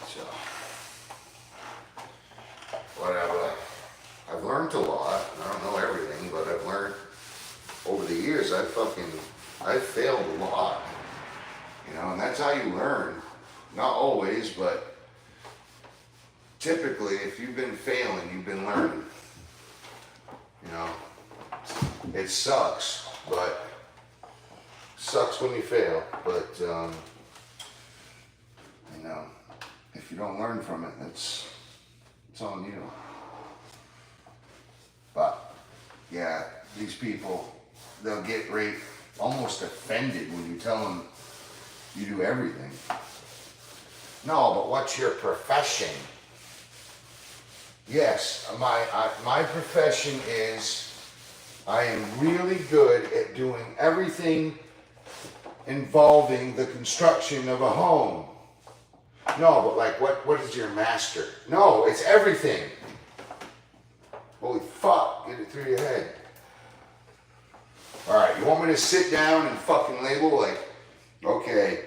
So, whatever. I've learned a lot. I don't know everything, but I've learned over the years. I've failed a lot. You know, and that's how you learn. Not always, but typically, if you've been failing, you've been learning. You know, it sucks, but sucks when you fail. But you know, if you don't learn from it, it's on you. But yeah, these people, they'll get almost offended when you tell them you do everything. No, but what's your profession? Yes, my profession is I am really good at doing everything involving the construction of a home. No, but like what is your master? No, it's everything. Holy fuck, get it through your head. Alright, you want me to sit down and fucking label like, okay,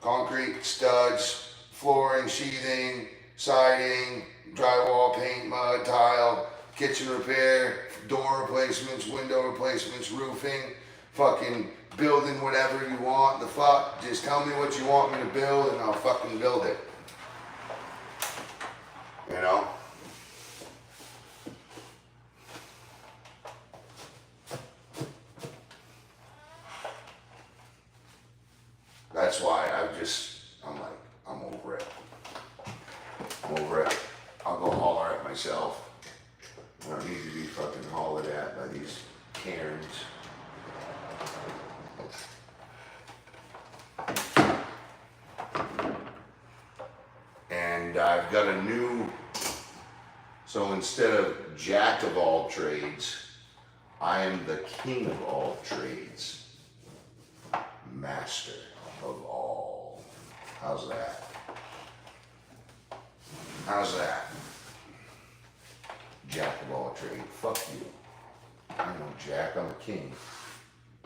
concrete, studs, flooring, sheathing, siding, drywall, paint, mud, tile, kitchen repair, door replacements, window replacements, roofing, fucking building whatever you want, the fuck, just tell me what you want me to build and I'll fucking build it. You know? That's why I'm like, I'm over it. I'm over it. I'll go holler at myself. I don't need to be fucking hollered at by these Karens. And I've got a new, so instead of jack of all trades, I am the king of all trades. Master of all. How's that? How's that? Jack of all trades. Fuck you. I'm no jack, I'm a king.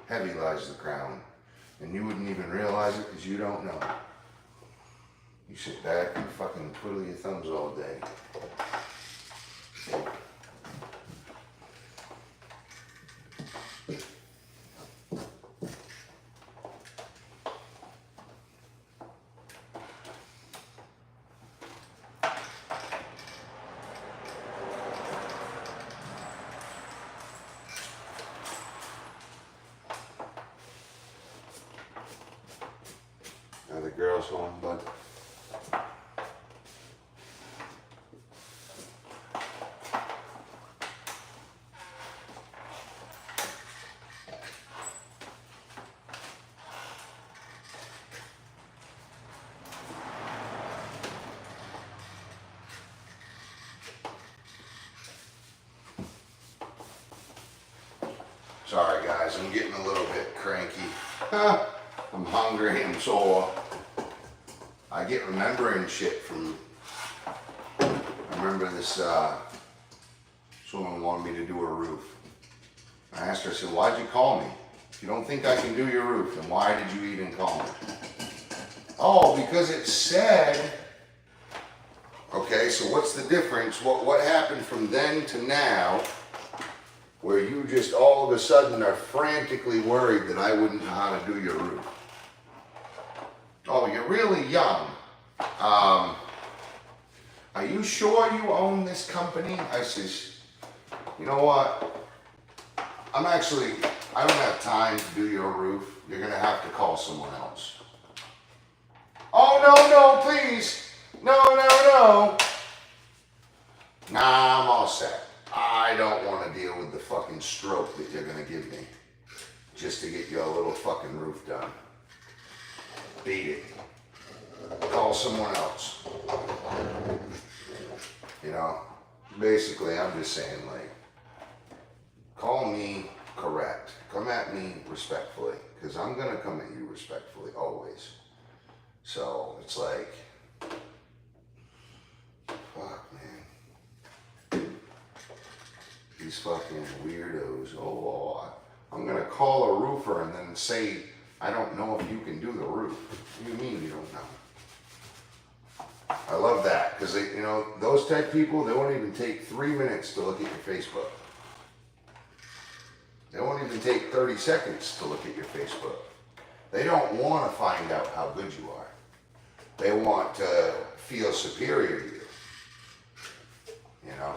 Heavy lies the crown. And you wouldn't even realize it because you don't know. You sit back and fucking twiddle your thumbs all day. Now the girls home, bud. Sorry guys, I'm getting a little bit cranky. I'm hungry, I'm sore. I get remembering shit from, I remember this someone wanted me to do her roof. I asked her, I said, why'd you call me? If you don't think I can do your roof, then why did you even call me? Oh, because it said, okay, so what's the difference? What happened from then to now where you just all of a sudden are frantically worried that I wouldn't know how to do your roof? Oh, you're really young. Are you sure you own this company? I says, you know what? I don't have time to do your roof. You're gonna have to call someone else. Oh, no, please. No. Nah, I'm all set. I don't want to deal with the fucking stroke that you're gonna give me just to get your little fucking roof done. Beat it. Call someone else. You know, basically I'm just saying, like, call me correct. Come at me respectfully, because I'm gonna come at you respectfully always. So it's like, fuck, man. These fucking weirdos. Oh, I'm gonna call a roofer and then say, I don't know if you can do the roof. What do you mean you don't know? I love that, because you know, those type of people, they won't even take 3 minutes to look at your Facebook. They won't even take 30 seconds to look at your Facebook. They don't want to find out how good you are. They want to feel superior to you. You know?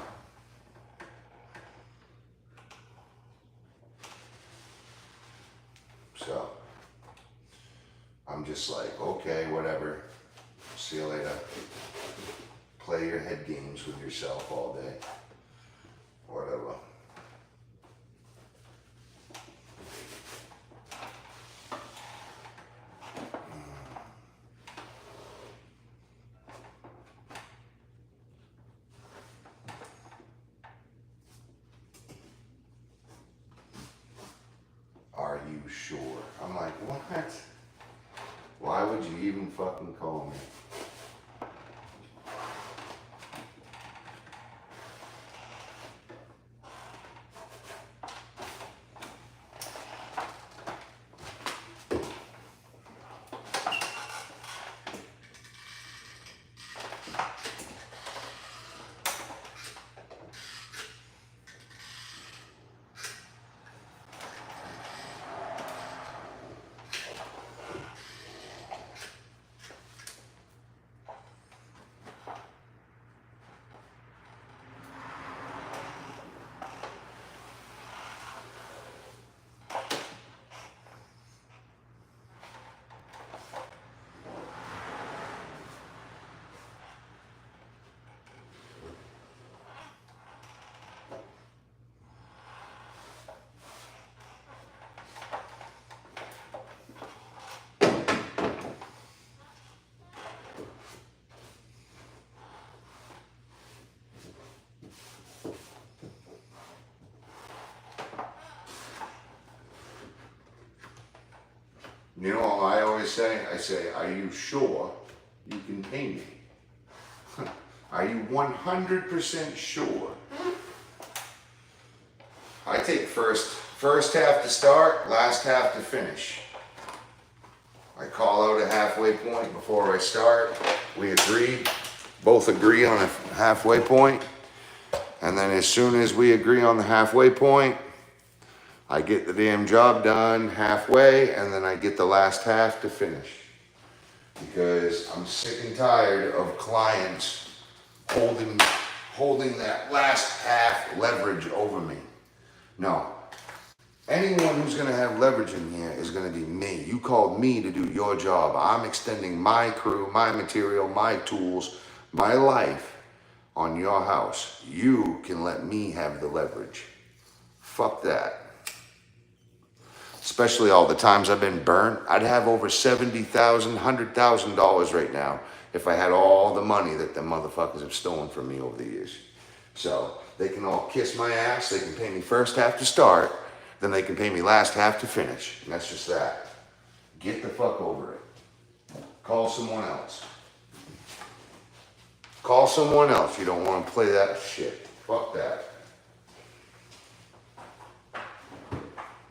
So, I'm just like, okay, whatever. See you later. Play your head games with yourself all day. Whatever. Are you sure? I'm like, what? Why would you even fucking call me? You know what I always say? I say, are you sure you can pay me? Are you 100% sure? I take first half to start, last half to finish. I call out a halfway point before I start. We both agree on a halfway point. And then as soon as we agree on the halfway point, I get the damn job done halfway, and then I get the last half to finish. Because I'm sick and tired of clients holding that last half leverage over me. No. Anyone who's gonna have leverage in here is gonna be me. You called me to do your job. I'm extending my crew, my material, my tools, my life on your house. You can let me have the leverage. Fuck that. Especially all the times I've been burnt. I'd have over $70,000, $100,000 right now if I had all the money that the motherfuckers have stolen from me over the years. So they can all kiss my ass. They can pay me first half to start, then they can pay me last half to finish. And that's just that. Get the fuck over it. Call someone else. Call someone else. You don't want to play that shit. Fuck that.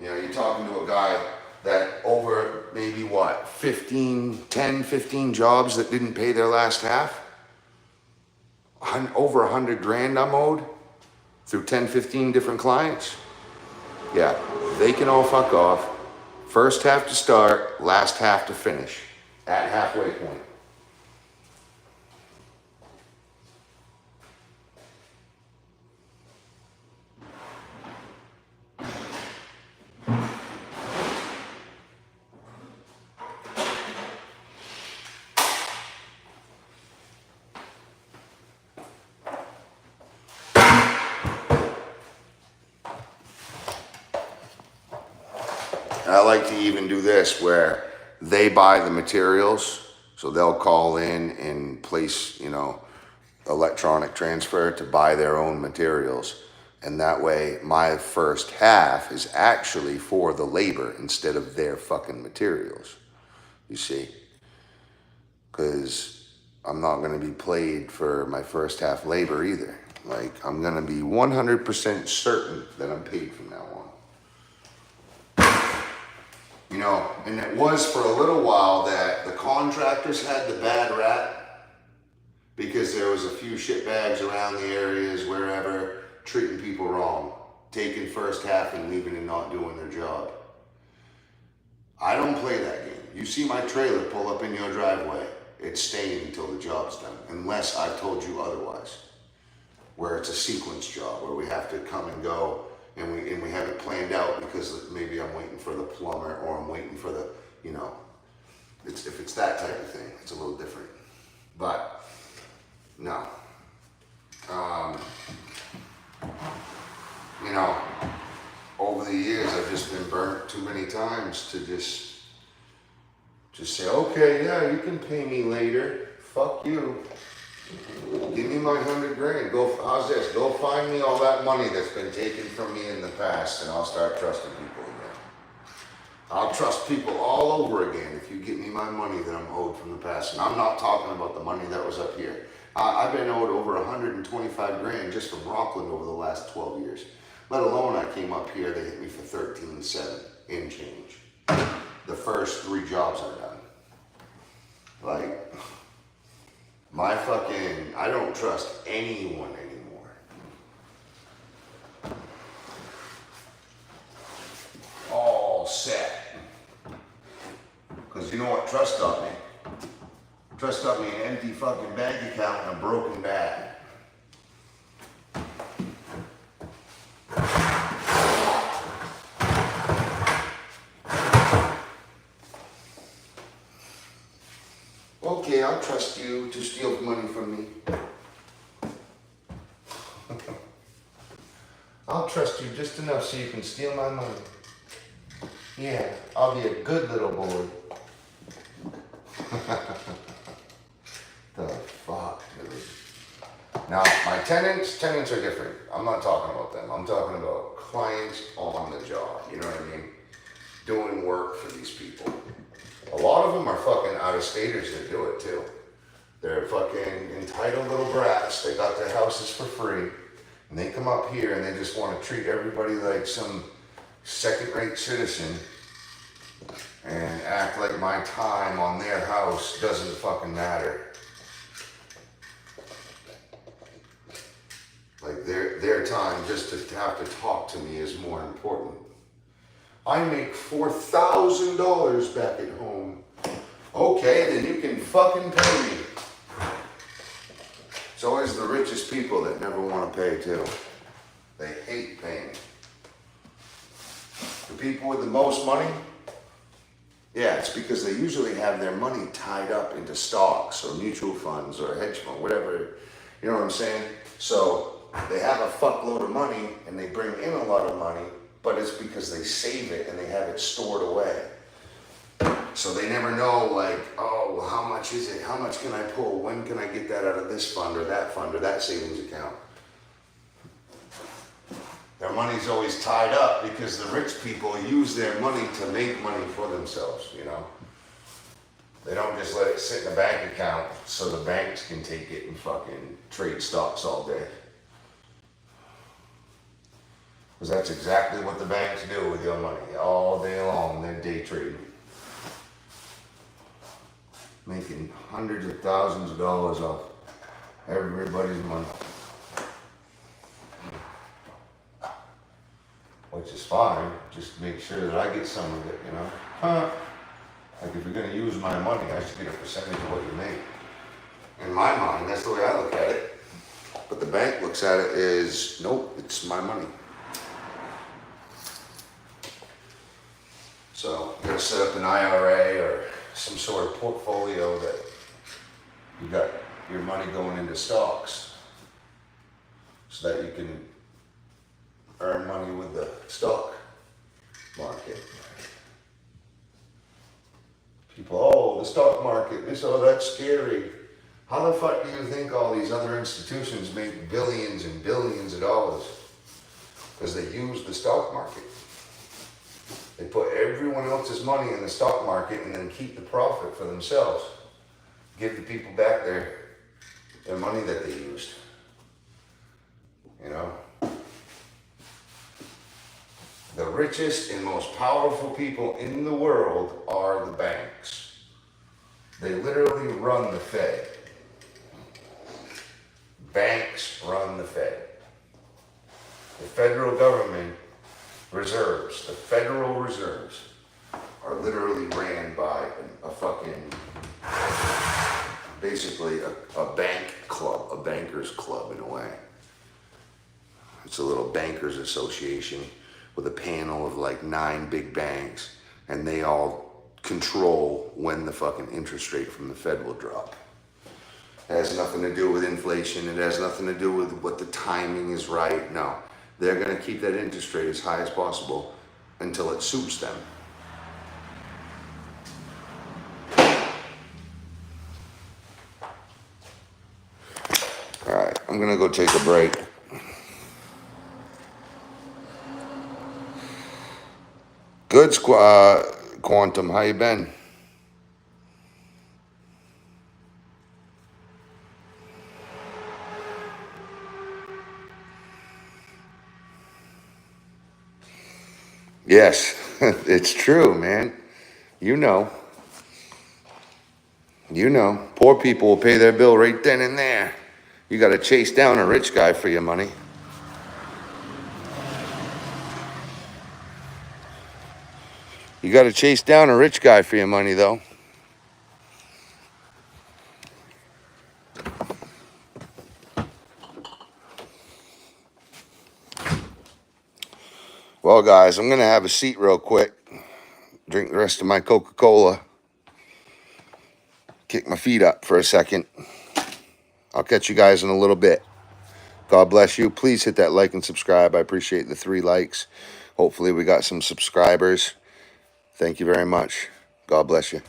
You know, you're talking to a guy that over maybe what, 10, 15 jobs that didn't pay their last half? Over 100 grand I'm owed through 10, 15 different clients? Yeah, they can all fuck off. First half to start, last half to finish at halfway point. I like to even do this where they buy the materials, so they'll call in and place, you know, electronic transfer to buy their own materials. And that way my first half is actually for the labor instead of their fucking materials, you see? Because I'm not going to be paid for my first half labor either. Like, I'm going to be 100% certain that I'm paid from now on. You know, and it was for a little while that the contractors had the bad rap because there was a few shitbags around the areas, wherever, treating people wrong, taking first half and leaving and not doing their job. I don't play that game. You see my trailer pull up in your driveway, it's staying until the job's done, unless I've told you otherwise. Where it's a sequence job, where we have to come and go, and we have it planned out because maybe I'm waiting for the plumber or I'm waiting for the, you know, if it's that type of thing, it's a little different. But no, you know, over the years I've just been burnt too many times to just say, okay, yeah, you can pay me later. Fuck you. Give me my 100 grand. How's this? Go find me all that money that's been taken from me in the past, and I'll start trusting people again. I'll trust people all over again if you get me my money that I'm owed from the past. And I'm not talking about the money that was up here. I've been owed over 125 grand just from Rockland over the last 12 years. Let alone I came up here, they hit me for 13.7 in change. The first 3 jobs I've done. Like, I don't trust anyone anymore. All set. Because you know what trust got me? Trust got me an empty fucking bank account and a broken bag. Okay, I'll trust you to steal money from me. I'll trust you just enough so you can steal my money. Yeah, I'll be a good little boy. The fuck, dude. Now, my tenants are different. I'm not talking about them. I'm talking about clients on the job. You know what I mean? Doing work for these people. A lot of them are fucking out-of-staters that do it too. They're fucking entitled little brats. They got their houses for free. And they come up here and they just want to treat everybody like some second-rate citizen and act like my time on their house doesn't fucking matter. Like their time just to have to talk to me is more important. I make $4,000 back at home. Okay, then you can fucking pay me. It's always the richest people that never want to pay too. They hate paying. The people with the most money, yeah, it's because they usually have their money tied up into stocks or mutual funds or hedge fund, whatever, you know what I'm saying? So they have a fuckload of money and they bring in a lot of money, but it's because they save it and they have it stored away. So they never know, like, oh, well, how much is it? How much can I pull? When can I get that out of this fund or that savings account? Their money's always tied up because the rich people use their money to make money for themselves, you know. They don't just let it sit in a bank account so the banks can take it and fucking trade stocks all day. Because that's exactly what the banks do with your money. All day long, they're day trading. Making hundreds of thousands of dollars off everybody's money. Which is fine, just make sure that I get some of it, you know. Like if you're gonna use my money, I should get a percentage of what you make. In my mind, that's the way I look at it. But the bank looks at it as, nope, it's my money. So you gotta set up an IRA or some sort of portfolio that you got your money going into stocks so that you can earn money with the stock market. People, oh, the stock market, that's scary. How the fuck do you think all these other institutions make billions and billions of dollars? Because they use the stock market. They put everyone else's money in the stock market and then keep the profit for themselves. Give the people back their money that they used. You know? The richest and most powerful people in the world are the banks. They literally run the Fed. Banks run the Fed. The federal government reserves, the Federal Reserves, are literally ran by a fucking, basically a bank club, a bankers club in a way. It's a little bankers association with a panel of like 9 big banks, and they all control when the fucking interest rate from the Fed will drop. It has nothing to do with inflation. It has nothing to do with what the timing is right. No, they're gonna keep that interest rate as high as possible until it suits them. All right, I'm gonna go take a break. Good, Quantum, how you been? Yes, it's true, man. You know. You know. Poor people will pay their bill right then and there. You got to chase down a rich guy for your money. You got to chase down a rich guy for your money, though. Well, guys, I'm going to have a seat real quick. Drink the rest of my Coca-Cola. Kick my feet up for a second. I'll catch you guys in a little bit. God bless you. Please hit that like and subscribe. I appreciate the 3 likes. Hopefully we got some subscribers. Thank you very much. God bless you.